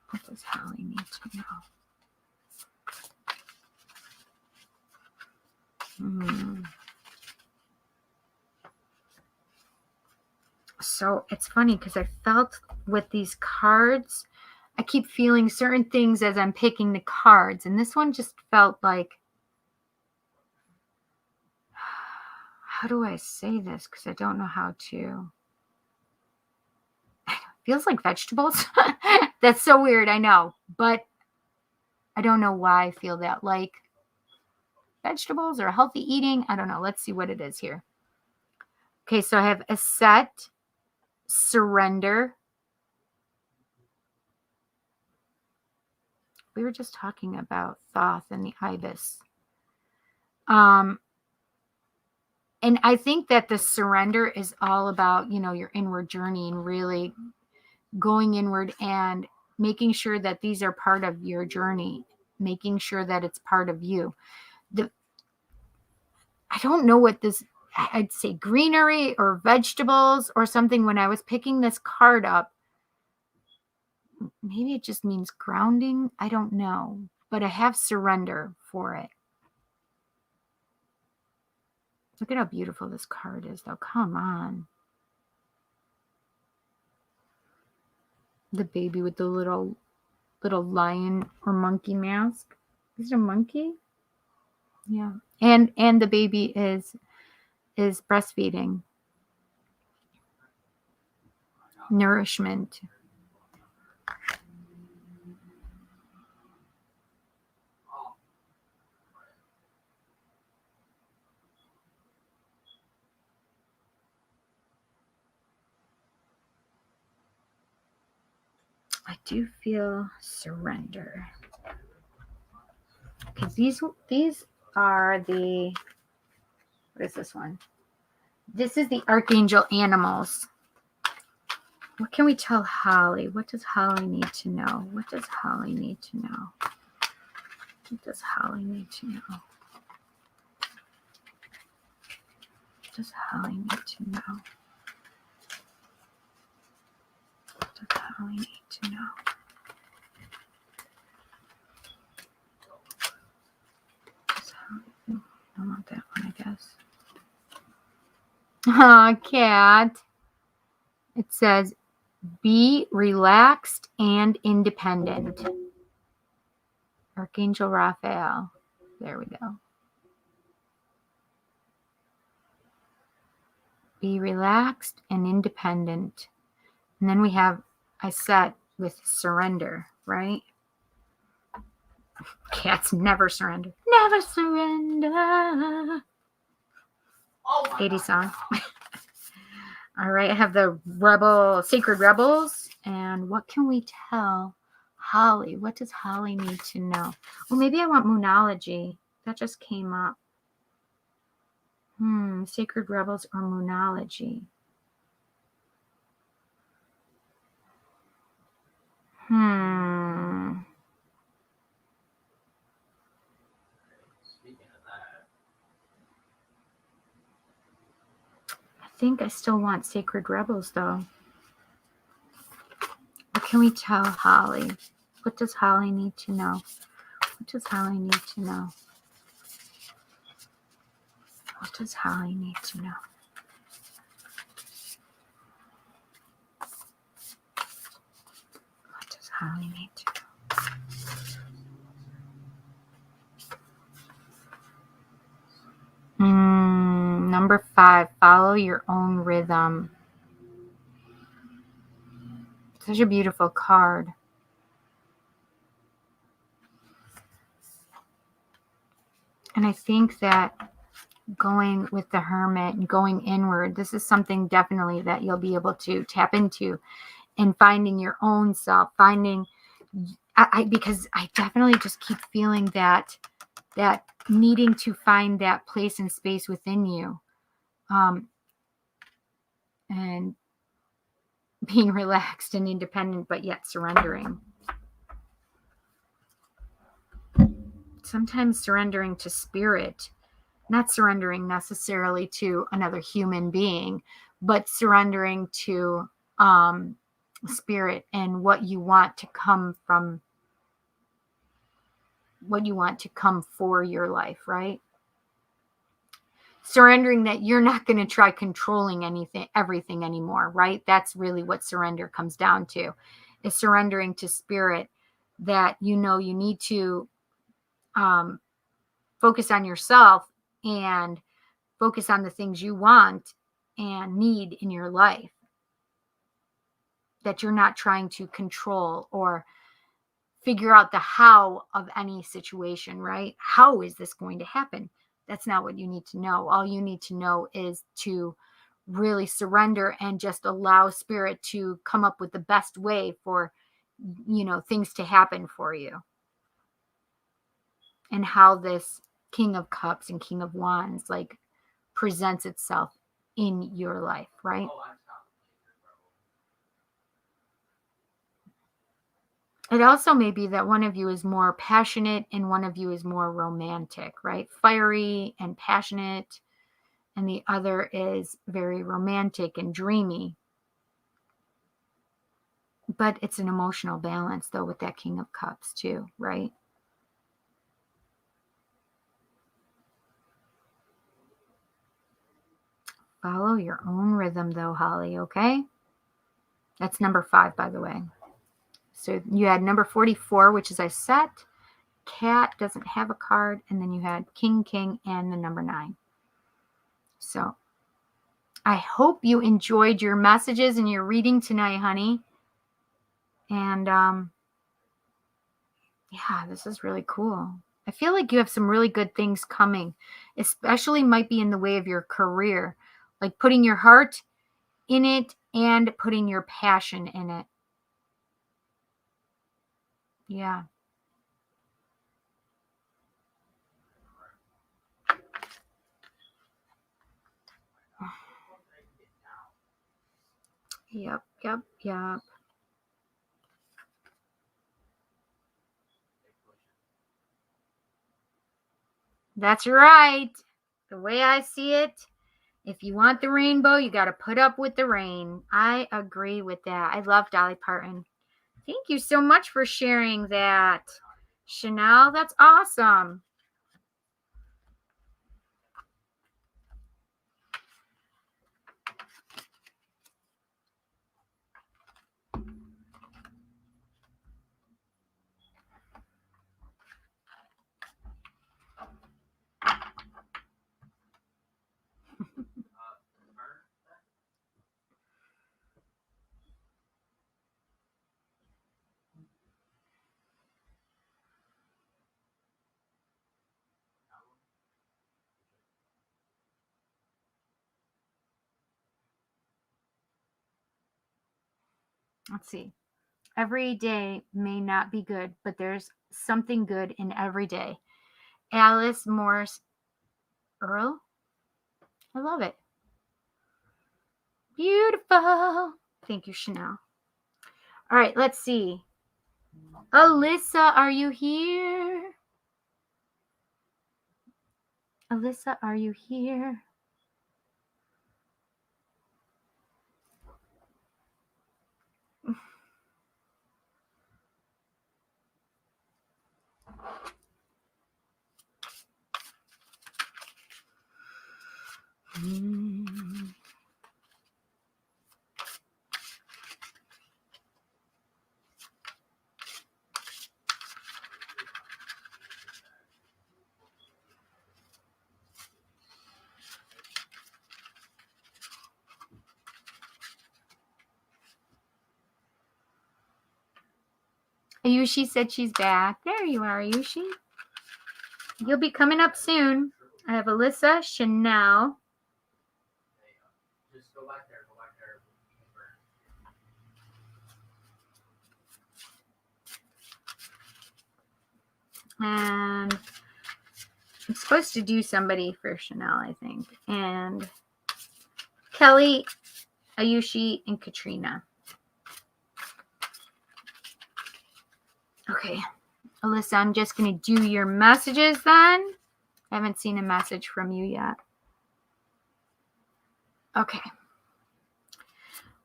What does Holly need to know? So it's funny because I felt with these cards, I keep feeling certain things as I'm picking the cards. And this one just felt like, how do I say this? Because I don't know how to. Feels like vegetables. That's so weird, I know. But I don't know why I feel that. Like vegetables or healthy eating. I don't know. Let's see what it is here. Okay, so I have accept, surrender. We were just talking about Thoth and the ibis. And I think that the surrender is all about, you know, your inward journey and really going inward and making sure that these are part of your journey, making sure that it's part of you. I don't know what this, I'd say greenery or vegetables or something. When I was picking this card up, maybe it just means grounding. I don't know, but I have surrender for it. Look at how beautiful this card is, though. Come on. The baby with the little lion or monkey mask. Is it a monkey? Yeah. And the baby is breastfeeding. Nourishment. I do feel surrender. Because these are the, what is this one? This is the archangel animals. What can we tell Holly? What does Holly need to know? What does Holly need to know? What does Holly need to know? What does Holly need to know? What does Holly need to know? I want that one, I guess. Oh, cat. It says, be relaxed and independent. Archangel Raphael. There we go. Be relaxed and independent. And then we have, I set with surrender, right? Cats never surrender. Never surrender. Oh 80 song. All right, I have the sacred rebels. And what can we tell Holly? What does Holly need to know? Well, maybe I want moonology. That just came up. Sacred rebels or moonology. Speaking of that, I think I still want sacred rebels though. What can we tell Holly? What does Holly need to know? What does Holly need to know? What does Holly need to know? What does Holly need to know? Number 5, follow your own rhythm. Such a beautiful card. And I think that going with the Hermit and going inward, this is something definitely that you'll be able to tap into and finding your own self, finding, because I definitely just keep feeling that needing to find that place and space within you, and being relaxed and independent, but yet surrendering. Sometimes surrendering to spirit, not surrendering necessarily to another human being, but surrendering to spirit and what you want to come from, what you want to come for your life, right? Surrendering that you're not going to try controlling everything anymore, right? That's really what surrender comes down to, is surrendering to spirit, that you need to focus on yourself and focus on the things you want and need in your life, that you're not trying to control or figure out the how of any situation, right? How is this going to happen? That's not what you need to know. All you need to know is to really surrender and just allow spirit to come up with the best way for, things to happen for you. And how this King of Cups and King of Wands presents itself in your life, right? oh, I'm stopping. It also may be that one of you is more passionate and one of you is more romantic, right? Fiery and passionate, and the other is very romantic and dreamy. But it's an emotional balance, though, with that King of Cups, too, right? Follow your own rhythm, though, Holly, okay? That's number 5, by the way. So you had number 44, which is I set. Cat doesn't have a card. And then you had King, King, and the number 9. So I hope you enjoyed your messages and your reading tonight, honey. And yeah, this is really cool. I feel like you have some really good things coming, especially might be in the way of your career, like putting your heart in it and putting your passion in it. Yeah. Yep, yep, yep. That's right. The way I see it, if you want the rainbow, you got to put up with the rain. I agree with that. I love Dolly Parton. Thank you so much for sharing that, Chanel. That's awesome. Let's see. Every day may not be good, but there's something good in every day. Alice Morris Earl? I love it. Beautiful. Thank you, Chanel. All right, let's see. Alyssa, are you here? Alyssa, are you here? Ayushi said she's back. There you are, Ayushi. You'll be coming up soon. I have Alyssa, Chanel. Just go back there. And I'm supposed to do somebody for Chanel, I think. And Kelly, Ayushi, and Katrina. Okay. Alyssa, I'm just going to do your messages then. I haven't seen a message from you yet. Okay.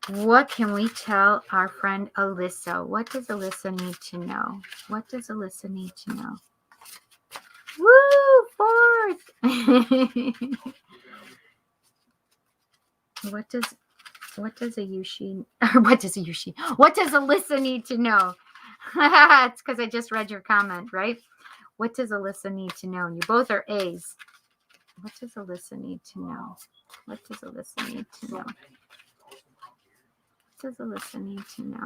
What can we tell our friend Alyssa? What does Alyssa need to know? What does Alyssa need to know? Woo! Fourth! What does Ayushi, or what does Alyssa need to know? It's because I just read your comment, right? What does Alyssa need to know? And you both are A's. What does Alyssa need to know? What does Alyssa need to know? What does Alyssa need to know?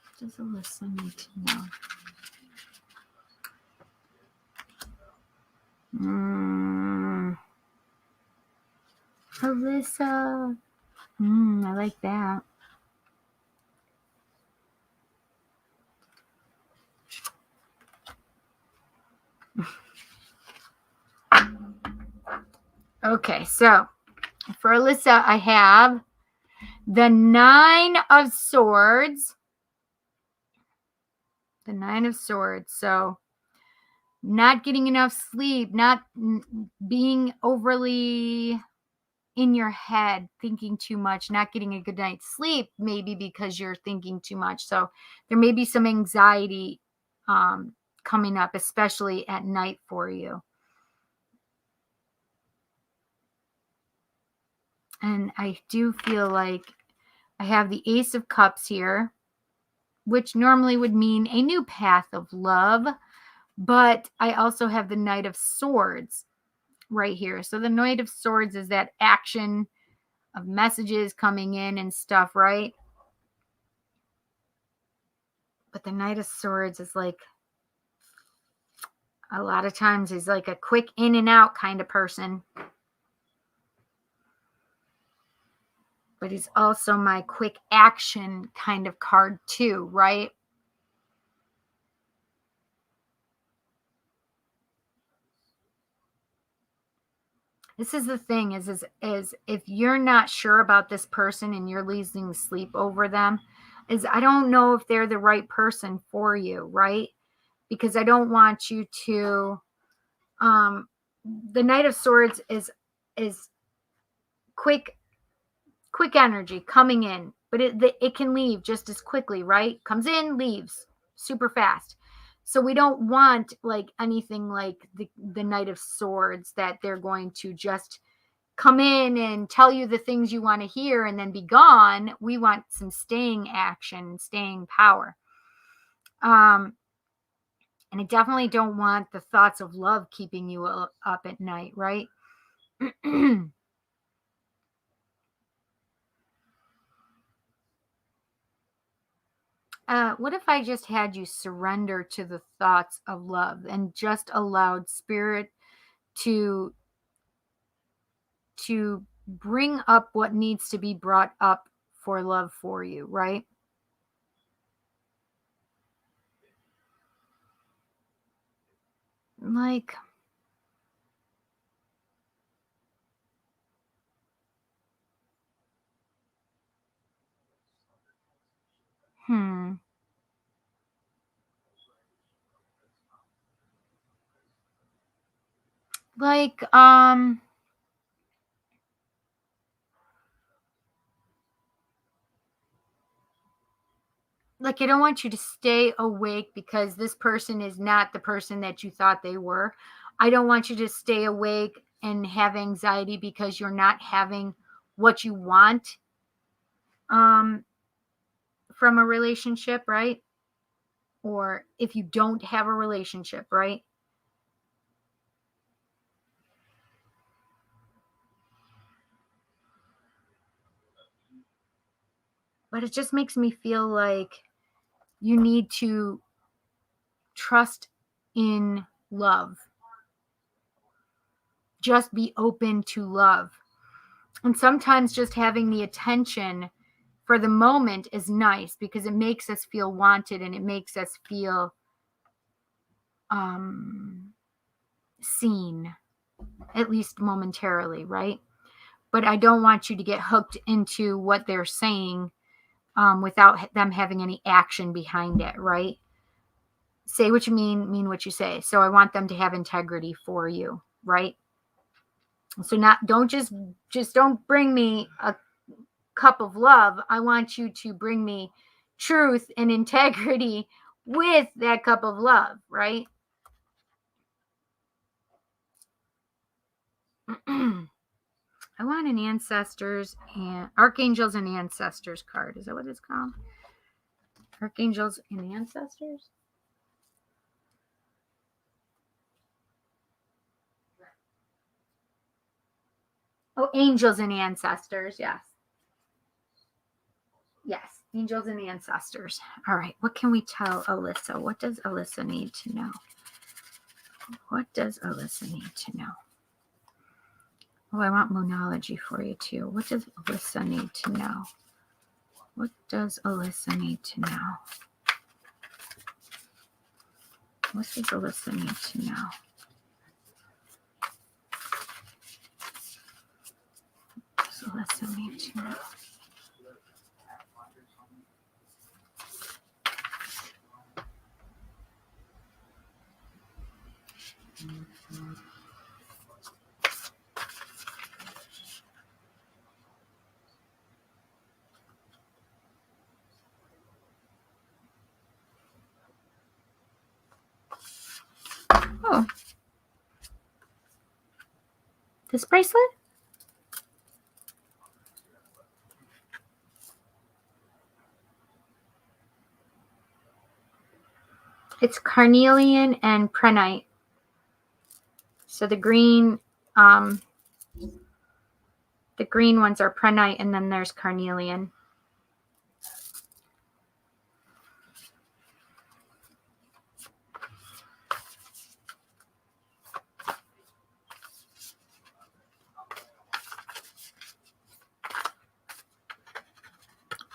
What does Alyssa need to know? Alyssa. I like that. Okay, so for Alyssa, I have the 9 of Swords. The 9 of Swords. So not getting enough sleep, not being overly in your head, thinking too much, not getting a good night's sleep, maybe because you're thinking too much. So there may be some anxiety coming up, especially at night for you. And I do feel like I have the Ace of Cups here, which normally would mean a new path of love. But I also have the Knight of Swords right here. So the Knight of Swords is that action of messages coming in and stuff, right? But the Knight of Swords is like, a lot of times he's like a quick in and out kind of person. But he's also my quick action kind of card too, right? This is the thing is if you're not sure about this person and you're losing sleep over them, is I don't know if they're the right person for you, right? Because I don't want you to the Knight of Swords is quick energy coming in, but it can leave just as quickly, right? Comes in, leaves super fast. So we don't want like anything like the Knight of Swords that they're going to just come in and tell you the things you want to hear and then be gone. We want some staying action, staying power. And I definitely don't want the thoughts of love keeping you up at night, right? What if I just had you surrender to the thoughts of love and just allowed spirit to bring up what needs to be brought up for love for you, right? Like, hmm. Like, like, I don't want you to stay awake because this person is not the person that you thought they were. I don't want you to stay awake and have anxiety because you're not having what you want um, from a relationship, right? Or if you don't have a relationship, right? But it just makes me feel like you need to trust in love. Just be open to love. And sometimes just having the attention for the moment is nice because it makes us feel wanted and it makes us feel seen, at least momentarily, right? But I don't want you to get hooked into what they're saying without them having any action behind it, right? Say what you mean what you say. So I want them to have integrity for you, right? So not don't just don't bring me a cup of love. I want you to bring me truth and integrity with that cup of love, right? I want an ancestors and archangels and ancestors card. Is that what it's called? Archangels and ancestors? Oh, angels and ancestors. Yes. Yes. Angels and ancestors. All right. What can we tell Alyssa? What does Alyssa need to know? What does Alyssa need to know? Oh, I want moonology for you too. What does Alyssa need to know? What does Alyssa need to know? What does Alyssa need to know? What does Alyssa need to know? Oh, this bracelet? It's carnelian and prenite. So the green ones are prenite, and then there's carnelian.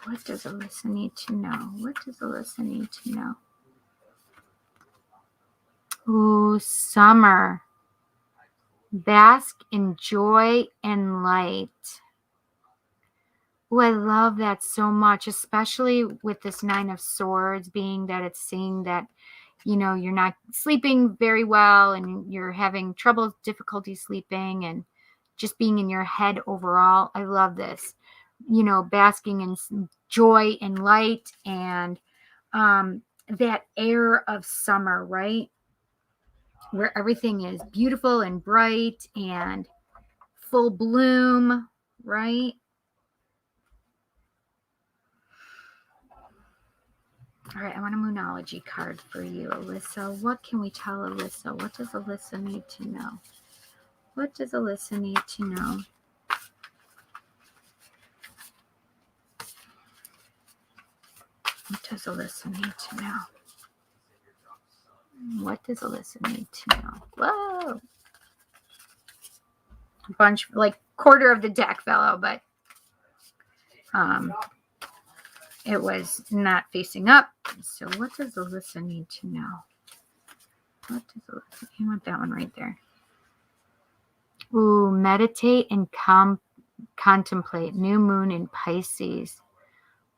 What does Alyssa need to know? What does Alyssa need to know? Ooh, summer. Bask in joy and light. Oh, I love that so much, especially with this Nine of Swords being that it's saying that, you know, you're not sleeping very well and you're having trouble, difficulty sleeping and just being in your head overall. I love this, you know, basking in joy and light and that air of summer, right? Where everything is beautiful and bright and full bloom, right? All right, I want a moonology card for you, Alyssa. What can we tell Alyssa? What does Alyssa need to know? What does Alyssa need to know? What does Alyssa need to know? What does Alyssa need to know? Whoa! A bunch, like quarter of the deck fell out, but it was not facing up. So what does Alyssa need to know? What does Alyssa? You want that one right there. Ooh, meditate and contemplate. New moon in Pisces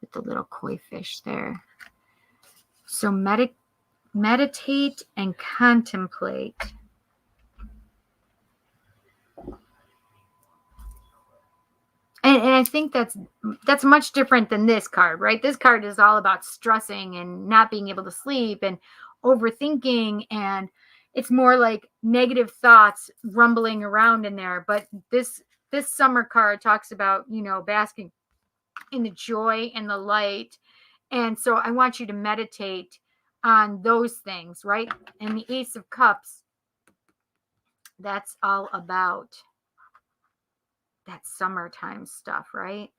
with the little koi fish there. So meditate and contemplate. And I think that's much different than this card, right? This card is all about stressing and not being able to sleep and overthinking, and it's more like negative thoughts rumbling around in there. But this summer card talks about, basking in the joy and the light. And so I want you to meditate on those things, right? And the Ace of Cups, that's all about that summertime stuff, right?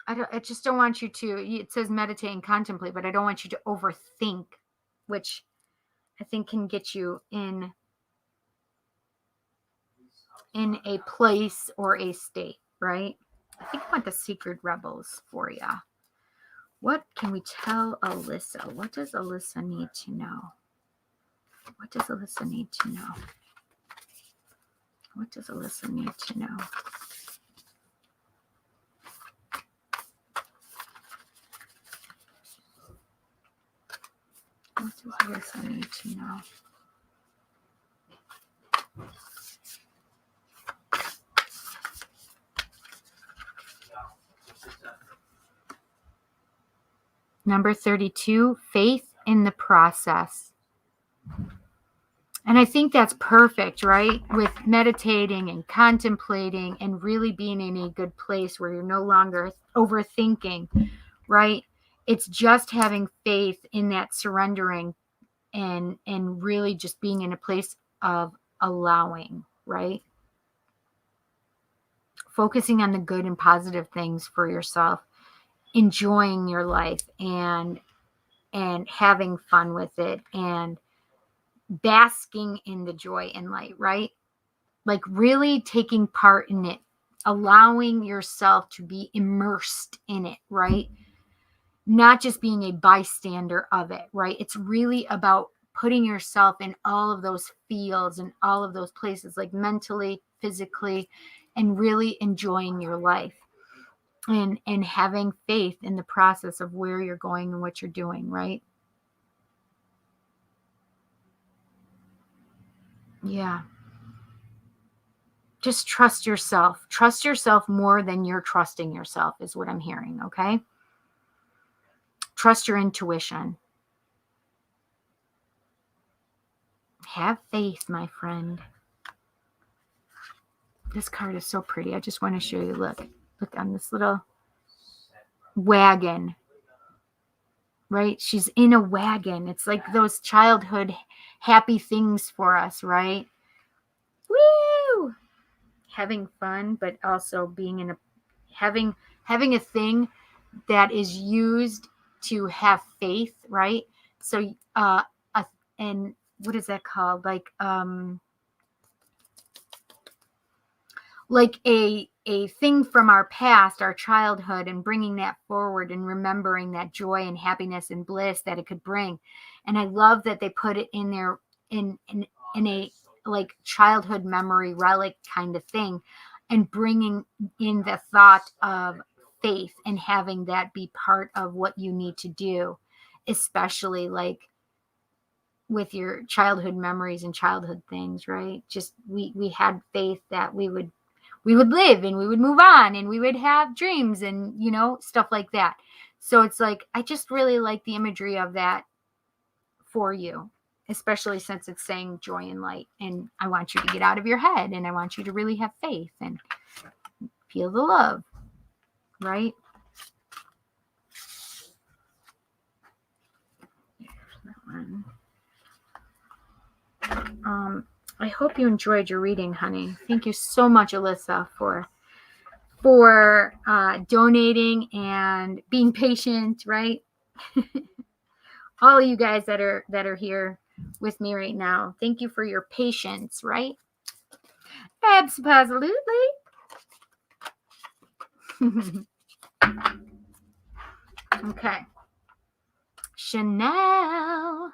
I just don't want you to, it says meditate and contemplate, but I don't want you to overthink, which I think can get you in a place or a state, right? I think I want the Secret Rebels for you. What can we tell Alyssa? What does Alyssa need to know? What does Alyssa need to know? What does Alyssa need to know? What does Alyssa need to know? Number 32, faith in the process. And I think that's perfect, right? With meditating and contemplating and really being in a good place where you're no longer overthinking, right? It's just having faith in that surrendering and really just being in a place of allowing, right? Focusing on the good and positive things for yourself, enjoying your life and having fun with it and basking in the joy and light, right? Like really taking part in it, allowing yourself to be immersed in it, right? Not just being a bystander of it, right? It's really about putting yourself in all of those fields and all of those places, like mentally, physically, and really enjoying your life and having faith in the process of where you're going and what you're doing, right? Yeah. Just trust yourself. Trust yourself more than you're trusting yourself is what I'm hearing, okay? Trust your intuition. Have faith, my friend. This card is so pretty. I just want to show you. Look on this little wagon, right? She's in a wagon. It's like those childhood happy things for us, right? Woo! Having fun, but also being in a having a thing that is used to have faith, right? So and what is that called? Like a thing from our past, our childhood, and bringing that forward and remembering that joy and happiness and bliss that it could bring. And I love that they put it in there in a like childhood memory relic kind of thing, and bringing in the thought of faith and having that be part of what you need to do, especially like with your childhood memories and childhood things, right? Just we had faith that we would live and we would move on and we would have dreams and stuff like that. So it's like I just really like the imagery of that for you, especially since it's saying joy and light, and I want you to get out of your head and I want you to really have faith and feel the love, right? I hope you enjoyed your reading, honey. Thank you so much, Alyssa, for donating and being patient, right? All of you guys that are here, with me right now. Thank you for your patience, right? Absolutely. Okay. Chanel.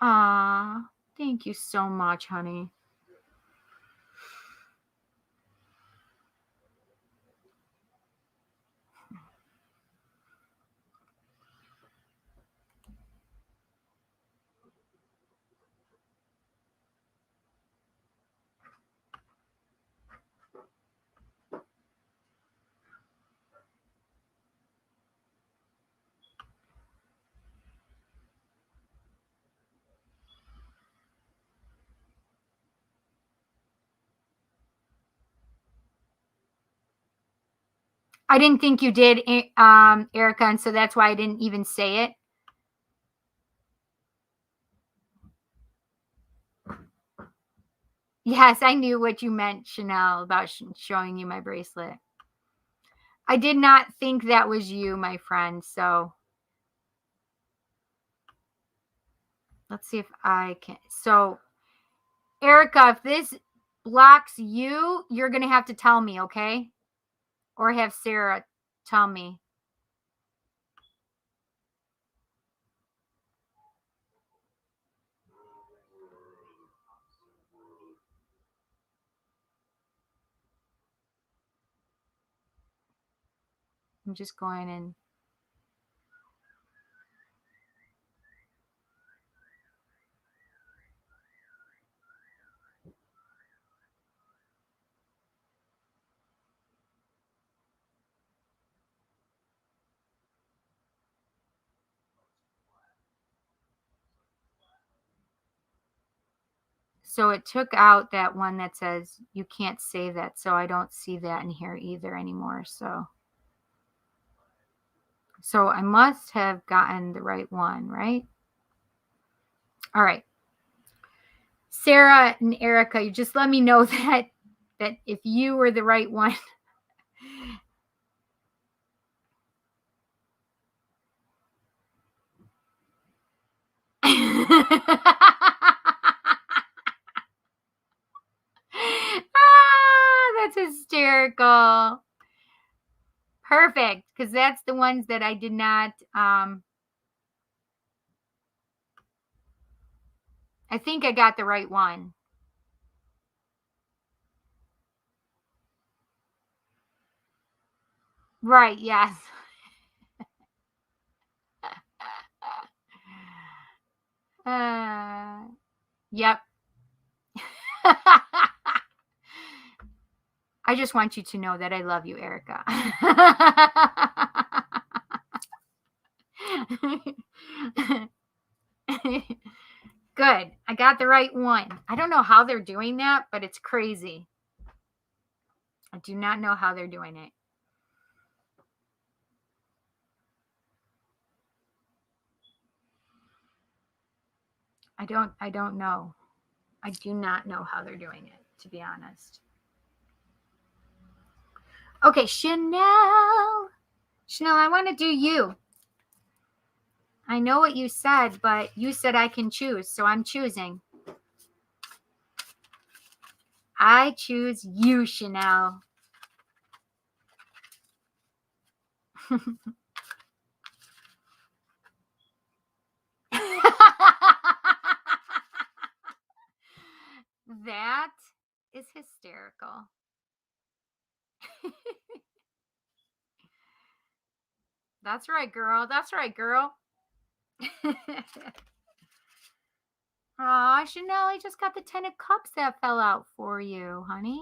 Aw, thank you so much, honey. I didn't think you did, Erica, and so that's why I didn't even say it. Yes, I knew what you meant, Chanel, about showing you my bracelet. I did not think that was you, my friend. So let's see if I can. So, Erica, if this blocks you, you're going to have to tell me, okay? Or have Sarah tell me. I'm just going in. So it took out that one that says you can't save that. So I don't see that in here either anymore. So I must have gotten the right one, right? All right. Sarah and Erica, you just let me know that if you were the right one. That's hysterical. Perfect, because that's the ones that I did not. I think I got the right one. Right, yes. Yep. I just want you to know that I love you, Erica. Good. I got the right one. I don't know how they're doing that, but it's crazy. I do not know how they're doing it. I don't know. I do not know how they're doing it, to be honest. Okay, Chanel. Chanel, I want to do you. I know what you said, but you said I can choose, so I'm choosing. I choose you, Chanel. That is hysterical. That's right, girl. That's right, girl. Aw, Chanel, I just got the 10 of cups that fell out for you, honey.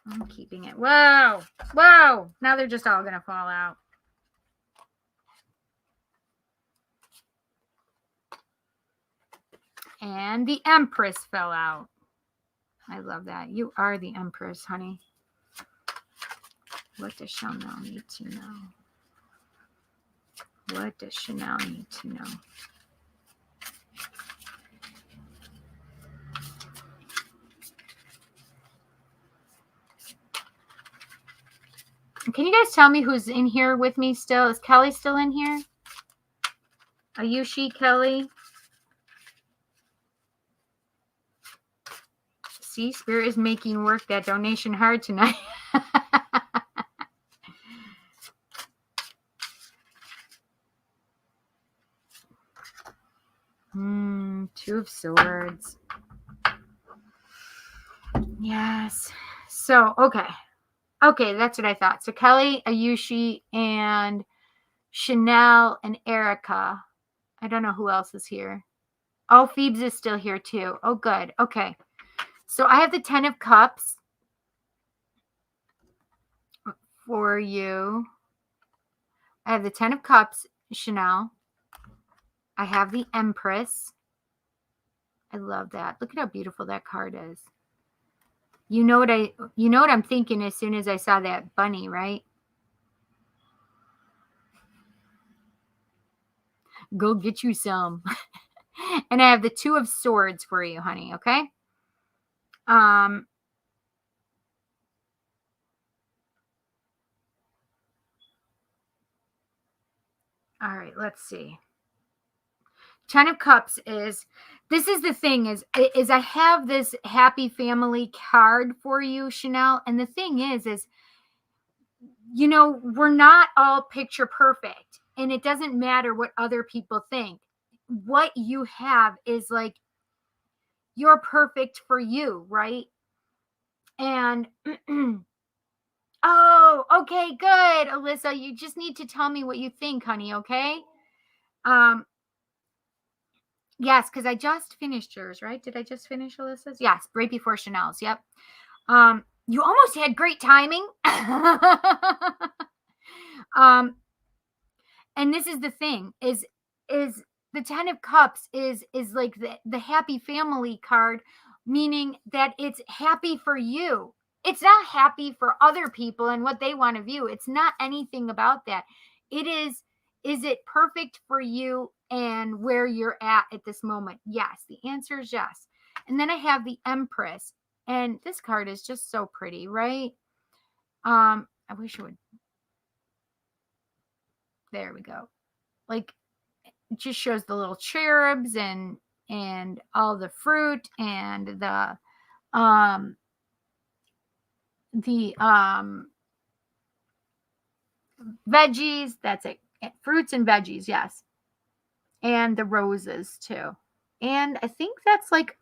I'm keeping it. Whoa. Whoa. Now they're just all going to fall out. And the Empress fell out. I love that. You are the Empress, honey. What does Chanel need to know? What does Chanel need to know? Can you guys tell me who's in here with me still? Is Kelly still in here? Ayushi Kelly. See, Spirit is making work that donation hard tonight. Two of Swords. Yes. So, okay. Okay, that's what I thought. So Kelly, Ayushi, and Chanel and Erica. I don't know who else is here. Oh, Phoebes is still here too. Oh, good. Okay. So I have the 10 of Cups for you. I have the 10 of Cups, Chanel. I have the Empress. I love that. Look at how beautiful that card is. You know what I'm thinking as soon as I saw that bunny, right? Go get you some. And I have the 2 of Swords for you, honey, okay? All right, let's see. 10 of Cups is, this is the thing is I have this happy family card for you, Chanel. And the thing is, you know, we're not all picture perfect. And it doesn't matter what other people think. What you have is like, you're perfect for you, right? And, oh, okay, good, Alyssa. You just need to tell me what you think, honey, okay? Yes, because I just finished yours, right? Did I just finish Alyssa's? Yes, right before Chanel's. Yep. You almost had great timing. And this is the thing is the 10 of Cups is like the happy family card, meaning that it's happy for you. It's not happy for other people and what they want to view. It's not anything about that. It is it perfect for you and where you're at this moment? Yes. The answer is yes. And then I have the Empress, and this card is just so pretty, right? I wish it would. There we go. Like, it just shows the little cherubs and all the fruit and the veggies. That's it. Fruits and veggies, yes. And the roses too. And I think that's like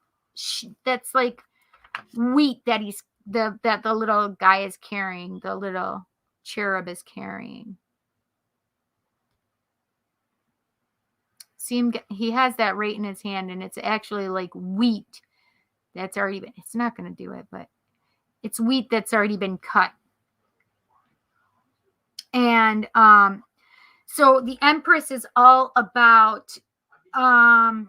wheat that the little guy is carrying, the little cherub is carrying. See him, he has that right in his hand, and it's actually like wheat that's already been, it's not going to do it, but it's wheat that's already been cut. And so the Empress is all about, well,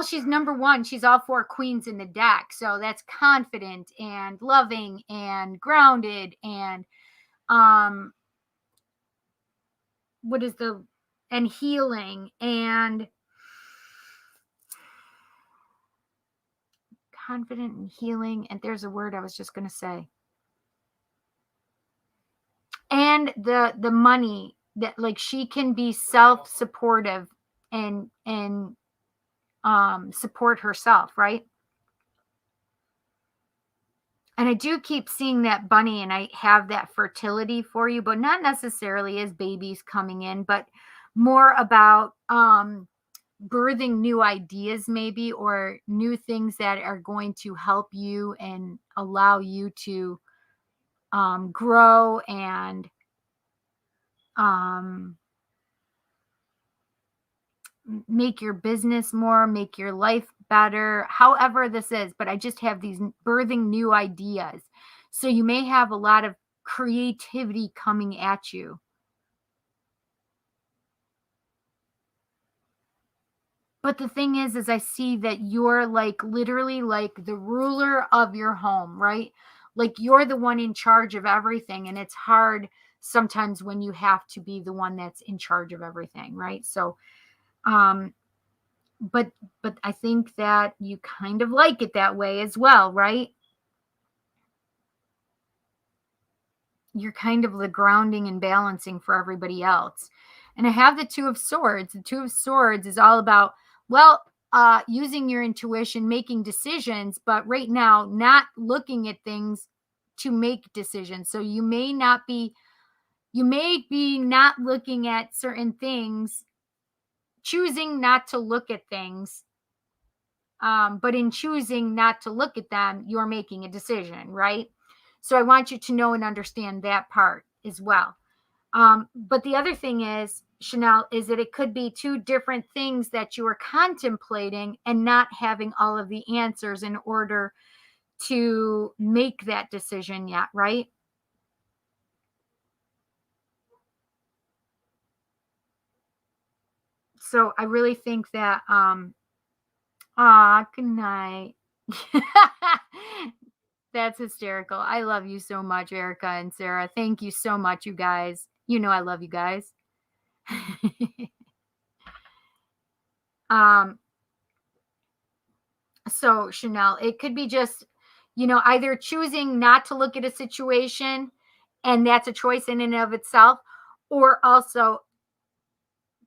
she's number 1. She's all 4 queens in the deck. So that's confident and loving and grounded and and healing and confident and healing. And there's a word I was just going to say. And the money that, like, she can be self-supportive and support herself, right? And I do keep seeing that bunny, and I have that fertility for you, but not necessarily as babies coming in, but more about birthing new ideas maybe, or new things that are going to help you and allow you to grow and make your business more, make your life better, however this is. But I just have these birthing new ideas. So you may have a lot of creativity coming at you. But the thing is I see that you're like literally like the ruler of your home, right? Like you're the one in charge of everything. And it's hard sometimes when you have to be the one that's in charge of everything, right? So, but I think that you kind of like it that way as well, right? You're kind of the grounding and balancing for everybody else. And I have the Two of Swords. The Two of Swords is all about, well, using your intuition, making decisions, but right now not looking at things to make decisions. So you may be not looking at certain things, choosing not to look at things. But in choosing not to look at them, you're making a decision, right? So I want you to know and understand that part as well. But the other thing is, Chanel, is that it could be two different things that you are contemplating and not having all of the answers in order to make that decision yet, right? So I really think that, good night. That's hysterical. I love you so much, Erica and Sarah. Thank you so much, you guys. You know I love you guys. um, so Chanel, it could be just, either choosing not to look at a situation, and that's a choice in and of itself, or also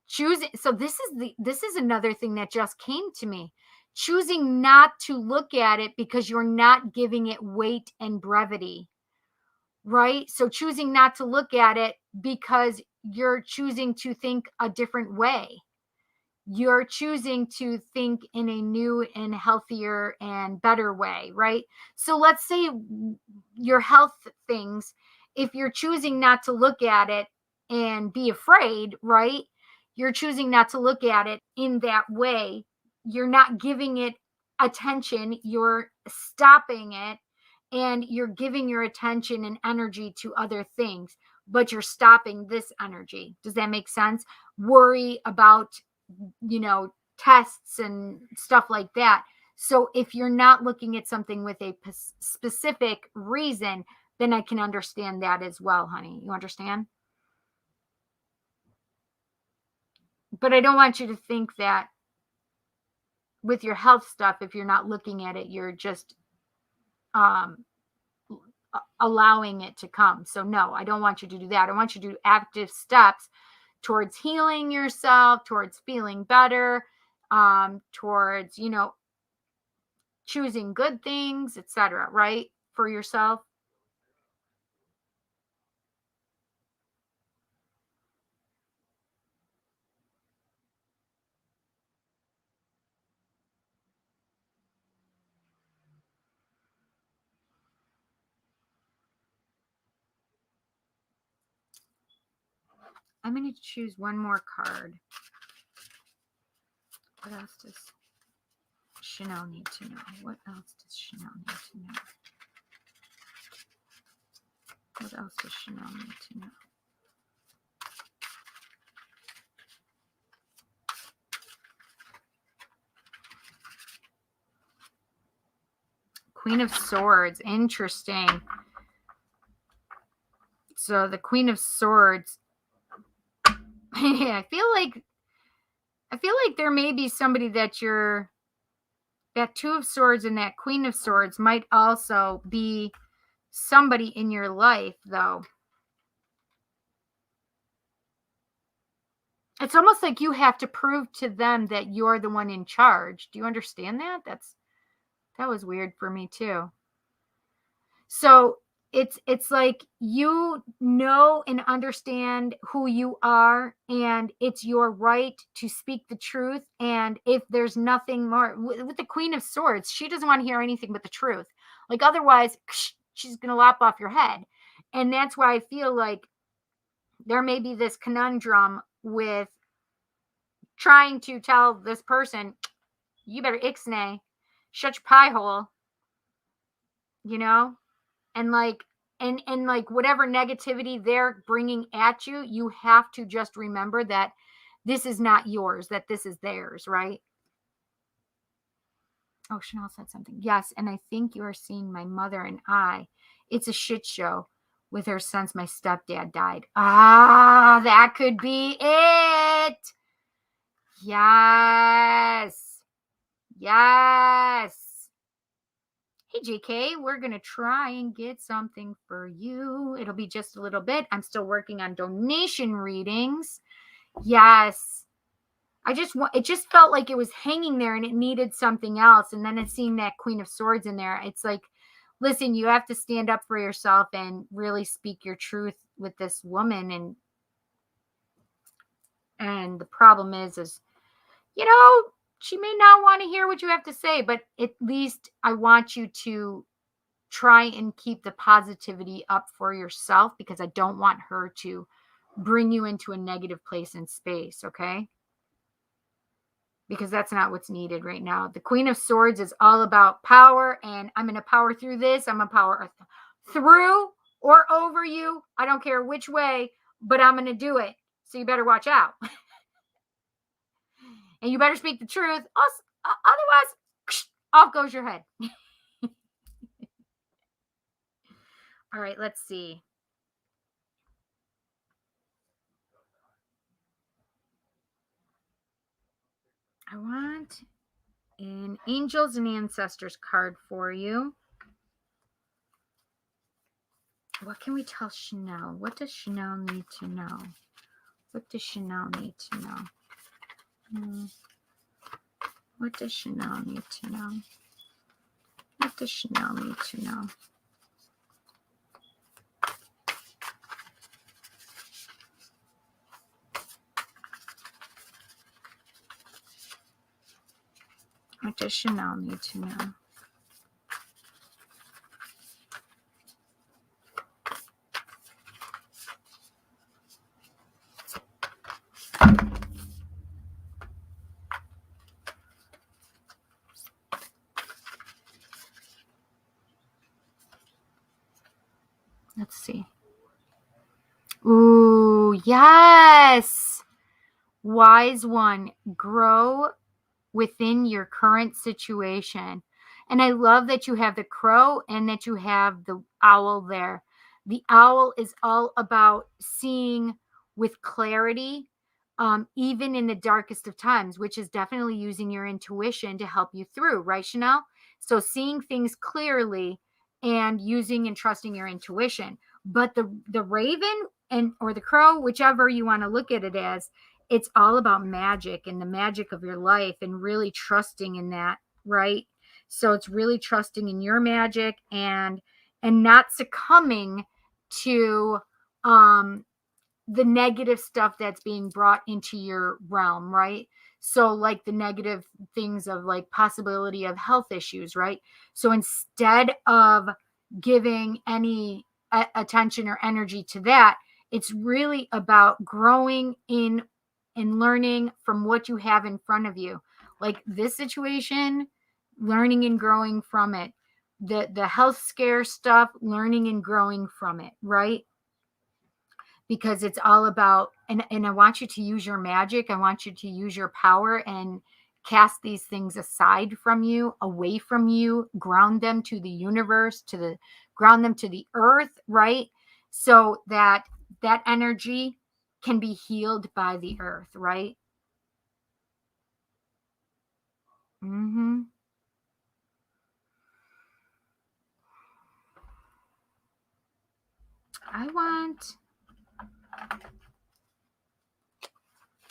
choosing. So this is another thing that just came to me. Choosing not to look at it because you're not giving it weight and brevity. Right? So choosing not to look at it because you're choosing to think a different way. You're choosing to think in a new and healthier and better way, right? So let's say your health things, if you're choosing not to look at it and be afraid, right? You're choosing not to look at it in that way. You're not giving it attention, you're stopping it, and you're giving your attention and energy to other things, but you're stopping this energy. Does that make sense? Worry about, tests and stuff like that. So if you're not looking at something with a specific reason, then I can understand that as well, honey. You understand? But I don't want you to think that with your health stuff, if you're not looking at it, you're just um, allowing it to come. So no, I don't want you to do that. I want you to do active steps towards healing yourself, towards feeling better, towards, choosing good things, etc., right? For yourself. I'm going to choose one more card. What else does Chanel need to know? What else does Chanel need to know? What else does Chanel need to know? Queen of Swords. Interesting. So the Queen of Swords. I feel like there may be somebody that Two of Swords and that Queen of Swords might also be somebody in your life, though. It's almost like you have to prove to them that you're the one in charge. Do you understand that? That was weird for me too. So it's like you know and understand who you are, and it's your right to speak the truth. And if there's nothing more with the Queen of Swords, she doesn't want to hear anything but the truth. Like otherwise, she's gonna lop off your head. And that's why I feel like there may be this conundrum with trying to tell this person, you better ixnay, shut your pie hole, you know? And like, and like whatever negativity they're bringing at you, you have to just remember that this is not yours, that this is theirs, right? Oh, Chanel said something. Yes, and I think you are seeing my mother and I. It's a shit show with her since my stepdad died. Ah, that could be it. Yes. Yes. Hey, JK, we're going to try and get something for you. It'll be just a little bit. I'm still working on donation readings. Yes. It just felt like it was hanging there and it needed something else. And then it's seeing that Queen of Swords in there. It's like, listen, you have to stand up for yourself and really speak your truth with this woman. And the problem is, she may not want to hear what you have to say, but at least I want you to try and keep the positivity up for yourself, because I don't want her to bring you into a negative place in space, okay? Because that's not what's needed right now. The Queen of Swords is all about power, and I'm going to power through this. I'm going to power through or over you. I don't care which way, but I'm going to do it. So you better watch out. And you better speak the truth. Otherwise, off goes your head. All right, let's see. I want an Angels and Ancestors card for you. What can we tell Chanel? What does Chanel need to know? What does Chanel need to know? What does Chanel need to know? What does Chanel need to know? What does Chanel need to know? Let's see. Ooh, yes. Wise one, grow within your current situation. And I love that you have the crow and that you have the owl there. The owl is all about seeing with clarity, even in the darkest of times, which is definitely using your intuition to help you through, right, Chanel? So seeing things clearly and using and trusting your intuition. But the raven and or the crow, whichever you want to look at it as, it's all about magic and the magic of your life and really trusting in that, right? So it's really trusting in your magic and not succumbing to the negative stuff that's being brought into your realm, right? So like the negative things of like possibility of health issues, right? So instead of giving any attention or energy to that, it's really about growing in and learning from what you have in front of you. Like this situation, learning and growing from it. The health scare stuff, learning and growing from it, right? Because it's all about, and I want you to use your magic. I want you to use your power and cast these things aside from you, away from you, ground them to the universe, ground them to the earth, right? So that that energy can be healed by the earth, right? Mm-hmm. I want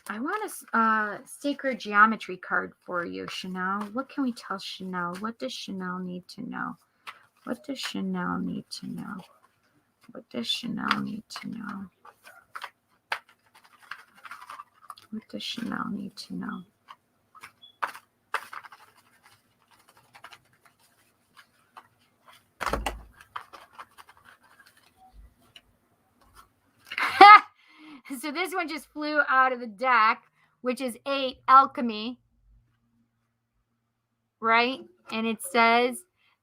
I want a sacred geometry card for you, Chanel. What can we tell Chanel? What does Chanel need to know? What does Chanel need to know? What does Chanel need to know? What does Chanel need to know? So this one just flew out of the deck, which is 8, alchemy, right? And it says,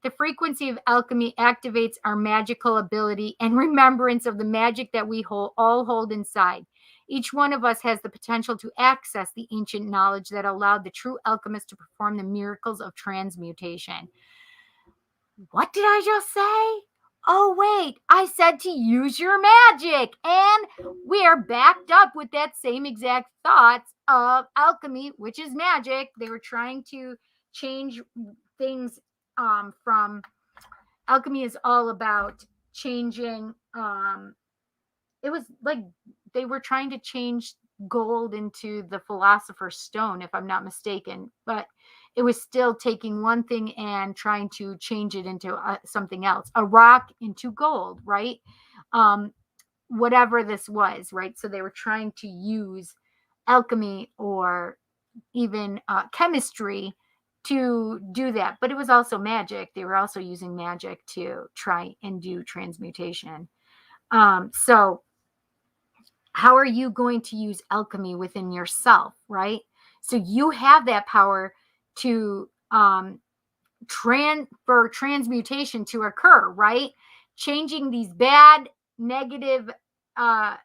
the frequency of alchemy activates our magical ability and remembrance of the magic that we all hold inside. Each one of us has the potential to access the ancient knowledge that allowed the true alchemist to perform the miracles of transmutation. What did I just say? Oh, wait, I said to use your magic. And we are backed up with that same exact thoughts of alchemy, which is magic. They were trying to change things from alchemy is all about changing. It was like they were trying to change gold into the Philosopher's Stone, if I'm not mistaken. But it was still taking one thing and trying to change it into something else, a rock into gold, right? Whatever this was, right? So they were trying to use alchemy or even chemistry to do that. But it was also magic. They were also using magic to try and do transmutation. So how are you going to use alchemy within yourself, right? So you have that power to for transmutation to occur, right? Changing these bad, negative uh,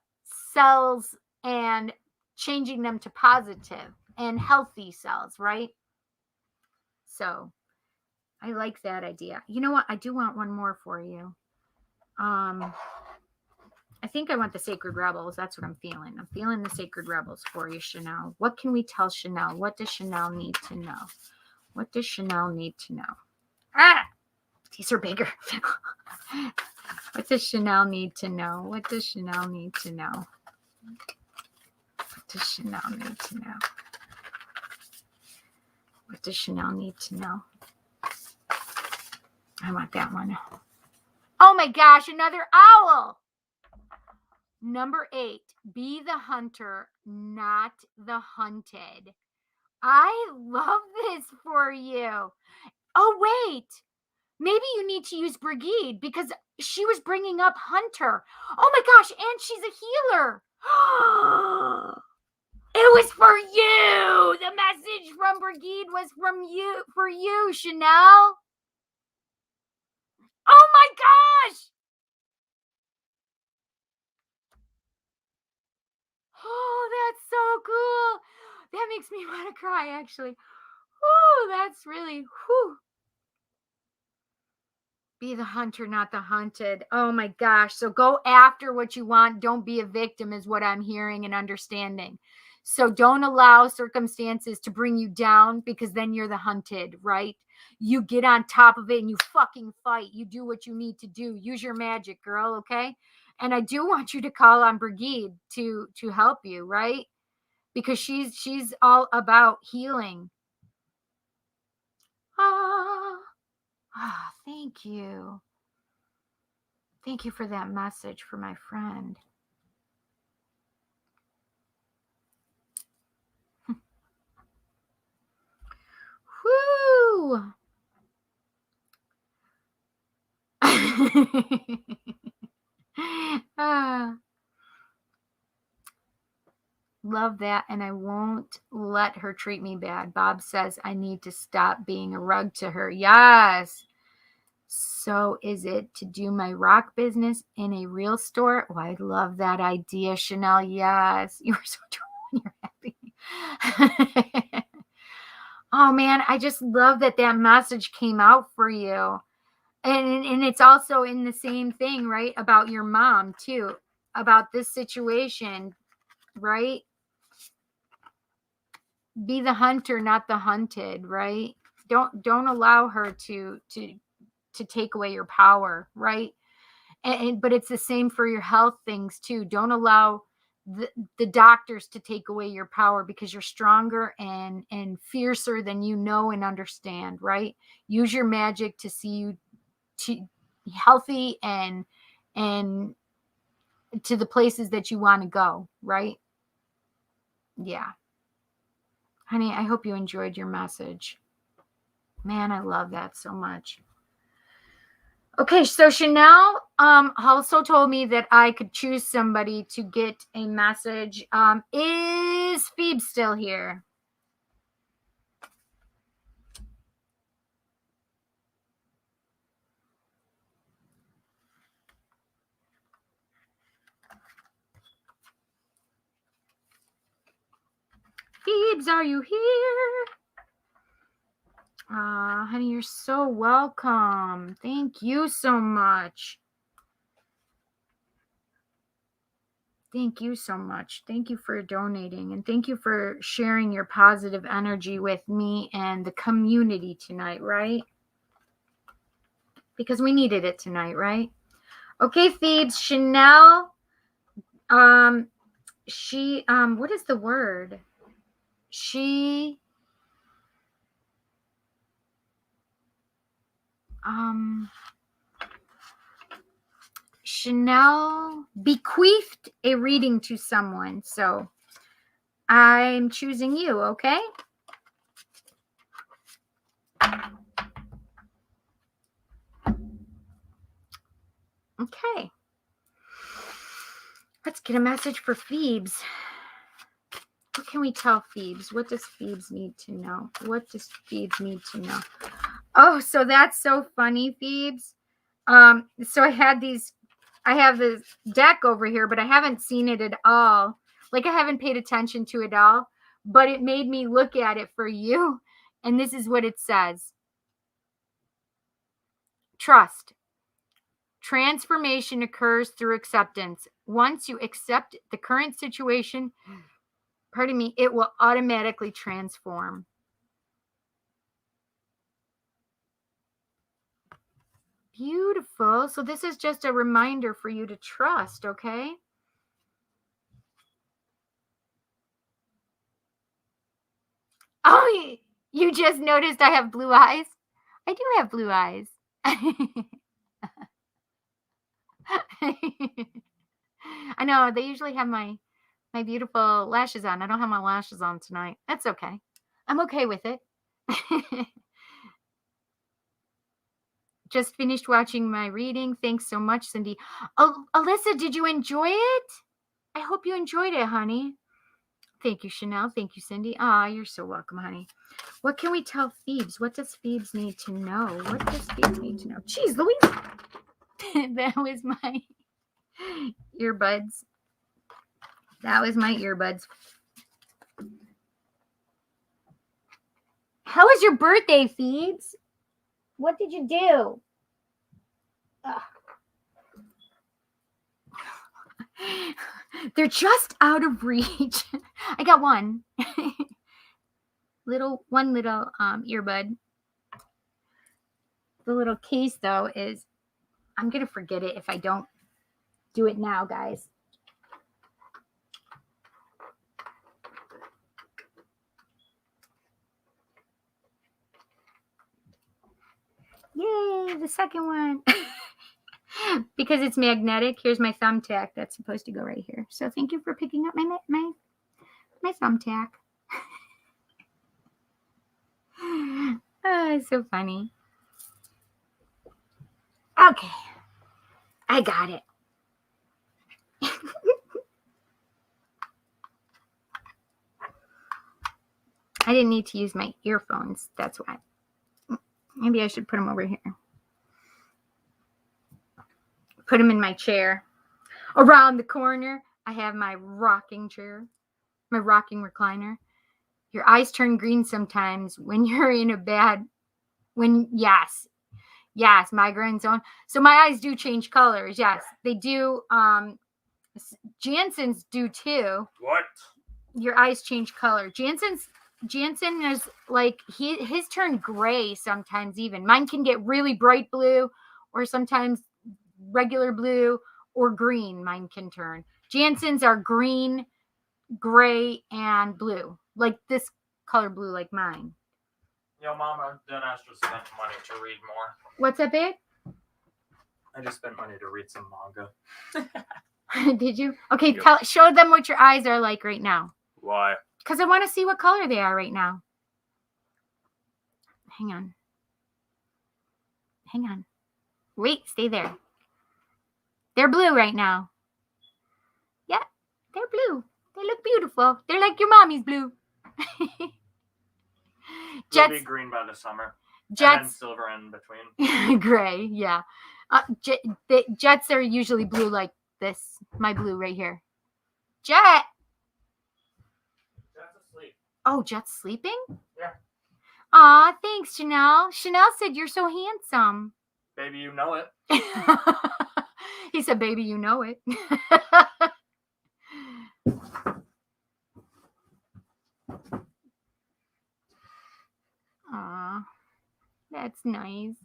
cells and changing them to positive and healthy cells, right? So I like that idea. You know what? I do want one more for you. I think I want the Sacred Rebels. That's what I'm feeling. I'm feeling the Sacred Rebels for you, Chanel. What can we tell Chanel? What does Chanel need to know? What does Chanel need to know? Ah, these are bigger. What does Chanel need to know? What does Chanel need to know? What does Chanel need to know? What does Chanel need to know? I want that one. Oh my gosh, another owl. Number 8, be the hunter, not the hunted. I love this for you. Oh, wait. Maybe you need to use Brigade because she was bringing up Hunter. Oh my gosh, and she's a healer. It was for you. The message from Brigade was from you, for you, Chanel. Oh my gosh. Oh, that's so cool. That makes me want to cry, actually. Oh, that's really, whew. Be the hunter, not the hunted. Oh my gosh. So go after what you want. Don't be a victim, is what I'm hearing and understanding. So don't allow circumstances to bring you down because then you're the hunted, right? You get on top of it and you fucking fight. You do what you need to do. Use your magic, girl, okay? And I do want you to call on Brigade to help you, right? Because she's all about healing. Thank you. Thank you for that message for my friend. Whoo! Love that, and I won't let her treat me bad. Bob says I need to stop being a rug to her. Yes. So is it to do my rock business in a real store? Oh, I love that idea, Chanel. Yes. You were so true when you're happy. Oh man, I just love that message came out for you. And it's also in the same thing, right? About your mom too, about this situation, right? Be the hunter, not the hunted, right? Don't allow her to take away your power, right? And but it's the same for your health things too. Don't allow the doctors to take away your power because you're stronger and fiercer than you know and understand, right? Use your magic to see you to healthy and to the places that you want to go, right? Yeah. Honey, I hope you enjoyed your message. Man, I love that so much. Okay, so Chanel also told me that I could choose somebody to get a message. Is Phoebe still here? Phoebes, are you here? Honey, you're so welcome. Thank you so much. Thank you so much. Thank you for donating and thank you for sharing your positive energy with me and the community tonight, right? Because we needed it tonight, right? Okay, Phoebes, Chanel she what is the word? She Chanel bequeathed a reading to someone. So I'm choosing you, okay? Okay. Let's get a message for Phoebes. What can we tell Phoebes? What does Phoebes need to know? What does Phoebes need to know? Oh, so that's so funny, Phoebes. So I have this deck over here, but I haven't seen it at all. Like I haven't paid attention to it all, but it made me look at it for you. And this is what it says. Trust. Transformation occurs through acceptance. Once you accept the current situation, pardon me, it will automatically transform. Beautiful. So this is just a reminder for you to trust, okay? Oh, you just noticed I have blue eyes? I do have blue eyes. I know, they usually have my beautiful lashes on. I don't have my lashes on tonight. That's okay. I'm okay with it. Just finished watching my reading. Thanks so much, Cindy. Oh, Alyssa, did you enjoy it? I hope you enjoyed it, honey. Thank you, Chanel. Thank you, Cindy. Ah, you're so welcome, honey. What can we tell Phoebes? What does Phoebes need to know? What does Phoebes need to know? Jeez, Louise. That was my earbuds. That was my earbuds. How was your birthday, Phoebes? What did you do? They're just out of reach. I got one. one little earbud. The little case though is, I'm gonna forget it if I don't do it now, guys. Yay, the second one. Because it's magnetic. Here's my thumbtack that's supposed to go right here. So thank you for picking up my thumbtack. Oh, it's so funny. Okay. I got it. I didn't need to use my earphones. That's why. Maybe I should put them over here. Put them in my chair. Around the corner, I have my rocking chair, my rocking recliner. Your eyes turn green sometimes when you're in a bad, yes, migraine zone. So my eyes do change colors. Yes, they do. Jansen's do too. What? Your eyes change color. Jansen is like his turn gray sometimes. Even mine can get really bright blue, or sometimes regular blue or green. Mine can turn. Jansen's are green, gray, and blue, like this color blue, like mine. Yo, Mama, then I just spent money to read more. What's up, babe? I just spent money to read some manga. Did you? Okay, yep. Show them what your eyes are like right now. Why? Because I want to see what color they are right now. Hang on. Wait, stay there. They're blue right now. Yeah, they're blue. They look beautiful. They're like your mommy's blue. They'll be green by the summer. And then silver in between. Gray, yeah. Jets are usually blue like this. My blue right here. Jet. Jet's asleep. Oh, Jet's sleeping? Yeah. Aw, thanks, Chanel. Chanel said you're so handsome. Baby, you know it. He said, baby, you know it. Aw, that's nice.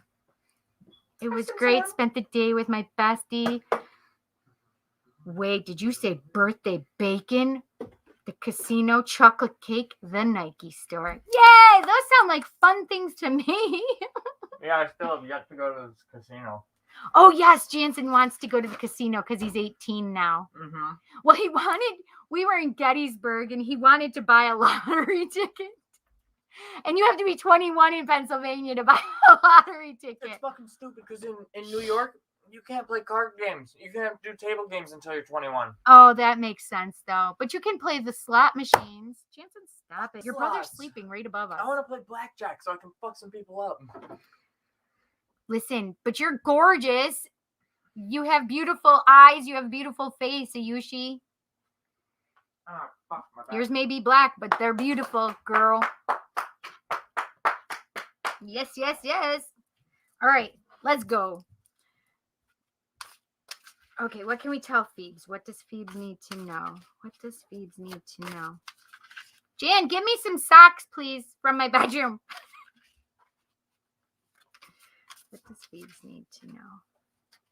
It was great. Spent the day with my bestie. Wait, did you say birthday bacon? The casino, chocolate cake, the Nike store. Yay! Those sound like fun things to me. Yeah, I still have yet to go to this casino. Oh, yes, Jansen wants to go to the casino because he's 18 now. Mm-hmm. Well, we were in Gettysburg and he wanted to buy a lottery ticket. And you have to be 21 in Pennsylvania to buy a lottery ticket. It's fucking stupid because in New York, you can't play card games. You can't do table games until you're 21. Oh, that makes sense, though. But you can play the slot machines. Jansen, stop it. Your brother's Slots. sleeping right above us. I want to play blackjack so I can fuck some people up. Listen, but you're gorgeous. You have beautiful eyes. You have a beautiful face, Ayushi. Ah, fuck my back. Yours may be black, but they're beautiful, girl. Yes, yes, yes. All right, let's go. Okay, what can we tell Phoebes? What does Phoebes need to know? What does Phoebes need to know? Jan, give me some socks, please, from my bedroom. What does Phoebes need to know?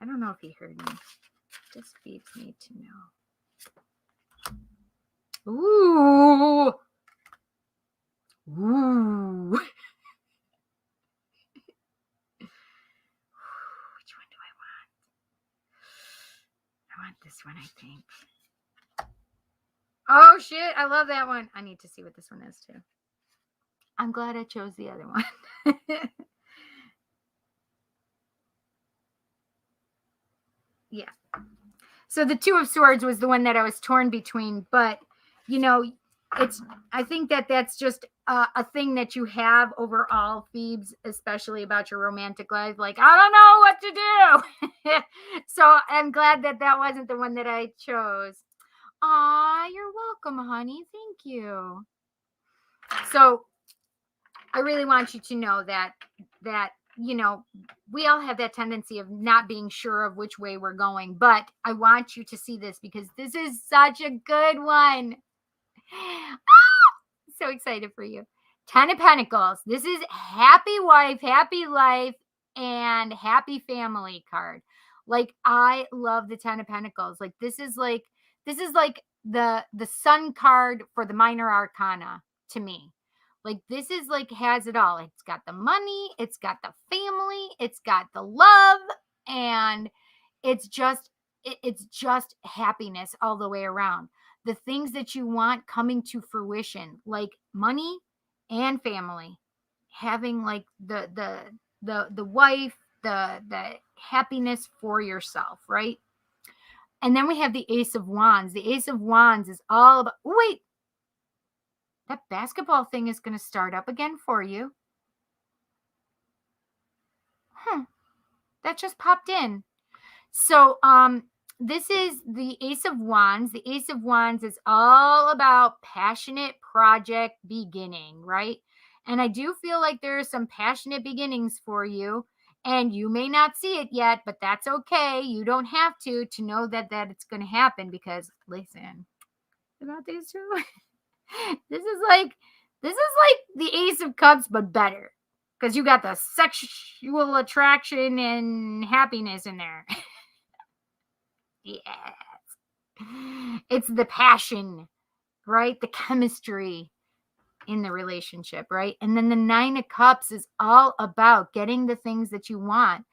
I don't know if he heard me. What does Phoebes need to know? Ooh. Ooh. Which one do I want? I want this one, I think. Oh, shit. I love that one. I need to see what this one is, too. I'm glad I chose the other one. Yeah. So the Two of Swords was the one that I was torn between, but I think that that's just a thing that you have overall, Phoebes, especially about your romantic life. Like, I don't know what to do. So I'm glad that that wasn't the one that I chose. Aw, you're welcome, honey. Thank you. So I really want you to know that we all have that tendency of not being sure of which way we're going, but I want you to see this because this is such a good one. So excited for you. 10 of Pentacles. This is happy wife, happy life, and happy family card. Like, I love the 10 of Pentacles. Like, this is like the sun card for the minor arcana to me. Like, this is like has it all. It's got the money, it's got the family, it's got the love, and it's just happiness all the way around. The things that you want coming to fruition, like money and family, having like the wife, the happiness for yourself, right? And then we have the Ace of Wands. The Ace of Wands is all about, wait, that basketball thing is going to start up again for you. That just popped in. So, this is the Ace of Wands. The Ace of Wands is all about passionate project beginning, right? And I do feel like there are some passionate beginnings for you, and you may not see it yet, but that's okay. You don't have to know that it's going to happen, because listen, about these two, this is like the Ace of Cups, but better, because you got the sexual attraction and happiness in there. Yes. It's the passion, right? The chemistry in the relationship, right? And then the 9 of Cups is all about getting the things that you want.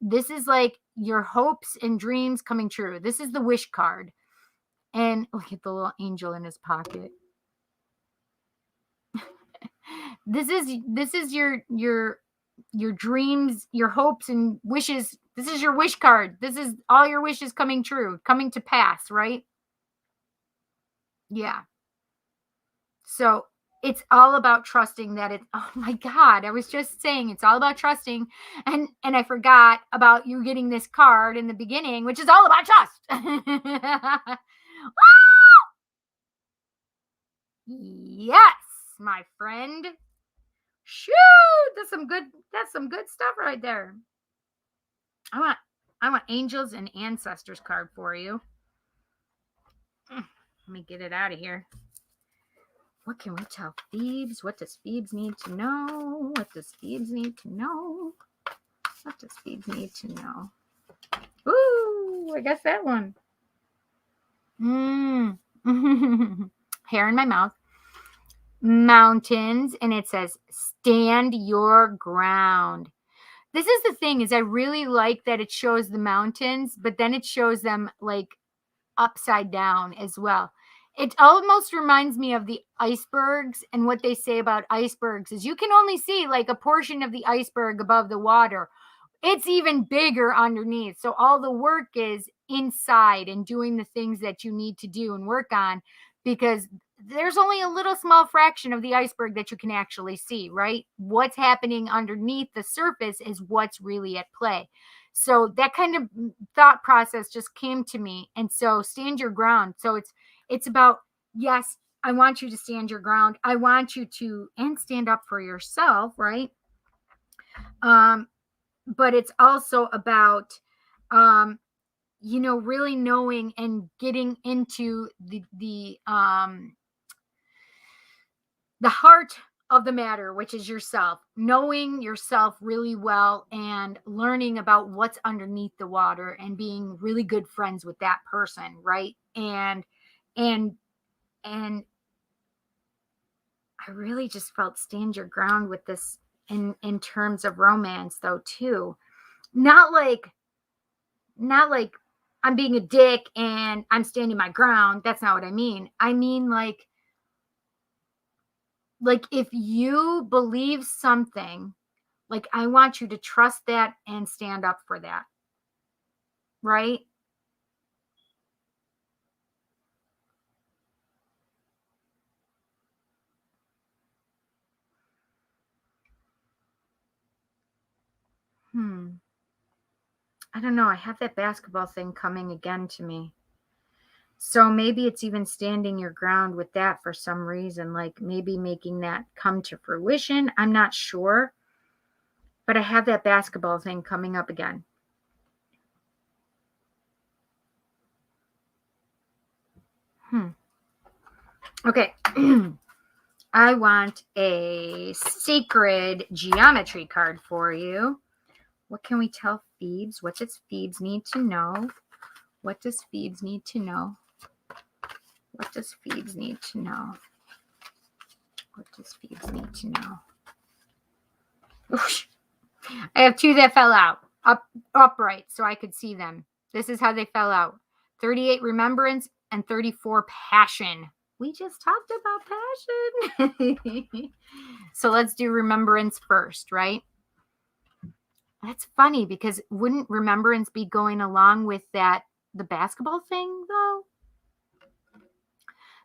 This is like your hopes and dreams coming true. This is the wish card. And look at the little angel in his pocket. This is your dreams, your hopes and wishes. This is your wish card. This is all your wishes coming true, coming to pass, right? Yeah. So it's all about trusting that it, oh my God, I was just saying it's all about trusting. And I forgot about you getting this card in the beginning, which is all about trust. Yes, my friend. Shoot, that's some good stuff right there. I want angels and ancestors card for you. Let me get it out of here. What can we tell Phoebes? What does Phoebes need to know? What does Phoebes need to know? What does Phoebes need to know? Ooh, I guess that one. Mm. Hair in my mouth. Mountains, and it says stand your ground. This is the thing, is I really like that it shows the mountains, but then it shows them like upside down as well. It almost reminds me of the icebergs, and what they say about icebergs is you can only see like a portion of the iceberg above the water. It's even bigger underneath. So all the work is inside and doing the things that you need to do and work on, because there's only a little small fraction of the iceberg that you can actually see, right? What's happening underneath the surface is what's really at play. So that kind of thought process just came to me. And so stand your ground. So it's about, yes, I want you to stand your ground. I want you to and stand up for yourself, right? But it's also about really knowing and getting into the heart of the matter, which is yourself, knowing yourself really well and learning about what's underneath the water and being really good friends with that person, right? And and I really just felt stand your ground with this in terms of romance though too. Not like not like I'm being a dick and I'm standing my ground. That's not what I mean. I mean like if you believe something, like I want you to trust that and stand up for that. Right? Hmm. I don't know. I have that basketball thing coming again to me. So maybe it's even standing your ground with that for some reason, like maybe making that come to fruition. I'm not sure. But I have that basketball thing coming up again. Okay. I want a sacred geometry card for you. What can we tell Phoebes? What does Phoebes need to know? What does Phoebes need to know? What does Phoebes need to know? What does Phoebes need to know? Oosh. I have two that fell out upright so I could see them. This is how they fell out. 38 remembrance and 34 passion. We just talked about passion. So let's do remembrance first, right? That's funny because wouldn't remembrance be going along with the basketball thing though?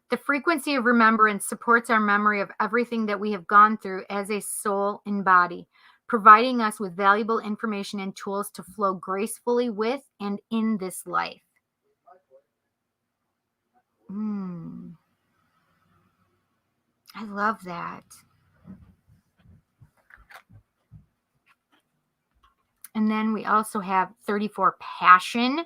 The frequency of remembrance supports our memory of everything that we have gone through as a soul and body, providing us with valuable information and tools to flow gracefully with and in this life. I love that. And then we also have 34 passion.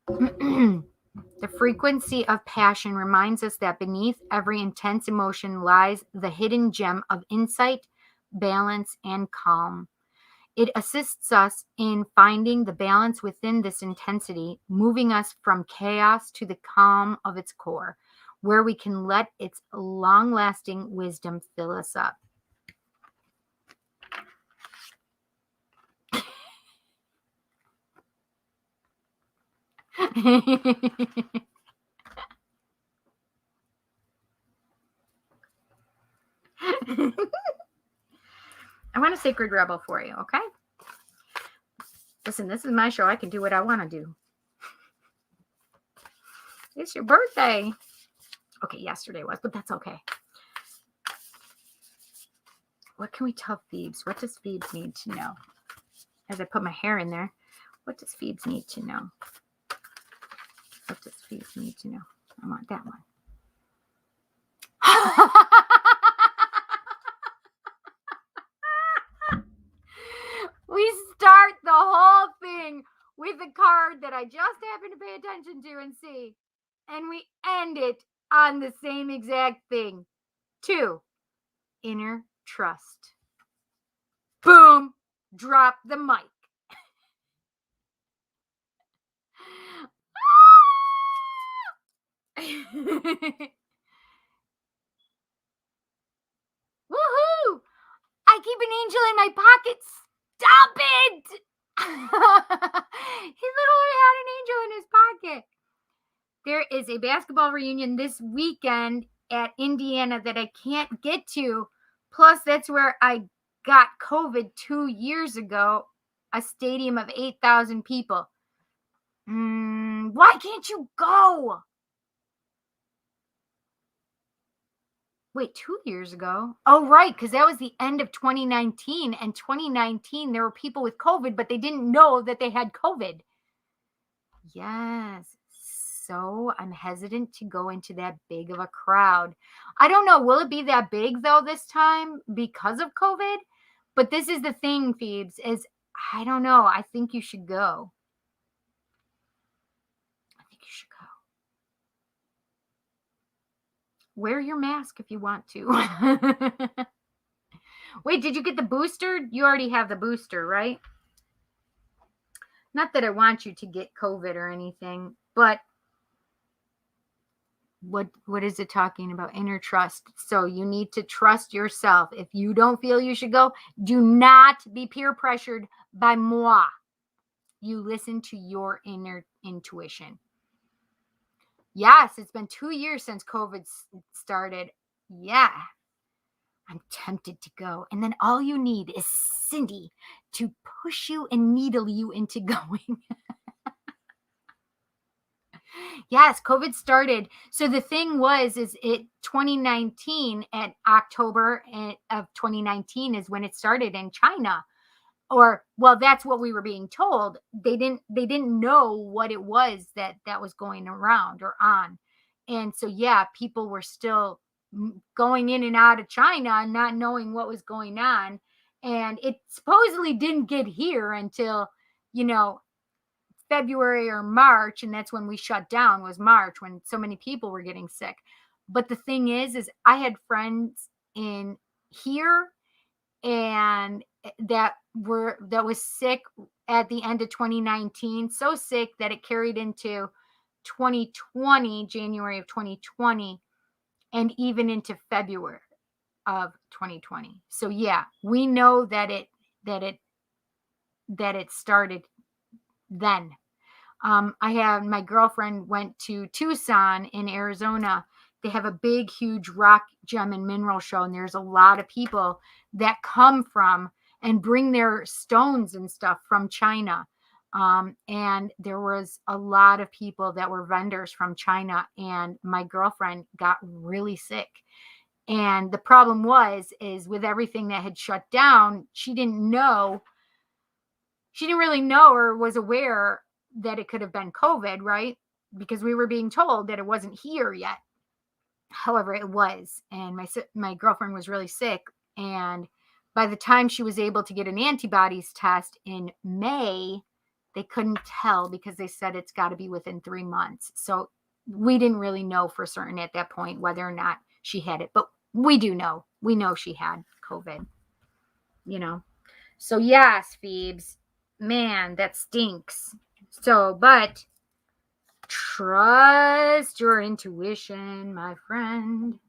The frequency of passion reminds us that beneath every intense emotion lies the hidden gem of insight, balance, and calm. It assists us in finding the balance within this intensity, moving us from chaos to the calm of its core, where we can let its long-lasting wisdom fill us up. I want a sacred rebel for you, okay? Listen, this is my show. I can do what I want to do. It's your birthday. Okay, yesterday was, but that's okay. What can we tell Phoebes? What does Phoebes need to know? As I put my hair in there, what does Phoebes need to know? What does Phoebes need to know? I want that one. We start the whole thing with a card that I just happened to pay attention to and see, and we end it on the same exact thing. 2, inner trust. Boom, drop the mic. Woohoo! I keep an angel in my pocket. Stop it! He literally had an angel in his pocket. There is a basketball reunion this weekend at Indiana that I can't get to. Plus, that's where I got COVID 2 years ago. A stadium of 8,000 people. Why can't you go? Wait, 2 years ago? Oh, right, because that was the end of 2019. And 2019, there were people with COVID, but they didn't know that they had COVID. Yes. So I'm hesitant to go into that big of a crowd. I don't know. Will it be that big, though, this time because of COVID? But this is the thing, Phoebes, is I don't know. I think you should go. I think you should go. Wear your mask if you want to. Wait, did you get the booster? You already have the booster, right? Not that I want you to get COVID or anything, but what is it talking about? Inner trust. So you need to trust yourself. If you don't feel you should go, do not be peer pressured by moi. You listen to your inner intuition. Yes, it's been 2 years since COVID started. Yeah. I'm tempted to go. And then all you need is Cindy to push you and needle you into going. Yes, COVID started. So the thing was, is it 2019 at October of 2019 is when it started in China. Or, well, that's what we were being told. They didn't know what it was that was going around or on. And so, yeah, people were still going in and out of China and not knowing what was going on. And it supposedly didn't get here until, February or March. And that's when we shut down, was March, when so many people were getting sick. But the thing is I had friends in here and that was sick at the end of 2019, so sick that it carried into 2020, January of 2020, and even into February of 2020. So yeah, we know that it started then. My girlfriend went to Tucson in Arizona. They have a big, huge rock, gem, and mineral show, and there's a lot of people that come from and bring their stones and stuff from China. And there was a lot of people that were vendors from China, and my girlfriend got really sick. And the problem is with everything that had shut down, she didn't really know or was aware that it could have been COVID, right? Because we were being told that it wasn't here yet. However, it was. And my girlfriend was really sick. And by the time she was able to get an antibodies test in May, they couldn't tell because they said it's got to be within 3 months. So we didn't really know for certain at that point whether or not she had it. But we do know. We know she had COVID. So yes, Phoebes. Man, that stinks. So, but trust your intuition, my friend.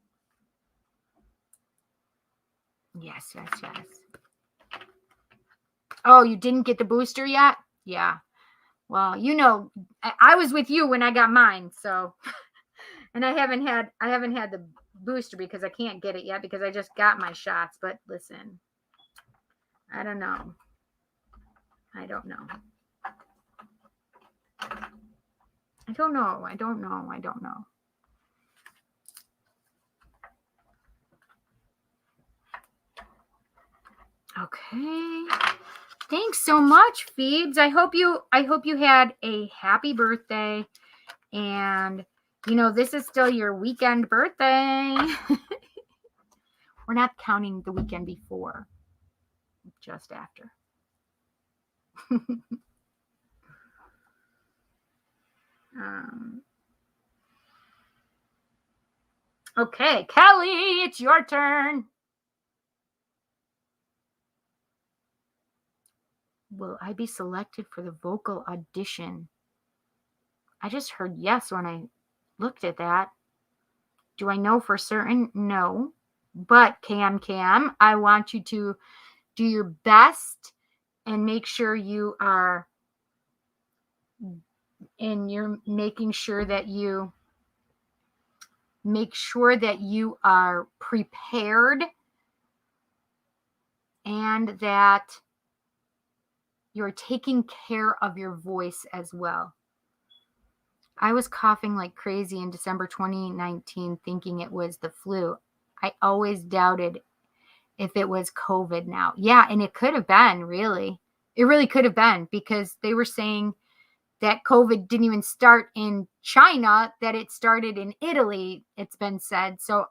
Yes. Oh, you didn't get the booster yet? Yeah. Well, I was with you when I got mine, so and I haven't had the booster because I can't get it yet because I just got my shots, but listen. I don't know. I don't know. Okay. Thanks so much, Phoebes. I hope you had a happy birthday. And this is still your weekend birthday. We're not counting the weekend before. Just after. Okay, Kelly, it's your turn. Will I be selected for the vocal audition? I just heard yes when I looked at that. Do I know for certain? No. But Cam, I want you to do your best and make sure you are, and you're making sure that you make sure that you are prepared and that you're taking care of your voice as well. I was coughing like crazy in December 2019 thinking it was the flu. I always doubted if it was COVID now. Yeah, and it could have been, really. It really could have been, because they were saying that COVID didn't even start in China, that it started in Italy, it's been said. So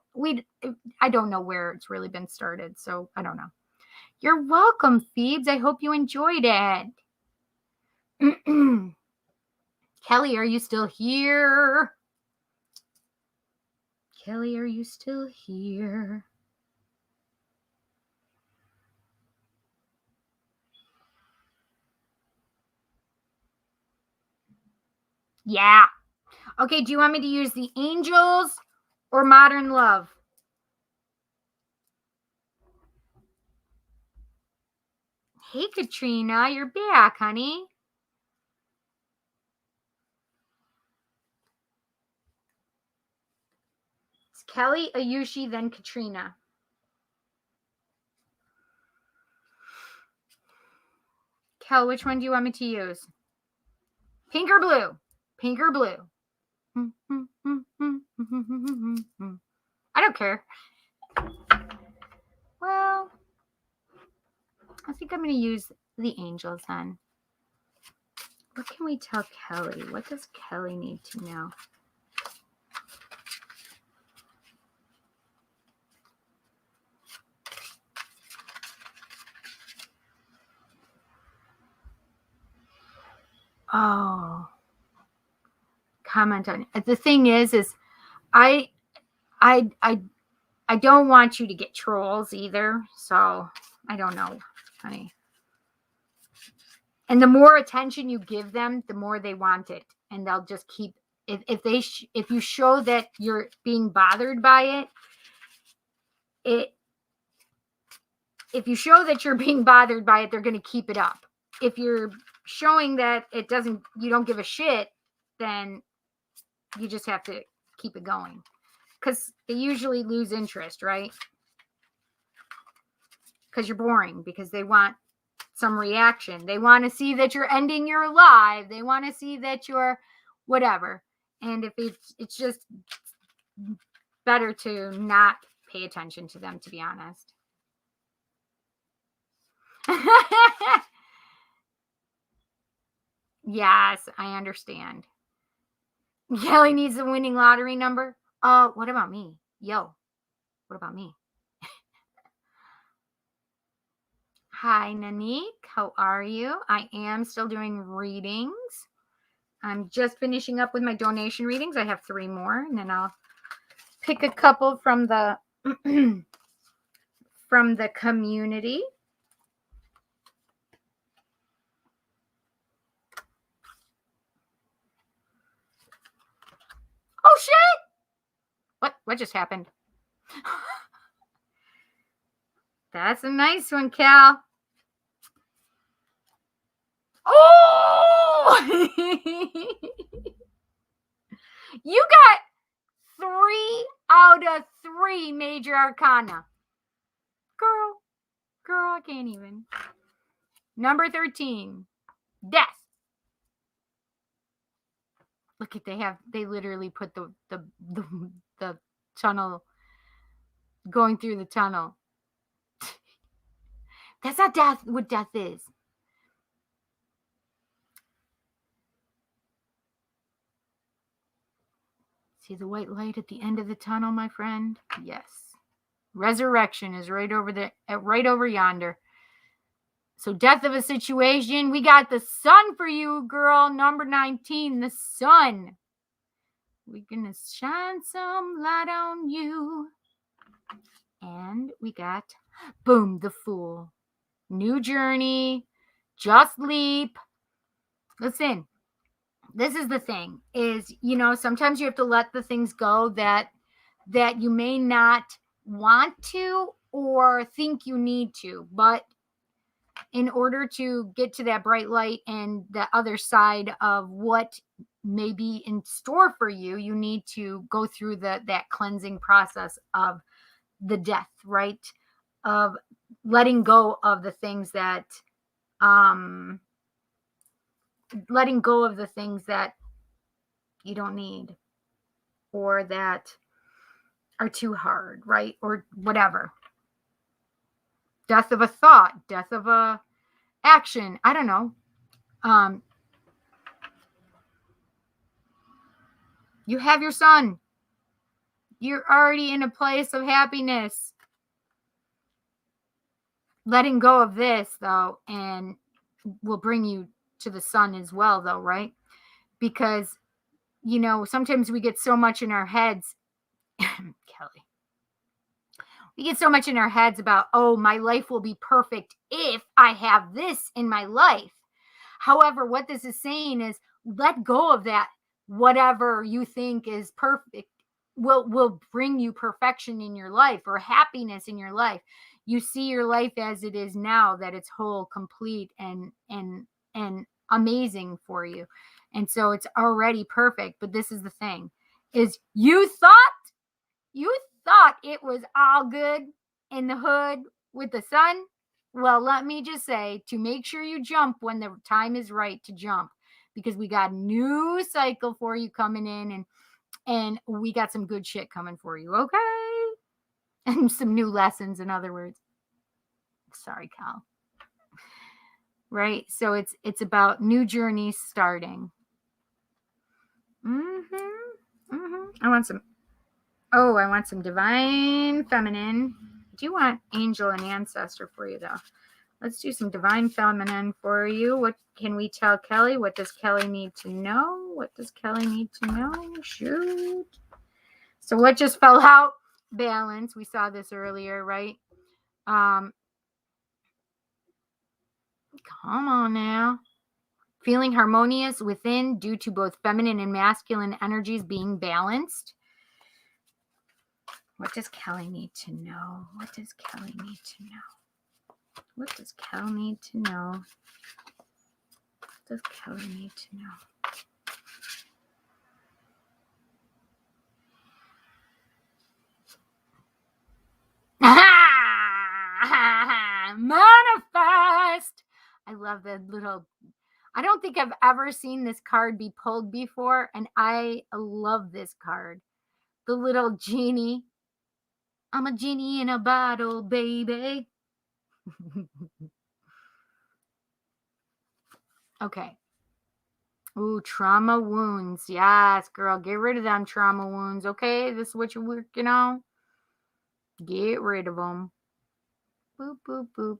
I don't know where it's really been started, so I don't know. You're welcome, Phoebes. I hope you enjoyed it. Kelly, are you still here? Kelly, are you still here? Yeah. Okay, do you want me to use the angels or modern love? Hey, Katrina, you're back, honey. It's Kelly, Ayushi, then Katrina. Kel, which one do you want me to use? Pink or blue? Pink or blue? I don't care. Well, I think I'm going to use the angels then. What can we tell Kelly? What does Kelly need to know? Oh, comment on it. The thing is I don't want you to get trolls either. So I don't know, honey. And the more attention you give them, the more they want it, and they'll just keep. If you show that you're being bothered by it, if you show that you're being bothered by it, they're going to keep it up. If you're showing that you don't give a shit, then you just have to keep it going, because they usually lose interest, right? Because you're boring, because they want some reaction. They want to see that you're ending your live. They want to see that you're whatever. And if it's just better to not pay attention to them, to be honest. Yes, I understand. Kelly needs a winning lottery number. What about me? Yo, what about me? Hi, Nanik. How are you? I am still doing readings. I'm just finishing up with my donation readings. I have 3 more, and then I'll pick a couple from the from the community. Oh shit! What just happened? That's a nice one, Cal. Oh! You got 3 out of 3 major arcana. Girl, I can't even. Number 13, death. Look at they literally put the tunnel, going through the tunnel. That's not death. What death is. See the white light at the end of the tunnel, my friend? Yes. Resurrection is right over yonder. So death of a situation. We got the sun for you, girl. Number 19, the sun. We're going to shine some light on you. And we got, boom, the fool. New journey. Just leap. Listen, this is the thing is, sometimes you have to let the things go that that you may not want to or think you need to, but in order to get to that bright light and the other side of what may be in store for you, you need to go through that cleansing process of the death, right? Of letting go of the things that letting go of the things that you don't need or that are too hard, right? Or whatever. Death of a thought, death of a action, I don't know. You have your son. You're already in a place of happiness. Letting go of this, though, and will bring you to the sun as well, though, right? Because, you know, sometimes we get so much in our heads, Kelly. We get so much in our heads about, oh, my life will be perfect if I have this in my life. However, what this is saying is let go of that. Whatever you think is perfect will bring you perfection in your life or happiness in your life. You see your life as it is now, that it's whole, complete, and amazing for you. And so it's already perfect. But this is the thing, is you thought it was all good in the hood with the sun. Well, let me just say, to make sure you jump when the time is right to jump, because we got a new cycle for you coming in, and we got some good shit coming for you, okay? And some new lessons, in other words. Sorry, Cal. Right? So it's about new journeys starting. I want some divine feminine. I do want angel and ancestor for you, though. Let's do some divine feminine for you. What can we tell Kelly? What does Kelly need to know? What does Kelly need to know? Shoot. So what just fell out? Balance. We saw this earlier, right? Come on now. Feeling harmonious within due to both feminine and masculine energies being balanced. What does Kelly need to know? What does Kelly need to know? What does Kelly need to know? What does Kelly need to know? Manifest. I love the little, I don't think I've ever seen this card be pulled before, and I love this card. The little genie. I'm a genie in a bottle, baby. Okay. Ooh, trauma wounds. Yes, girl. Get rid of them trauma wounds, okay? This is what you're working on. Get rid of them. Boop, boop, boop.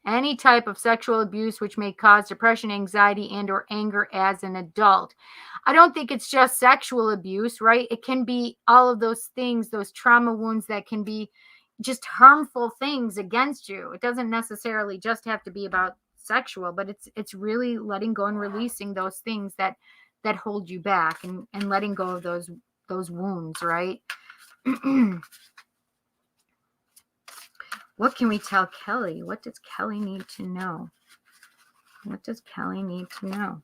Any type of sexual abuse which may cause depression, anxiety, and or anger as an adult. I don't think it's just sexual abuse, right? It can be all of those things, those trauma wounds that can be just harmful things against you. It doesn't necessarily just have to be about sexual, but it's really letting go and releasing those things that hold you back, and letting go of those wounds, right? What can we tell Kelly? What does Kelly need to know? What does Kelly need to know?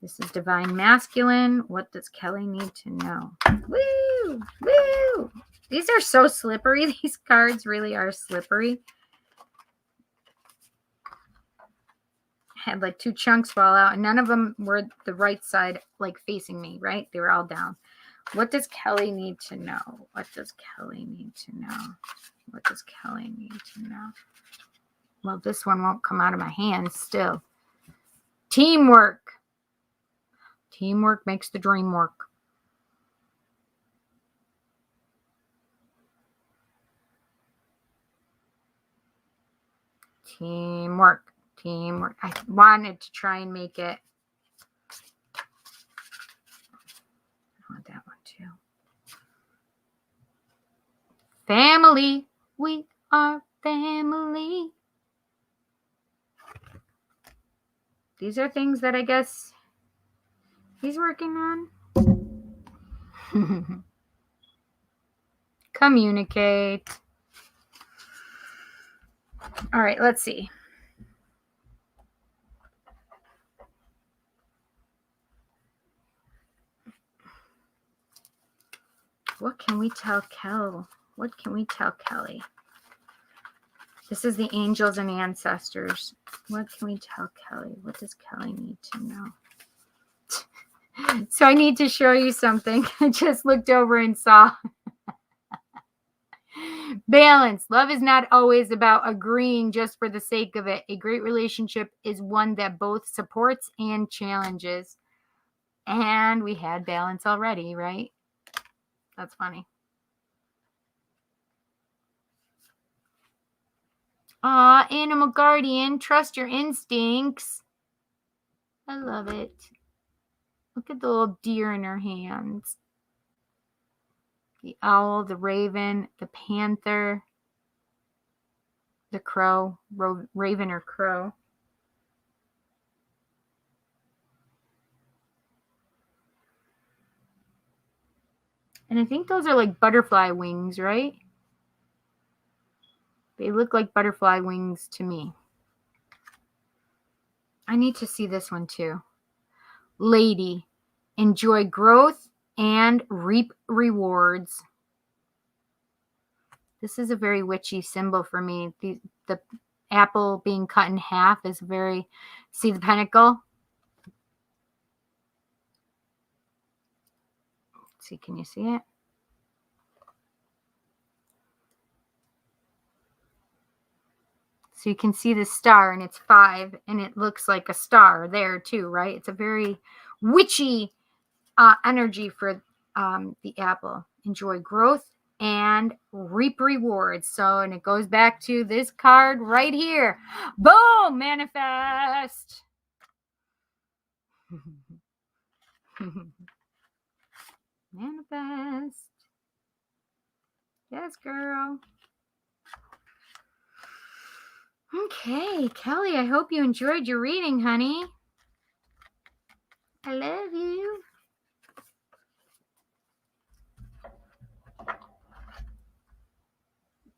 This is divine masculine. What does Kelly need to know? Woo! Woo! These are so slippery. These cards really are slippery. I had like 2 chunks fall out, and none of them were the right side, like facing me, right? They were all down. What does Kelly need to know? What does Kelly need to know? What does Kelly need to know? Well, this one won't come out of my hands still. Teamwork. Teamwork makes the dream work. Teamwork. Teamwork. I wanted to try and make it. I want that one too. Family. We are family. These are things that I guess he's working on. Communicate. All right, let's see. What can we tell Kel? What can we tell Kelly? This is the angels and ancestors. What can we tell Kelly? What does Kelly need to know? So I need to show you something. I just looked over and saw. Balance. Love is not always about agreeing just for the sake of it. A great relationship is one that both supports and challenges. And we had balance already, right? That's funny. Aw, animal guardian, trust your instincts. I love it. Look at the little deer in her hands. The owl, the raven, the panther, the crow, raven or crow. And I think those are like butterfly wings, right? They look like butterfly wings to me. I need to see this one too. Lady, enjoy growth and reap rewards. This is a very witchy symbol for me. The apple being cut in half is very, see the pentacle? Let's see, can you see it? So you can see the star and it's 5 and it looks like a star there too, right? It's a very witchy energy for the apple. Enjoy growth and reap rewards. So, and it goes back to this card right here. Boom, manifest. Manifest. Yes, girl. Okay, Kelly, I hope you enjoyed your reading, honey. I love you.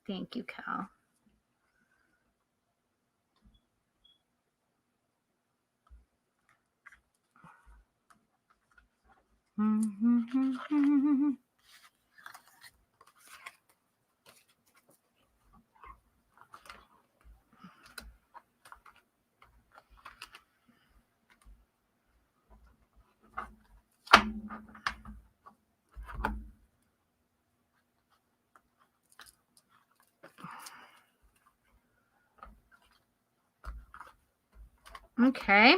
Thank you, Cal. Okay.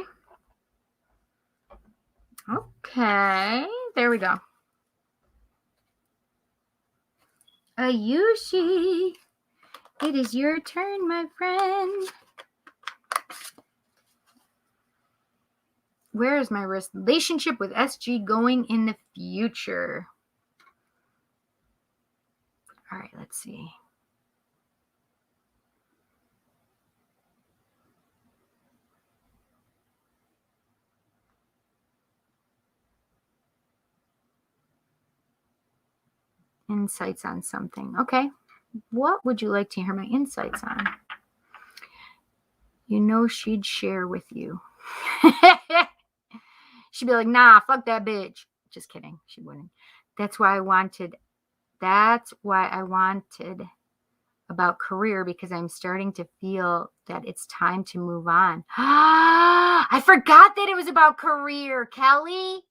Okay. There we go. Ayushi, it is your turn, my friend. Where is my relationship with SG going in the future? All right, let's see. Insights on something. Okay. What would you like to hear my insights on? You know she'd share with you. She'd be like, nah, fuck that bitch. Just kidding. She wouldn't. That's why I wanted about career, because I'm starting to feel that it's time to move on. I forgot that it was about career, Kelly.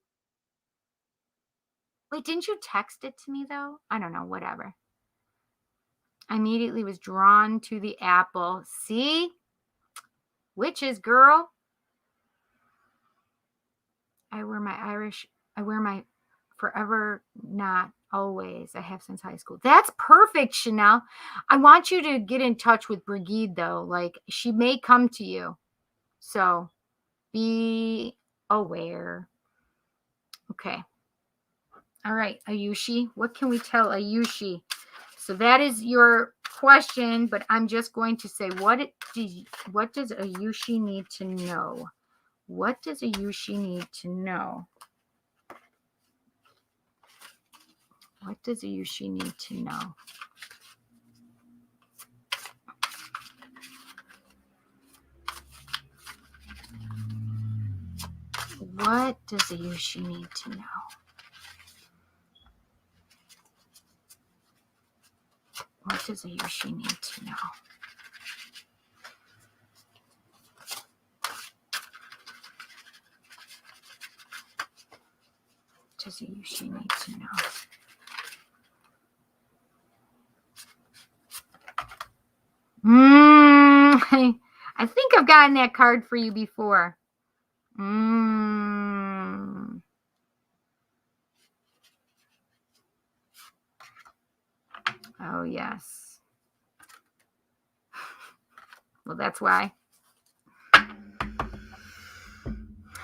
Wait, didn't you text it to me though? I don't know, whatever. I immediately was drawn to the apple. See? Witches, girl. I wear my forever, not always. I have since high school. That's perfect, Chanel. I want you to get in touch with Brigitte, though. Like, she may come to you. So, be aware. Okay. All right, Ayushi. What can we tell Ayushi? So that is your question, but I'm just going to say, what does Ayushi need to know? What does Ayushi need to know? What does Ayushi need to know? What does Ayushi need to know? What does Ayushi need to know? What does Ayushi need to know? I think I've gotten that card for you before. Oh, yes. Well, that's why.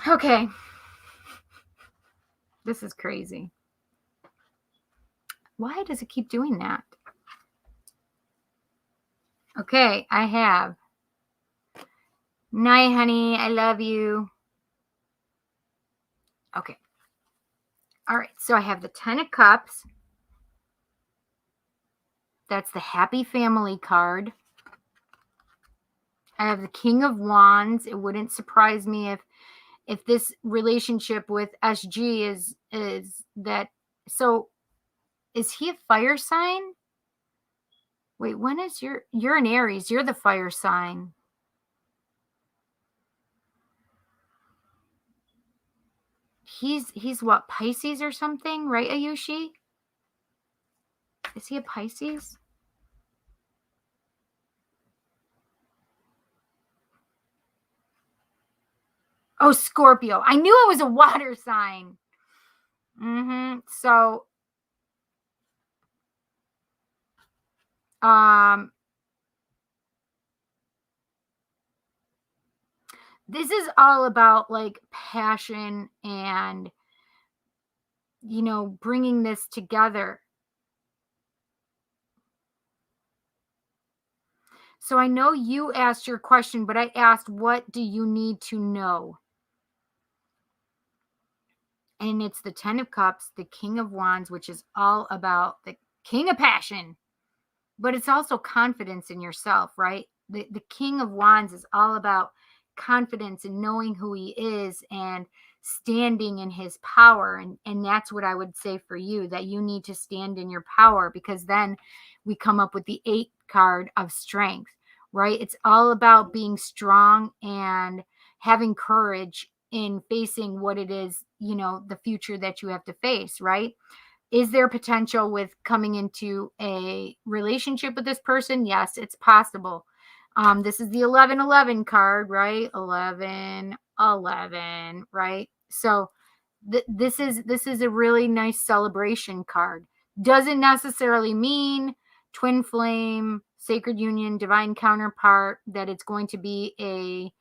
Okay. This is crazy. Why does it keep doing that? Okay, I have. Night, honey. I love you. Okay. All right. So I have the 10 of Cups. That's the Happy Family card. I have the King of Wands. It wouldn't surprise me if this relationship with SG is that. So is he a fire sign? Wait, when is you're an Aries. You're the fire sign. He's what, Pisces or something, right, Ayushi? Is he a Pisces? Oh, Scorpio. I knew it was a water sign. So, this is all about like passion and, you know, bringing this together. So I know you asked your question, but I asked, what do you need to know? And it's the 10 of Cups, the King of Wands, which is all about the King of Passion, but it's also confidence in yourself, right? The King of Wands is all about confidence and knowing who he is and standing in his power. And that's what I would say for you, that you need to stand in your power, because then we come up with the 8 card of strength, right? It's all about being strong and having courage in facing what it is, you know, the future that you have to face, right? Is there potential with coming into a relationship with this person? Yes, it's possible. This is the 11-11 card, right? 11-11, right? So this is a really nice celebration card. Doesn't necessarily mean twin flame, sacred union, divine counterpart, that it's going to be a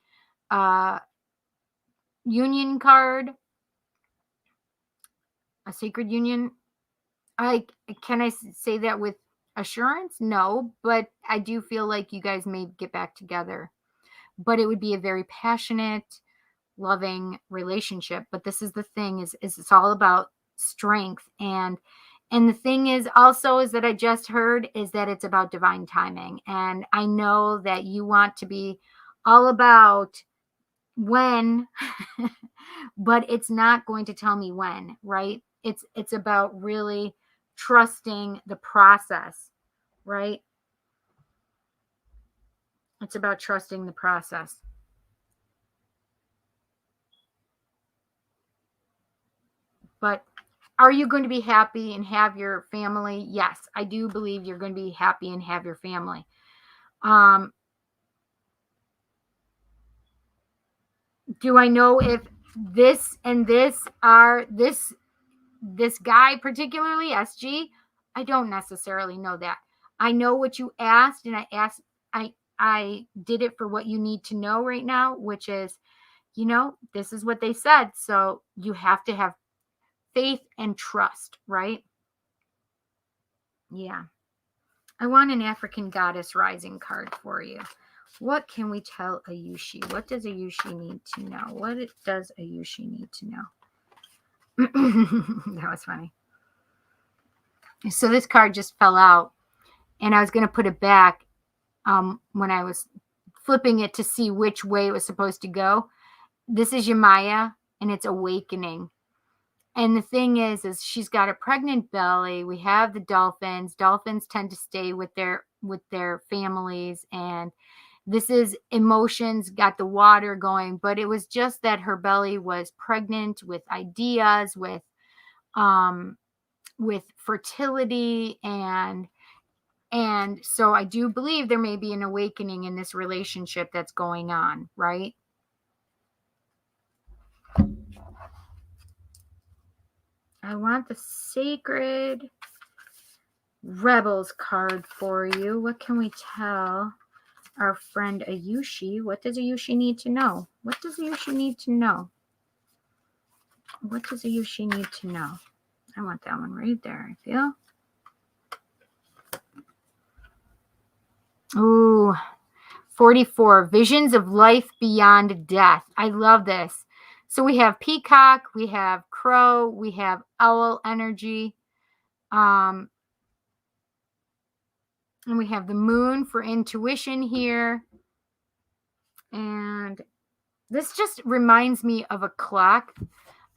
union card, a sacred union. Can I say that with assurance? No, but I do feel like you guys may get back together. But it would be a very passionate, loving relationship. But this is the thing, is it's all about strength. And the thing is also is that I just heard is that it's about divine timing. And I know that you want to be all about when, but it's not going to tell me when, right? It's about really trusting the process, right? It's about trusting the process. But are you going to be happy and have your family? Yes, I do believe you're going to be happy and have your family. Do I know if this and this are this guy particularly, SG? I don't necessarily know that. I know what you asked, and I did it for what you need to know right now, which is, you know, this is what they said. So you have to have faith and trust, right? Yeah. I want an African goddess rising card for you. What can we tell Ayushi? What does Ayushi need to know? What does Ayushi need to know? That was funny. So this card just fell out, and I was going to put it back when I was flipping it to see which way it was supposed to go. This is Yemaya, and it's awakening. And the thing is she's got a pregnant belly. We have the dolphins. Dolphins tend to stay with their families, and this is emotions, got the water going, but it was just that her belly was pregnant with ideas, with fertility, and so I do believe there may be an awakening in this relationship that's going on, right? I want the Sacred Rebels card for you. What can we tell our friend Ayushi? What does Ayushi need to know? What does Ayushi need to know? What does Ayushi need to know? I want that one right there, I feel. Ooh, 44, Visions of Life Beyond Death. I love this. So we have peacock, we have crow, we have owl energy. And we have the moon for intuition here. And this just reminds me of a clock.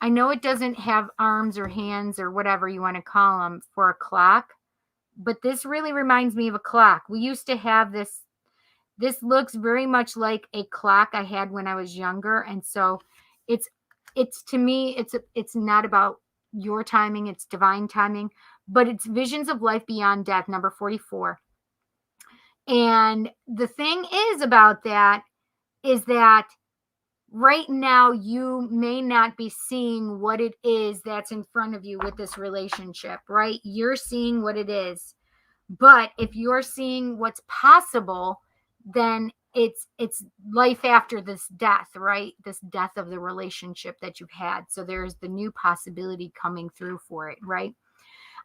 I know it doesn't have arms or hands or whatever you want to call them for a clock, but this really reminds me of a clock. We used to have this. This looks very much like a clock I had when I was younger. And so it's to me, it's not about your timing, it's divine timing, but it's Visions of Life Beyond Death, number 44. And the thing is about that is that right now you may not be seeing what it is that's in front of you with this relationship, right? You're seeing what it is. But if you're seeing what's possible, then it's life after this death, right? This death of the relationship that you've had. So there's the new possibility coming through for it, right?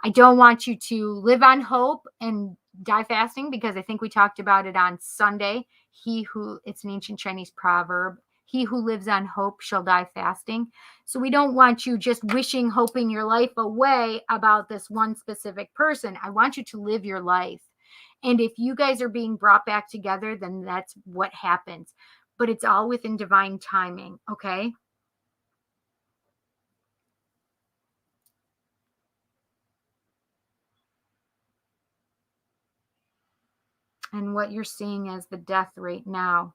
I don't want you to live on hope and die fasting, because I think we talked about it on Sunday. It's an ancient Chinese proverb. He who lives on hope shall die fasting. So we don't want you just wishing, hoping your life away about this one specific person. I want you to live your life. And if you guys are being brought back together, then that's what happens. But it's all within divine timing, okay? And what you're seeing as the death right now,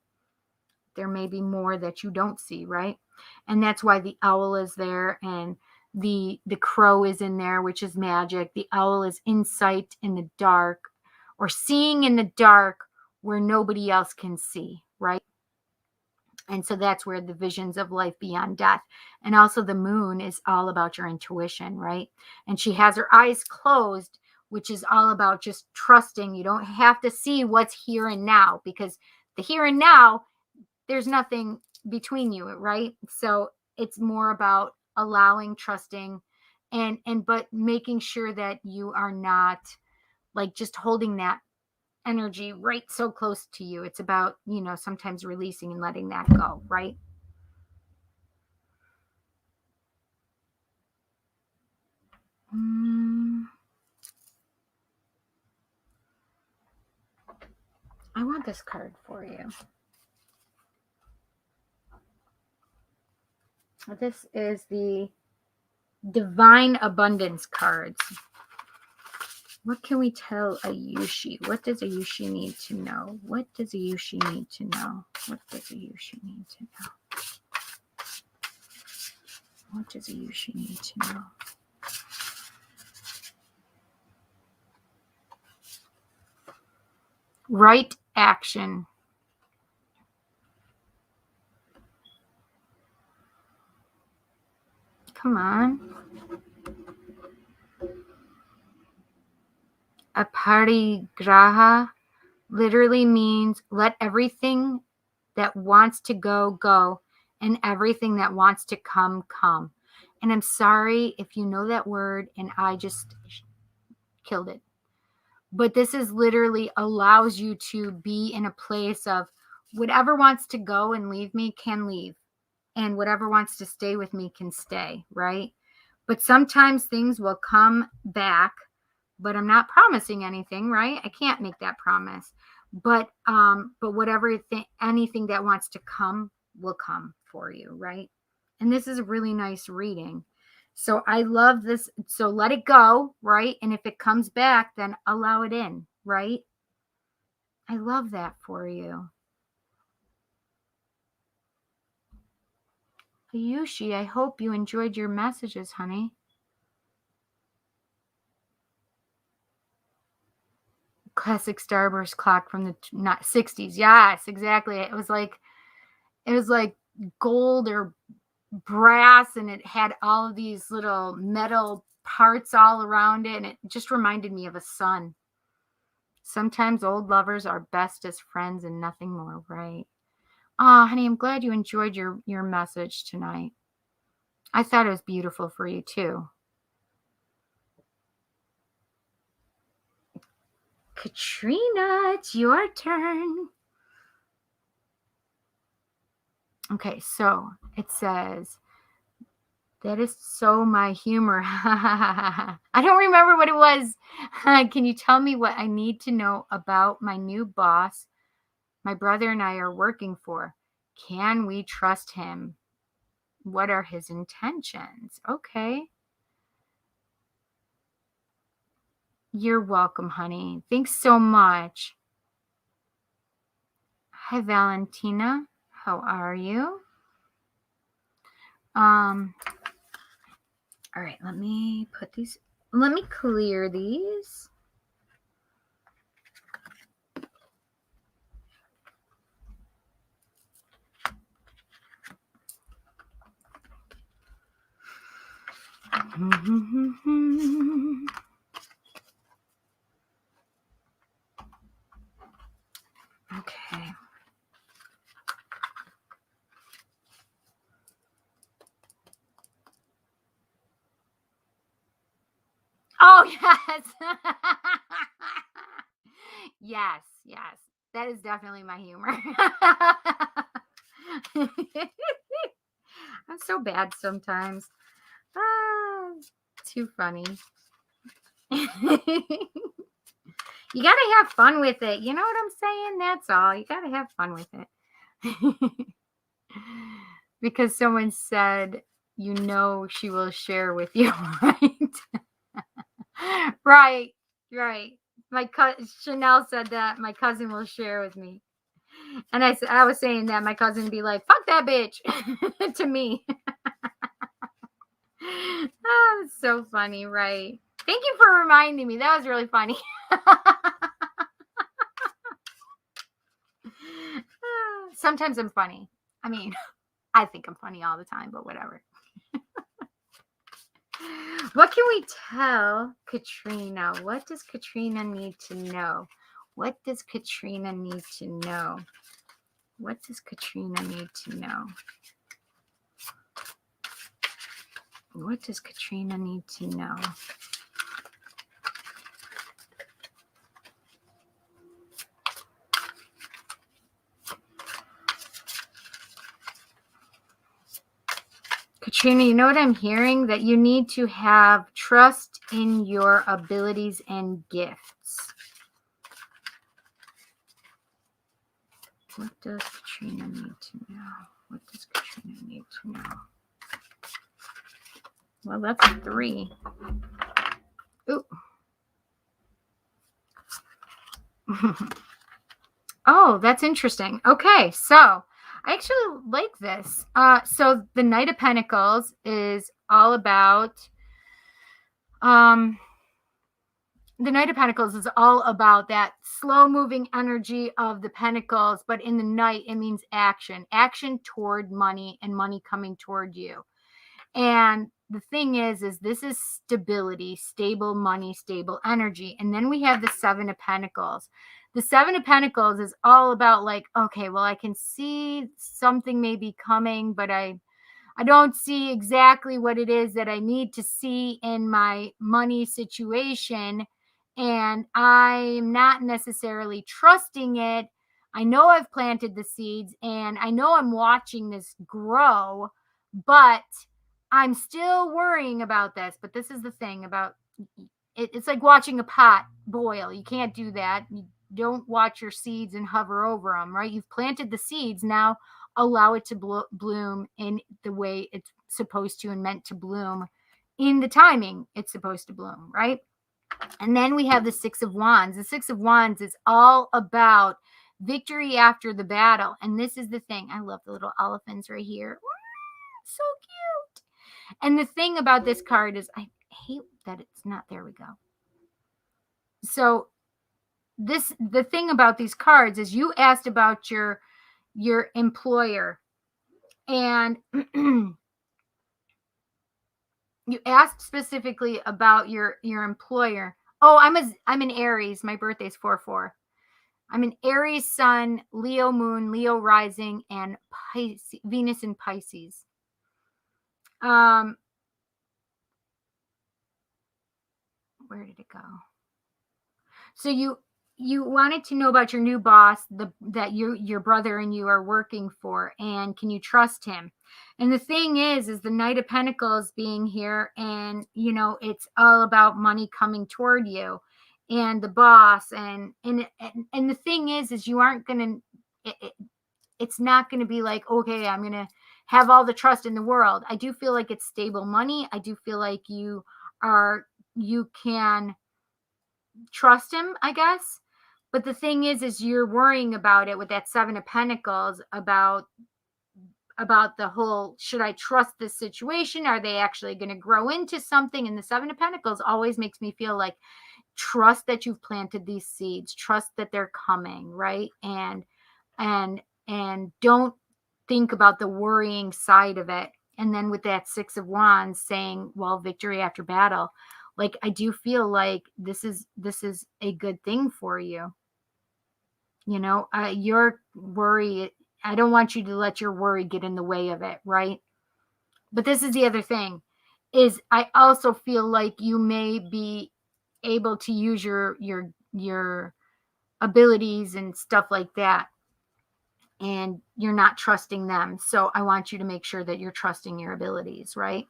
there may be more that you don't see, right? And that's why the owl is there, and the crow is in there, which is magic. The owl is insight in the dark, or seeing in the dark where nobody else can see, right? And so that's where the visions of life beyond death. And also the moon is all about your intuition, right? And she has her eyes closed, which is all about just trusting. You don't have to see what's here and now, because the here and now, there's nothing between you, right? So it's more about allowing, trusting, but making sure that you are not like just holding that energy right so close to you. It's about, sometimes releasing and letting that go, right? I want this card for you. This is the Divine Abundance cards. What can we tell Ayushi? What does Ayushi need to know? What does Ayushi need to know? What does Ayushi need to know? What does Ayushi need to know? Right action. Come on. Aparigraha literally means let everything that wants to go, go, and everything that wants to come, come. And I'm sorry if you know that word and I just killed it. But this is literally allows you to be in a place of whatever wants to go and leave me can leave. And whatever wants to stay with me can stay, right? But sometimes things will come back, but I'm not promising anything, right? I can't make that promise. But whatever anything that wants to come will come for you, right? And this is a really nice reading. So I love this. So let it go, right? And if it comes back, then allow it in, right? I love that for you. Ayushi, I hope you enjoyed your messages, honey. Classic Starburst clock from the 60s. Yes, exactly. It was like gold or brass, and it had all of these little metal parts all around it, and it just reminded me of a sun. Sometimes old lovers are best as friends and nothing more, right? Ah, honey, I'm glad you enjoyed your message tonight. I thought it was beautiful for you too. Katrina, it's your turn. Okay, so it says, that is so my humor. I don't remember what it was. Can you tell me what I need to know about my new boss my brother and I are working for? Can we trust him? What are his intentions? Okay. You're welcome, honey. Thanks so much. Hi, Valentina. How are you? All right, let me clear these. Okay. Oh, yes. Yes. That is definitely my humor. I'm so bad sometimes. Too funny. You got to have fun with it. You know what I'm saying? That's all. You got to have fun with it. Because someone said, she will share with you, right? Right. Chanel said that my cousin will share with me. And I was saying that my cousin would be like, fuck that bitch to me. Oh, it's so funny, right? Thank you for reminding me. That was really funny. Sometimes I'm funny. I mean, I think I'm funny all the time, but whatever. What can we tell Katrina? What does Katrina need to know? What does Katrina need to know? What does Katrina need to know? What does Katrina need to know? Katrina, you know what I'm hearing? That you need to have trust in your abilities and gifts. What does Katrina need to know? What does Katrina need to know? Well, that's a 3. Ooh. Oh, that's interesting. Okay, so I actually like this. So the Knight of Pentacles is all about the Knight of Pentacles is all about that slow moving energy of the Pentacles, but in the Knight, it means action toward money and money coming toward you. And the thing is this is stability, stable money, stable energy. And then we have the 7 of Pentacles. The 7 of Pentacles is all about like, okay, well, I can see something may be coming, but I don't see exactly what it is that I need to see in my money situation. And I'm not necessarily trusting it. I know I've planted the seeds and I know I'm watching this grow, but I'm still worrying about this. But this is the thing about it's like watching a pot boil. You can't do that. You don't watch your seeds and hover over them, right? You've planted the seeds. Now allow it to bloom in the way it's supposed to and meant to bloom in the timing it's supposed to bloom, right? And then we have the Six of Wands. The Six of Wands is all about victory after the battle. And this is the thing. I love the little elephants right here. So cute. And the thing about this card is I hate that it's not, there we go. So the thing about these cards is you asked about your employer, and you asked specifically about your employer. Oh, I'm an Aries. My birthday's 4/4. I'm an Aries sun, Leo moon, Leo rising, and Venus in Pisces. Where did it go? So you wanted to know about your new boss that your brother and you are working for, and can you trust him? And the thing is the Knight of Pentacles being here, and it's all about money coming toward you and the boss, and the thing is you aren't gonna it's not going to be like, okay, I'm going to have all the trust in the world. I do feel like it's stable money. I do feel like you can trust him, I guess. But the thing is you're worrying about it with that Seven of Pentacles about the whole, should I trust this situation? Are they actually going to grow into something? And the Seven of Pentacles always makes me feel like, trust that you've planted these seeds, trust that they're coming, right? And don't think about the worrying side of it. And then with that Six of Wands saying, well, victory after battle, like I do feel like this is a good thing for you. Your worry, I don't want you to let your worry get in the way of it, right? But this is the other thing, is I also feel like you may be able to use your abilities and stuff like that, and you're not trusting them. So I want you to make sure that you're trusting your abilities, right?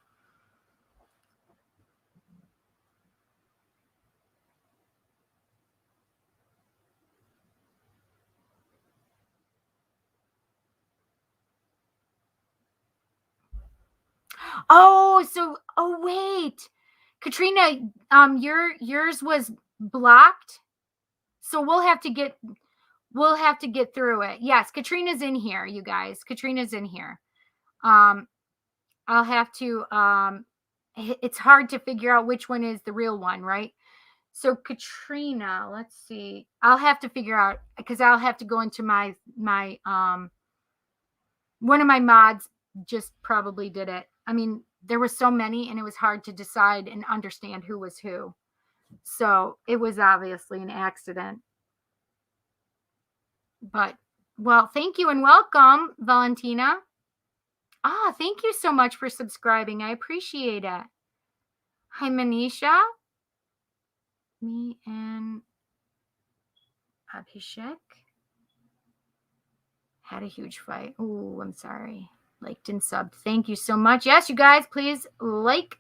Oh, wait. Katrina, yours was blocked. So we'll have to get through it. Yes, Katrina's in here, you guys. Katrina's in here. I'll have to it's hard to figure out which one is the real one, right? So Katrina, let's see. I'll have to figure out, because I'll have to go into my one of my mods just probably did it. I mean, there were so many and it was hard to decide and understand who was who. So it was obviously an accident. But, well, thank you and welcome, Valentina. Thank you so much for subscribing. I appreciate it. Hi, Manisha. Me and Abhishek had a huge fight. Oh, I'm sorry. Liked and subbed. Thank you so much. Yes, you guys, please like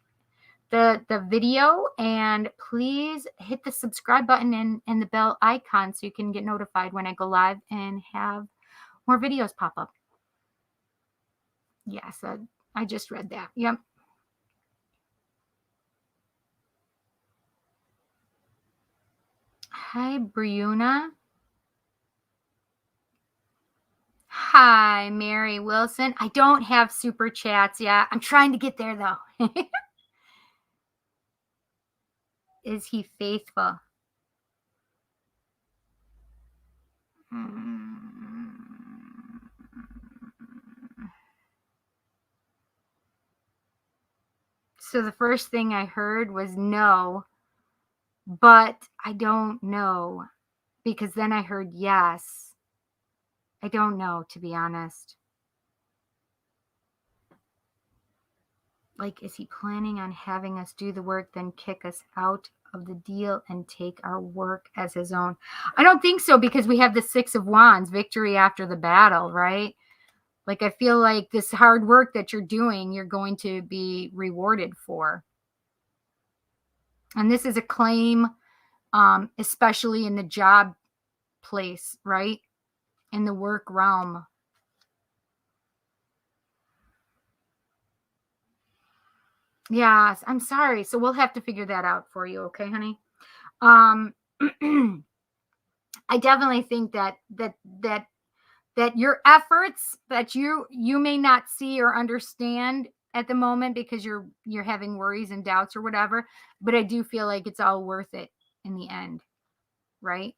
the video, and please hit the subscribe button and the bell icon so you can get notified when I go live and have more videos pop up. Yes, I just read that. Yep. Hi, Briuna. Hi, Mary Wilson. I don't have super chats yet. I'm trying to get there, though. Is he faithful? So the first thing I heard was no, but I don't know, because then I heard yes. I don't know, to be honest. Like, is he planning on having us do the work, then kick us out of the deal and take our work as his own? I don't think so, because we have the Six of Wands, victory after the battle, right? Like, I feel like this hard work that you're doing, you're going to be rewarded for. And this is a claim, especially in the job place, right? In the work realm. Yes, I'm sorry. So we'll have to figure that out for you, okay, honey? I definitely think that your efforts that you may not see or understand at the moment because you're having worries and doubts or whatever, but I do feel like it's all worth it in the end, right?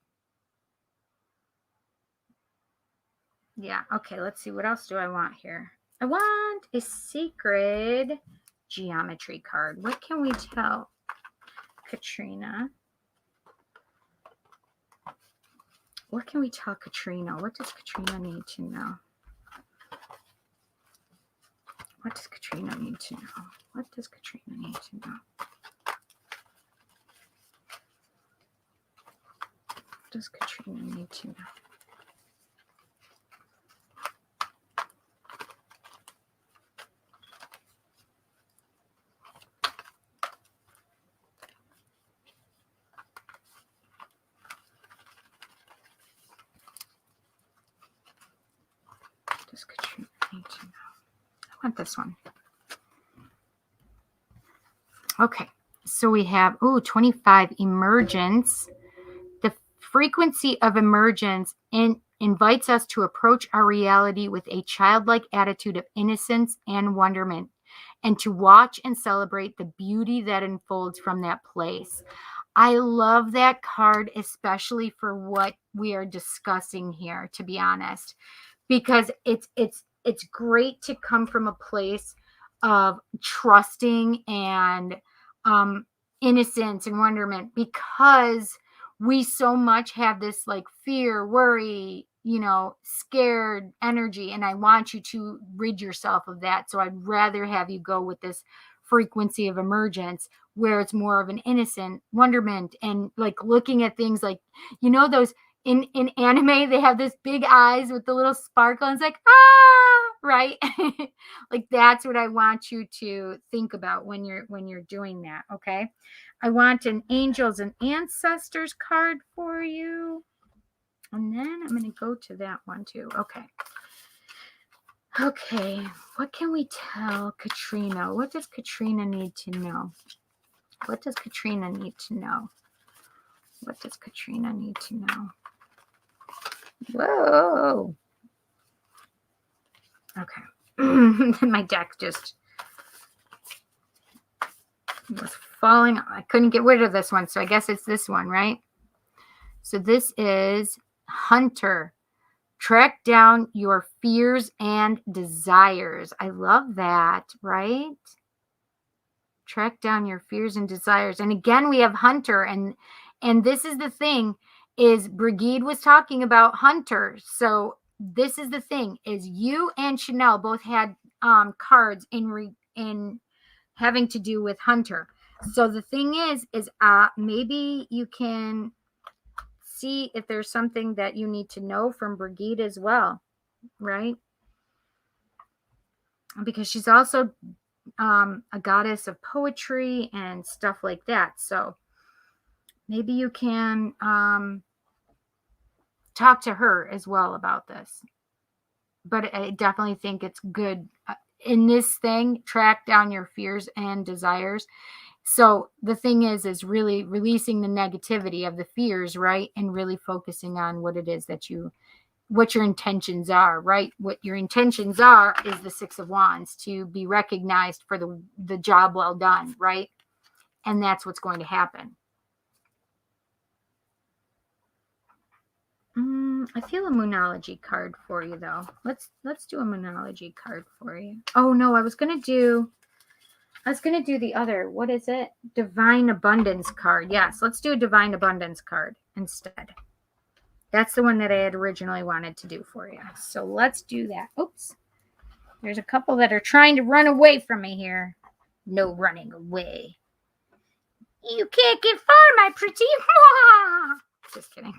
Yeah. Okay, let's see, what else do I want here? I want a sacred geometry card. What can we tell Katrina? What can we tell Katrina? What does Katrina need to know? What does Katrina need to know? What does Katrina need to know? What does Katrina need to know? What does Katrina need to know? I want this one. Okay, so we have, 25, emergence. The frequency of emergence invites us to approach our reality with a childlike attitude of innocence and wonderment, and to watch and celebrate the beauty that unfolds from that place. I love that card, especially for what we are discussing here, to be honest, because it's great to come from a place of trusting and innocence and wonderment, because we so much have this like fear, worry, scared energy, and I want you to rid yourself of that. So I'd rather have you go with this frequency of emergence, where it's more of an innocent wonderment, and like looking at things like, those in anime, they have this big eyes with the little sparkle, and it's like, right? Like that's what I want you to think about when you're doing that. Okay, I want an angels and ancestors card for you, and then I'm going to go to that one too. Okay, what can we tell Katrina? What does Katrina need to know? What does Katrina need to know? What does Katrina need to know? Whoa. Okay. My deck just was falling. I couldn't get rid of this one, so I guess it's this one, right? So this is Hunter. Track down your fears and desires. I love that, right? Track down your fears and desires. And again, we have Hunter, and this is the thing, is Brigid was talking about Hunter. So this is the thing, is you and Chanel both had cards in having to do with Hunter. So the thing is maybe you can see if there's something that you need to know from Brigid as well, right? Because she's also a goddess of poetry and stuff like that. So maybe you can talk to her as well about this. But I definitely think it's good in this thing, track down your fears and desires. So the thing is really releasing the negativity of the fears, right? And really focusing on what it is that what your intentions are, right? What your intentions are is the Six of Wands, to be recognized for the job well done, right? And that's what's going to happen. I feel a Moonology card for you, though. Let's do a Moonology card for you. Oh no, I was gonna do the other. What is it? Divine Abundance card. Yes, let's do a Divine Abundance card instead. That's the one that I had originally wanted to do for you. So let's do that. Oops. There's a couple that are trying to run away from me here. No running away. You can't get far, my pretty. Just kidding.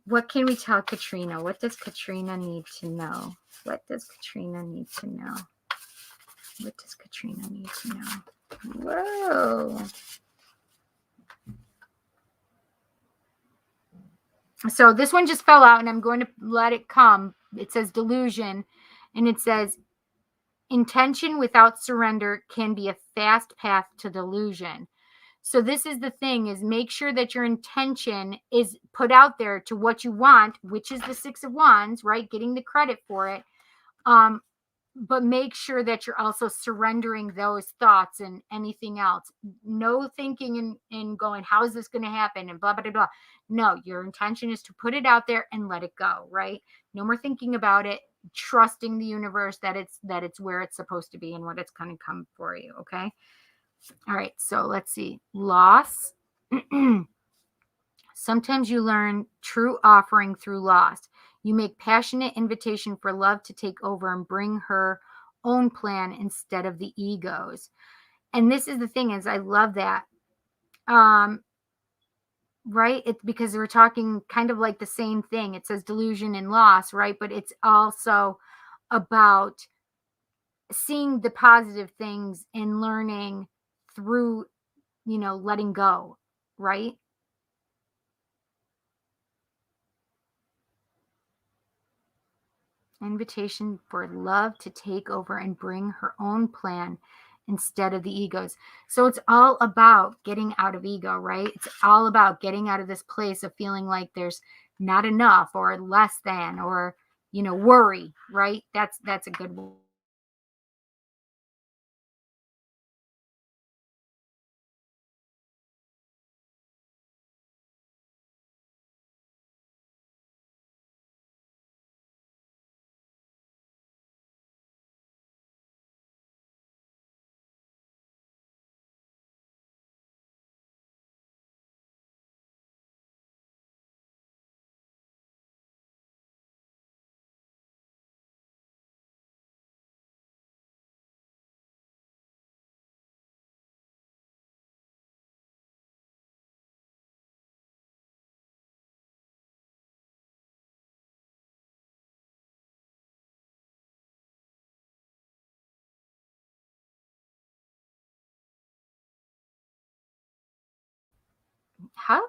What can we tell Katrina? What does Katrina need to know? What does Katrina need to know? What does Katrina need to know? Whoa. So this one just fell out, and I'm going to let it come. It says delusion, and it says intention without surrender can be a fast path to delusion. So this is the thing, is make sure that your intention is put out there to what you want, which is the 6 of Wands, right? Getting the credit for it. But make sure that you're also surrendering those thoughts and anything else. No thinking and going, how is this going to happen? And blah, blah, blah, blah. No, your intention is to put it out there and let it go, right? No more thinking about it, trusting the universe that it's where it's supposed to be and what it's going to come for you. Okay. All right. So let's see. Loss. Sometimes you learn true offering through loss. You make passionate invitation for love to take over and bring her own plan instead of the egos. And this is the thing, is I love that. Right? It's because we're talking kind of like the same thing. It says delusion and loss, right? But it's also about seeing the positive things and learning through, letting go, right? Invitation for love to take over and bring her own plan instead of the egos. So it's all about getting out of ego, right? It's all about getting out of this place of feeling like there's not enough or less than, or worry, right? That's a good one.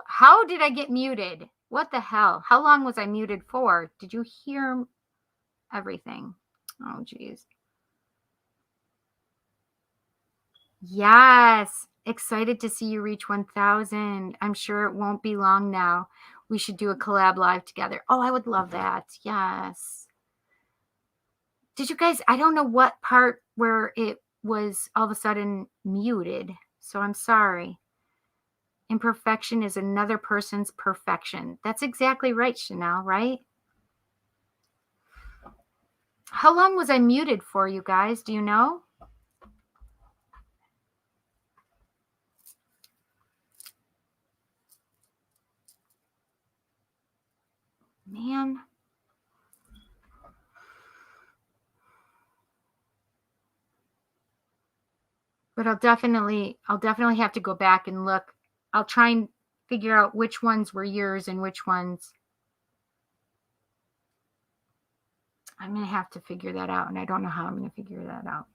How did I get muted? What the hell? How long was I muted for? Did you hear everything? Oh geez. Yes. Excited to see you reach 1,000. I'm sure it won't be long now. We should do a collab live together. Oh, I would love that. Yes. Did you guys, I don't know what part where it was all of a sudden muted. So I'm sorry. Imperfection is another person's perfection. That's exactly right, Chanel, right? How long was I muted for, you guys? Do you know? Man. But I'll definitely have to go back and look. I'll try and figure out which ones were yours and which ones. I'm going to have to figure that out, and I don't know how I'm going to figure that out.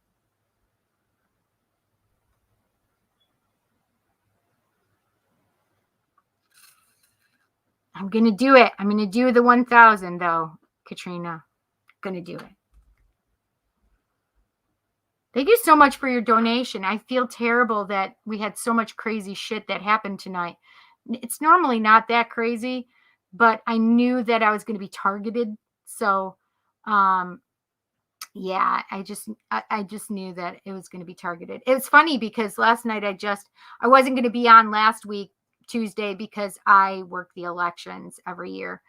I'm going to do it. I'm going to do the 1,000 though, Katrina. I'm going to do it. Thank you so much for your donation. I feel terrible that we had so much crazy shit that happened tonight. It's normally not that crazy, but I knew that I was going to be targeted. So, yeah, I just knew that it was going to be targeted. It was funny because last night I wasn't going to be on last week Tuesday because I work the elections every year.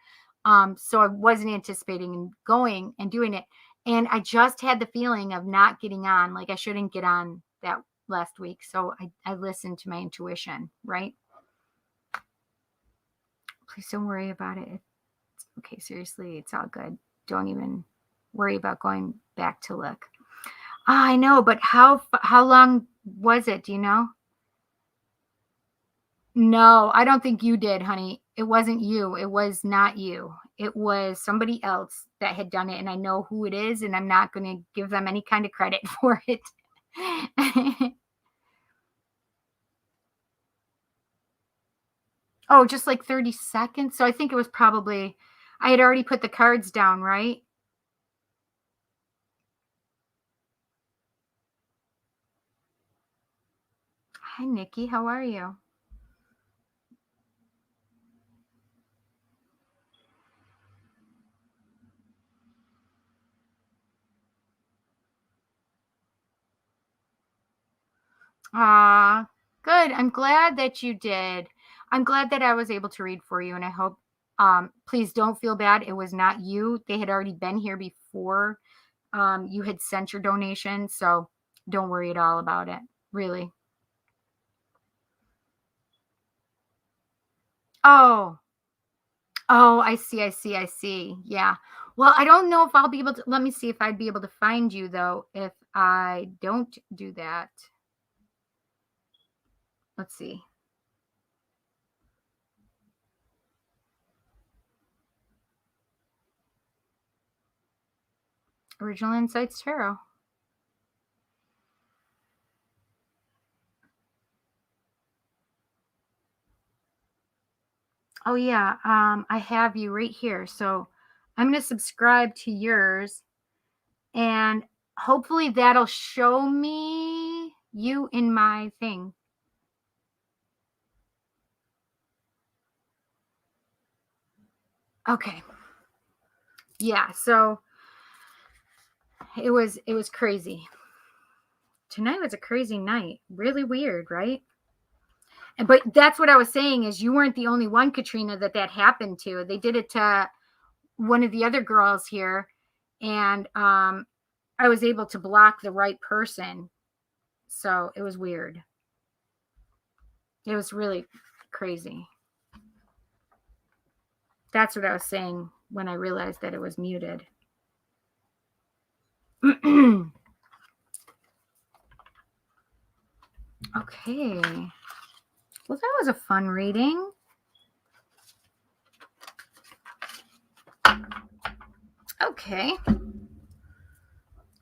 So I wasn't anticipating going and doing it. And I just had the feeling of not getting on, like I shouldn't get on that last week. So I listened to my intuition, right? Please don't worry about it. It's okay, seriously, it's all good. Don't even worry about going back to look. I know, but how long was it? Do you know? No, I don't think you did, honey. It wasn't you. It was not you. It was somebody else that had done it, and I know who it is, and I'm not going to give them any kind of credit for it. Oh, just like 30 seconds. So I think it was probably, I had already put the cards down, right? Hi, Nikki. How are you? Ah, good. I'm glad that you did. I'm glad that I was able to read for you, and I hope, please don't feel bad. It was not you. They had already been here before you had sent your donation, so don't worry at all about it. Really. Oh, oh, I see, I see, I see. Yeah. Well, I don't know if I'll be able to. Let me see if I'd be able to find you though if I don't do that. Let's see. Original Insights Tarot. Oh yeah, I have you right here. So I'm going to subscribe to yours, and hopefully that'll show me you in my thing. Okay. Yeah, so it was crazy. Tonight was a crazy night. Really weird, right? But that's what I was saying is you weren't the only one, Katrina, that happened to. They did it to one of the other girls here, and I was able to block the right person. So it was weird. It was really crazy. That's what I was saying when I realized that it was muted. Okay. Well, that was a fun reading. Okay.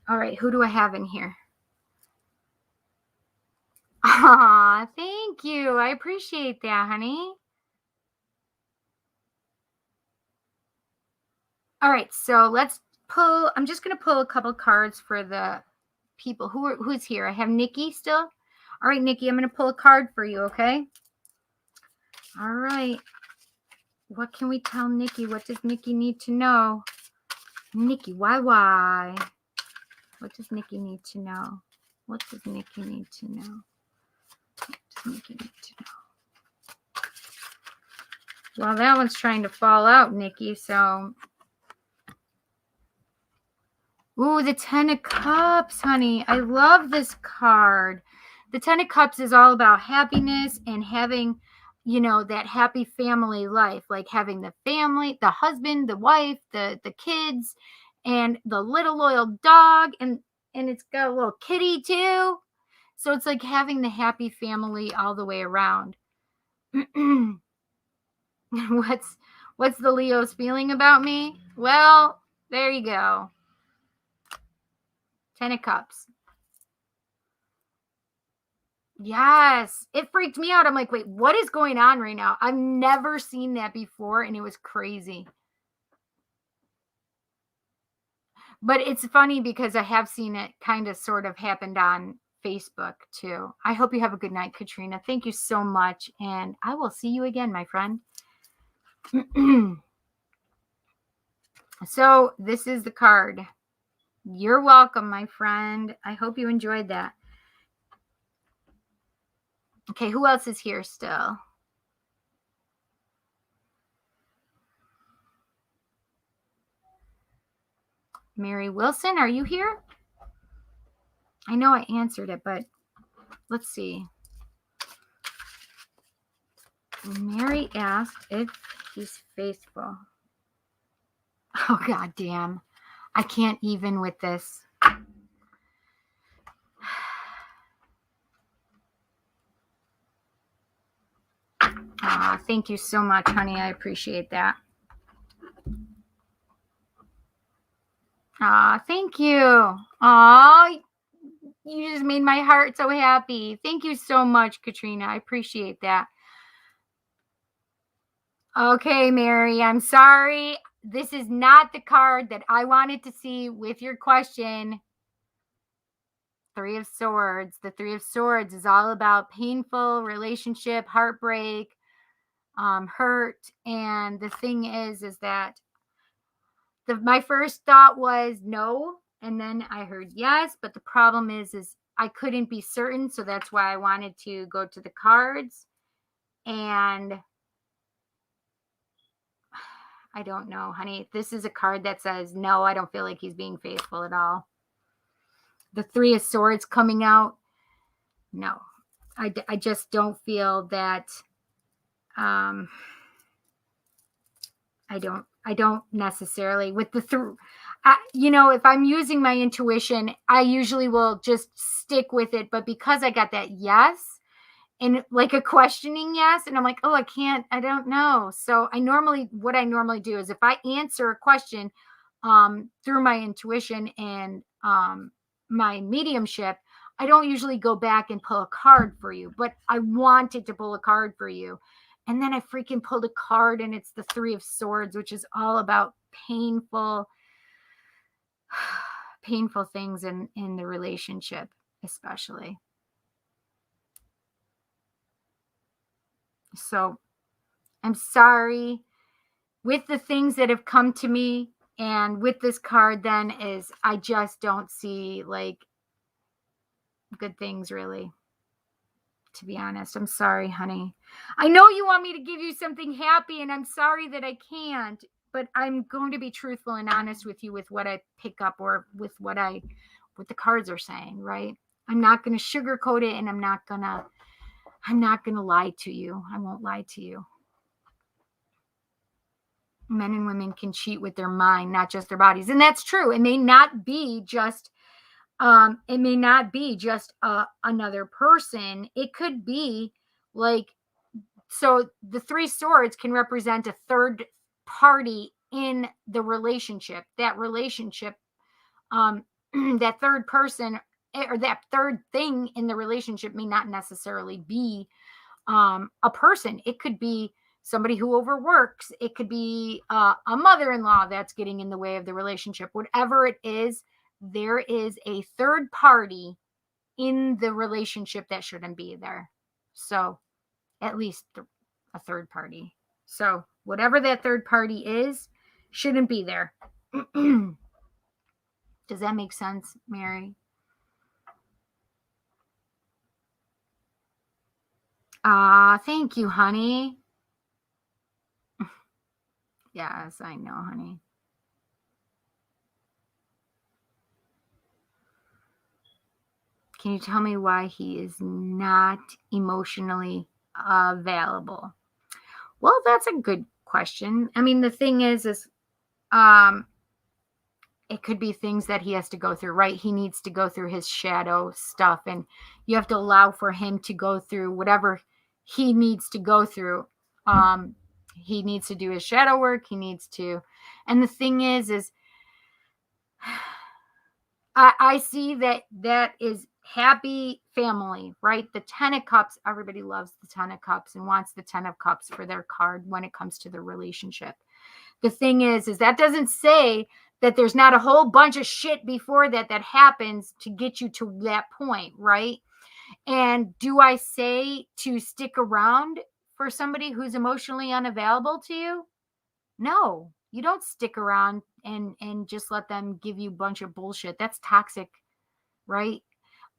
All right. Who do I have in here? Aw, thank you. I appreciate that, honey. All right. So let's pull. I'm just going to pull a couple cards for the people who's here. I have Nikki still. All right, Nikki, I'm going to pull a card for you, okay? All right. What can we tell Nikki? What does Nikki need to know? Nikki, why? What does Nikki need to know? What does Nikki need to know? What does Nikki need to know? Well, that one's trying to fall out, Nikki, so. Ooh, the 10 of Cups, honey. I love this card. The 10 of Cups is all about happiness and having, that happy family life, like having the family, the husband, the wife, the kids, and the little loyal dog, and it's got a little kitty too. So it's like having the happy family all the way around. What's the Leo's feeling about me? Well, there you go. 10 of Cups. Yes, it freaked me out. I'm like, wait, what is going on right now? I've never seen that before, and it was crazy. But it's funny because I have seen it kind of sort of happened on Facebook too. I hope you have a good night, Katrina. Thank you so much, and I will see you again, my friend. So this is the card. You're welcome, my friend. I hope you enjoyed that. Okay, who else is here still? Mary Wilson, are you here? I know I answered it, but let's see. Mary asked if he's faithful. Oh, God damn. I can't even with this. Thank you so much, honey. I appreciate that. Thank you. You just made my heart so happy. Thank you so much, Katrina. I appreciate that. Okay, Mary, I'm sorry. This is not the card that I wanted to see with your question. Three of Swords. The Three of Swords is all about painful relationship, heartbreak, hurt. And the thing is that my first thought was no, and then I heard yes. But the problem is I couldn't be certain, so that's why I wanted to go to the cards. And I don't know, honey. This is a card that says no. I don't feel like he's being faithful at all. The Three of Swords coming out. No, I just don't feel that. I don't necessarily with the if I'm using my intuition, I usually will just stick with it. But because I got that yes and like a questioning yes, and I'm like, oh, I don't know. So what I normally do is if I answer a question through my intuition and my mediumship, I don't usually go back and pull a card for you, but I wanted to pull a card for you. And then I freaking pulled a card, and it's the Three of Swords, which is all about painful things in the relationship, especially. So I'm sorry with the things that have come to me, and with this card then is I just don't see like good things, really, to be honest. I'm sorry, honey. I know you want me to give you something happy, and I'm sorry that I can't, but I'm going to be truthful and honest with you with what I pick up, or with what the cards are saying, right? I'm not going to sugarcoat it, and I'm not going to lie to you. I won't lie to you. Men and women can cheat with their mind, not just their bodies. And that's true. It may not be just another person. It could be like, so the Three Swords can represent a third party in the relationship. That relationship, that third person or that third thing in the relationship may not necessarily be a person. It could be somebody who overworks. It could be a mother-in-law that's getting in the way of the relationship. Whatever it is, there is a third party in the relationship that shouldn't be there. So at least a third party. So whatever that third party is, shouldn't be there. Does that make sense, Mary? Thank you, honey. Yes, I know, honey. Can you tell me why he is not emotionally available? Well, that's a good question. I mean, the thing is it could be things that he has to go through, right? He needs to go through his shadow stuff, and you have to allow for him to go through whatever he needs to go through. He needs to do his shadow work. He needs to, and the thing is I see that is happy family, right? The 10 of Cups, everybody loves the 10 of Cups and wants the 10 of Cups for their card when it comes to the relationship. The thing is that doesn't say that there's not a whole bunch of shit before that happens to get you to that point, right? And do I say to stick around for somebody who's emotionally unavailable to you? No, you don't stick around and just let them give you a bunch of bullshit. That's toxic, right?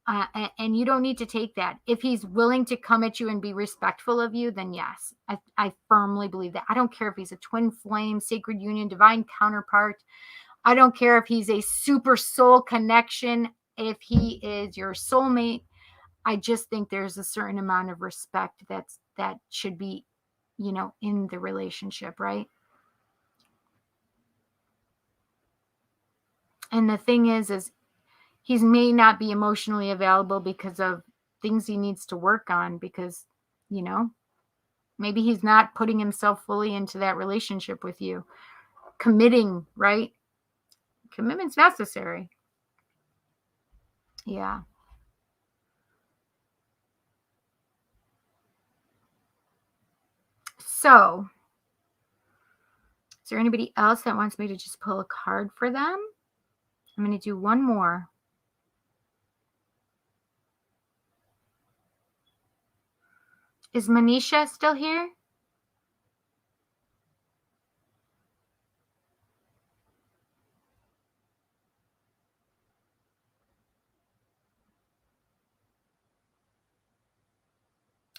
And you don't need to take that. If he's willing to come at you and be respectful of you, then yes, I firmly believe that. I don't care if he's a twin flame, sacred union, divine counterpart. I don't care if he's a super soul connection, if he is your soulmate. I just think there's a certain amount of respect that should be, in the relationship, right? And the thing is he may not be emotionally available because of things he needs to work on, because, maybe he's not putting himself fully into that relationship with you. Committing, right? Commitment's necessary. Yeah. So there anybody else that wants me to just pull a card for them? I'm going to do one more. Is Manisha still here?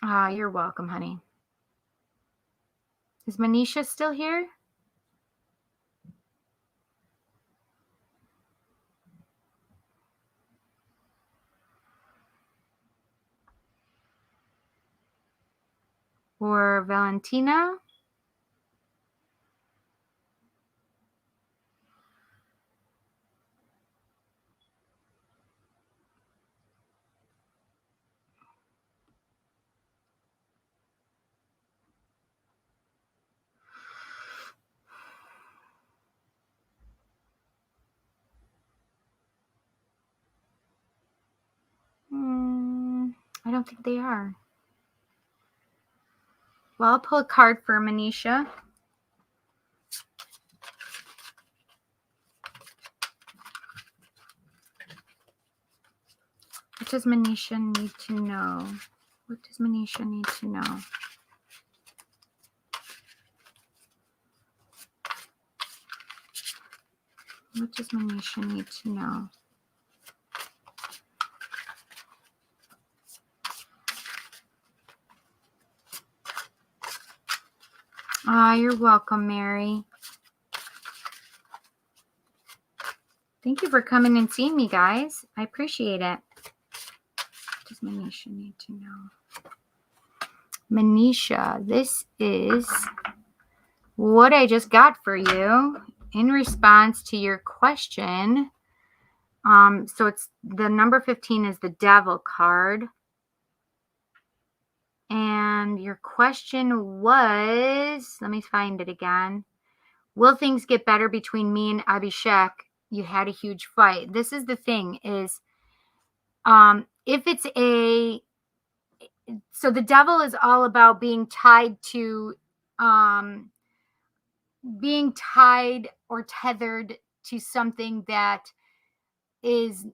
Ah, you're welcome, honey. Is Manisha still here? Or Valentina? I don't think they are. Well, I'll pull a card for Manisha. What does Manisha need to know? What does Manisha need to know? What does Manisha need to know? Ah, you're welcome, Mary. Thank you for coming and seeing me, guys. I appreciate it. What does Manisha need to know? Manisha, this is what I just got for you in response to your question. So it's the number 15 is the Devil card. And your question was, let me find it again. Will things get better between me and Abhishek? You had a huge fight. This is the thing is, if it's so the devil is all about being tied or tethered to something that is,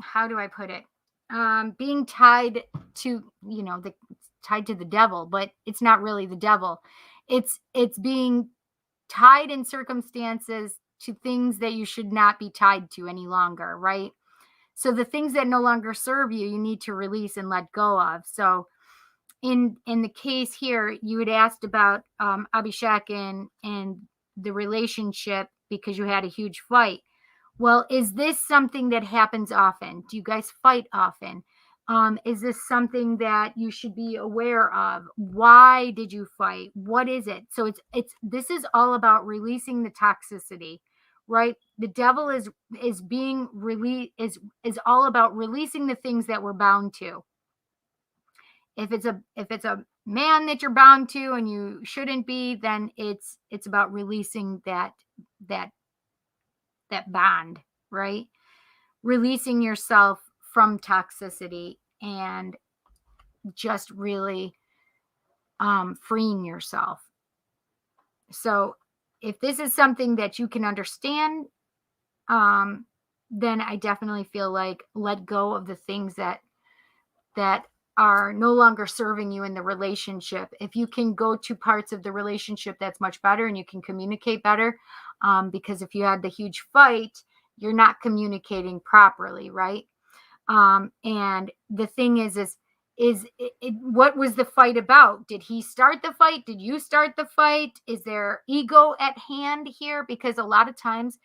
how do I put it? Being tied to, tied to the devil, but it's not really the devil. It's being tied in circumstances to things that you should not be tied to any longer, right? So the things that no longer serve you, you need to release and let go of. So in the case here, you had asked about Abhishek and the relationship because you had a huge fight. Well, is this something that happens often? Do you guys fight often? Is this something that you should be aware of? Why did you fight? What is it? So this is all about releasing the toxicity, right? The devil is being released is all about releasing the things that we're bound to. If it's a man that you're bound to and you shouldn't be, then it's about releasing that bond, right? Releasing yourself from toxicity and just really freeing yourself. So if this is something that you can understand, then I definitely feel like let go of the things that are no longer serving you in the relationship. If you can go to parts of the relationship, that's much better, and you can communicate better. Because if you had the huge fight, you're not communicating properly, right? And the thing is what was the fight about? Did he start the fight? Did you start the fight? Is there ego at hand here? Because a lot of times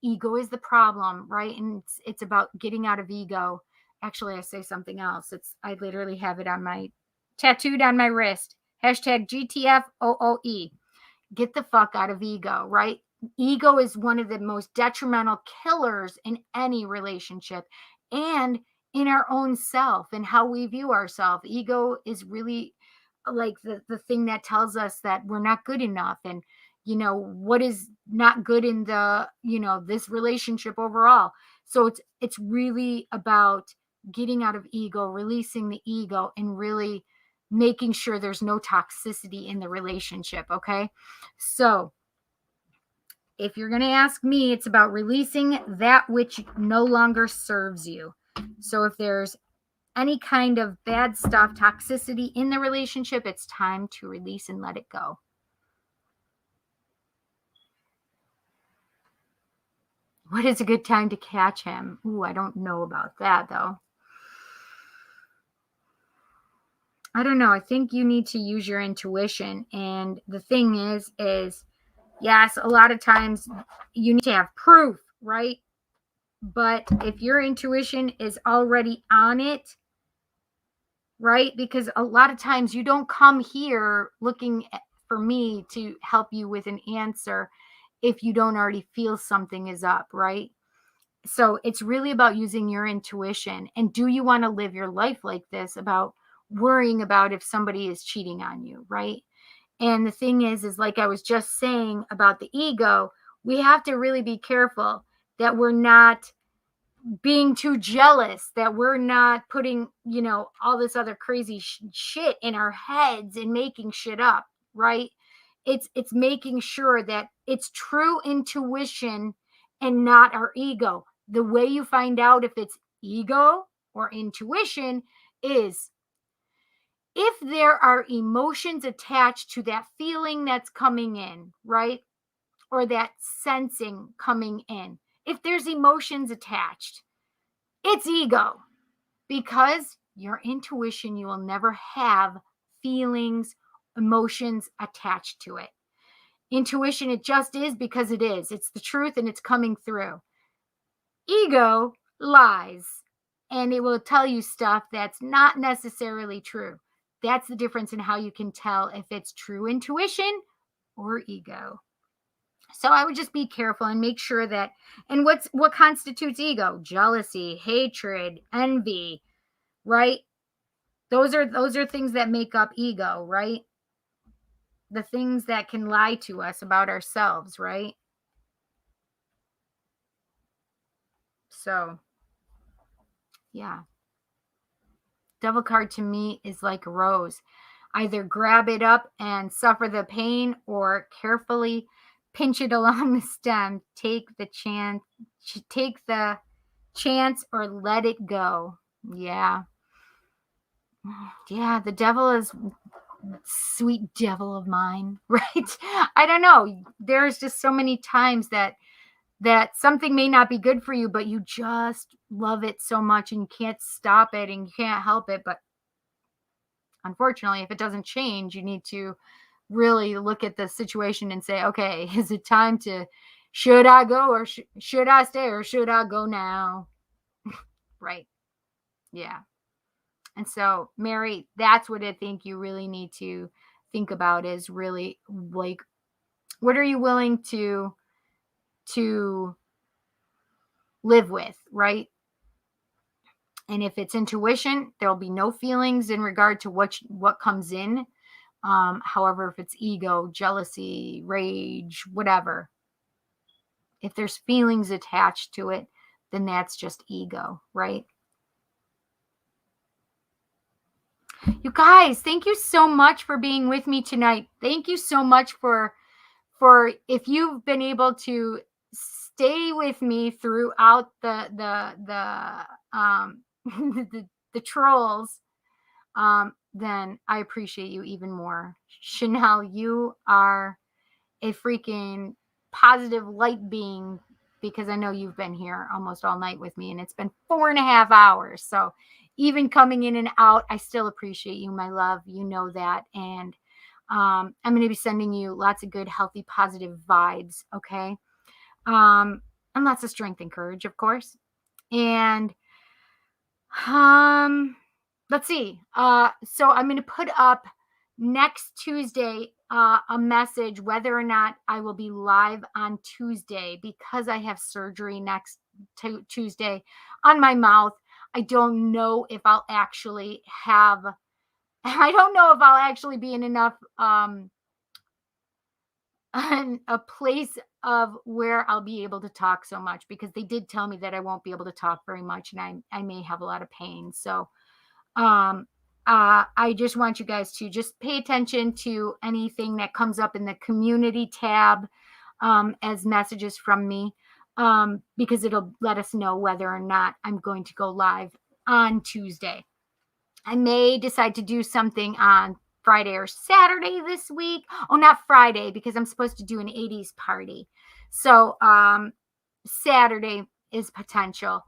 ego is the problem, right? And it's about getting out of ego. Actually, I say something else. I literally have it tattooed on my wrist. Hashtag GTFOOE. Get the fuck out of ego, right? Ego is one of the most detrimental killers in any relationship and in our own self and how we view ourselves. Ego is really like the thing that tells us that we're not good enough, and what is not good in the this relationship overall. So it's really about getting out of ego, releasing the ego, and really making sure there's no toxicity in the relationship. Okay. So if you're going to ask me, it's about releasing that which no longer serves you. So if there's any kind of bad stuff, toxicity in the relationship, it's time to release and let it go. What is a good time to catch him? Ooh, I don't know about that though. I don't know. I think you need to use your intuition. And the thing is yes, a lot of times you need to have proof, right? But if your intuition is already on it, right? Because a lot of times you don't come here looking for me to help you with an answer if you don't already feel something is up, right? So it's really about using your intuition. And do you want to live your life like this, about worrying about if somebody is cheating on you, right? And the thing is like I was just saying about the ego, we have to really be careful that we're not being too jealous, that we're not putting, all this other crazy shit in our heads and making shit up, right? It's making sure that it's true intuition and not our ego. The way you find out if it's ego or intuition is if there are emotions attached to that feeling that's coming in, right? Or that sensing coming in. If there's emotions attached, it's ego, because your intuition, you will never have feelings, emotions attached to it. Intuition, it just is because it is. It's the truth and it's coming through. Ego lies and it will tell you stuff that's not necessarily true. That's the difference in how you can tell if it's true intuition or ego. So I would just be careful and make sure that, and what constitutes ego? Jealousy, hatred, envy, right? Those are things that make up ego, right? The things that can lie to us about ourselves, right? So, yeah. Devil card to me is like a rose. Either grab it up and suffer the pain, or carefully pinch it along the stem. Take the chance or let it go. Yeah. Yeah, the devil is sweet devil of mine, right? I don't know. There's just so many times that something may not be good for you, but you just love it so much and you can't stop it and you can't help it. But unfortunately, if it doesn't change, you need to really look at the situation and say, okay, is it time to, should I go or should I stay or should I go now? Right. Yeah. And so, Mary, that's what I think you really need to think about, is really like, what are you willing to live with, right? And if it's intuition, there'll be no feelings in regard to what comes in. However, if it's ego, jealousy, rage, whatever, if there's feelings attached to it, then that's just ego, right? You guys, thank you so much for being with me tonight. Thank you so much for if you've been able to stay with me throughout the the trolls, then I appreciate you even more. Chanel, you are a freaking positive light being, because I know you've been here almost all night with me and it's been 4.5 hours. So even coming in and out, I still appreciate you, my love. You know that. And I'm going to be sending you lots of good, healthy, positive vibes. Okay. And lots of strength and courage, of course. And let's see. So I'm going to put up next Tuesday a message whether or not I will be live on Tuesday, because I have surgery next Tuesday on my mouth. I don't know if I'll actually be in enough a place of where I'll be able to talk so much, because they did tell me that I won't be able to talk very much and I may have a lot of pain. So I just want you guys to just pay attention to anything that comes up in the community tab as messages from me, because it'll let us know whether or not I'm going to go live on Tuesday. I may decide to do something on Friday or Saturday this week. Oh, not Friday, because I'm supposed to do an 80s party. So Saturday is potential.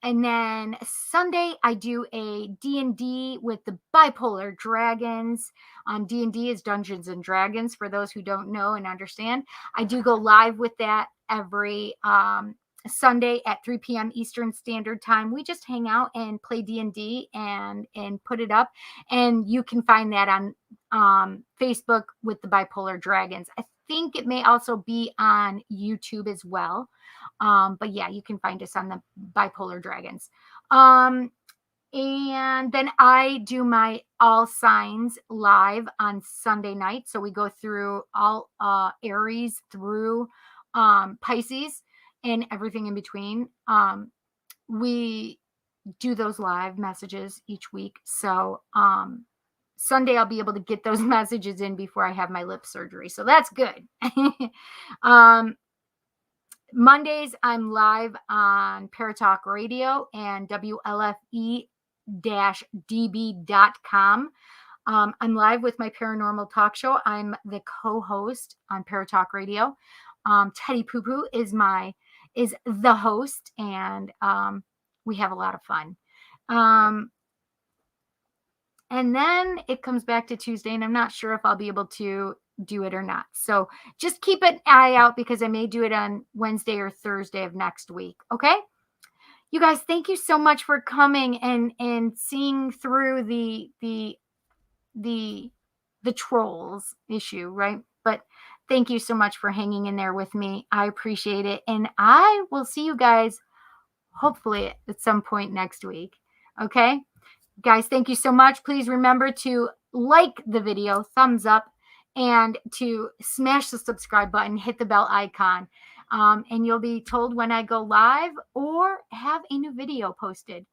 And then Sunday I do a D&D with the Bipolar Dragons. D&D is Dungeons and Dragons, for those who don't know and understand. I do go live with that every Sunday at 3 p.m. Eastern Standard Time. We just hang out and play D&D and put it up. And you can find that on Facebook with the Bipolar Dragons. I think it may also be on YouTube as well. But yeah, you can find us on the Bipolar Dragons. And then I do my All Signs live on Sunday night. So we go through all Aries through Pisces and everything in between. We do those live messages each week. So Sunday I'll be able to get those messages in before I have my lip surgery. So that's good. Mondays, I'm live on Paratalk Radio and WLFE-DB.com. I'm live with my paranormal talk show. I'm the co-host on Paratalk Radio. Teddy Poo Poo is the host, and we have a lot of fun. And then it comes back to Tuesday, and I'm not sure if I'll be able to do it or not. So just keep an eye out, because I may do it on Wednesday or Thursday of next week. Okay? You guys, thank you so much for coming and seeing through the trolls issue, right? But thank you so much for hanging in there with me. I appreciate it. And I will see you guys hopefully at some point next week. Okay? Guys, thank you so much. Please remember to like the video, thumbs up, and to smash the subscribe button, hit the bell icon, and you'll be told when I go live or have a new video posted.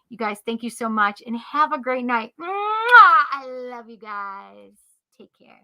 You guys, thank you so much, and have a great night. Mwah! I love you guys. Take care.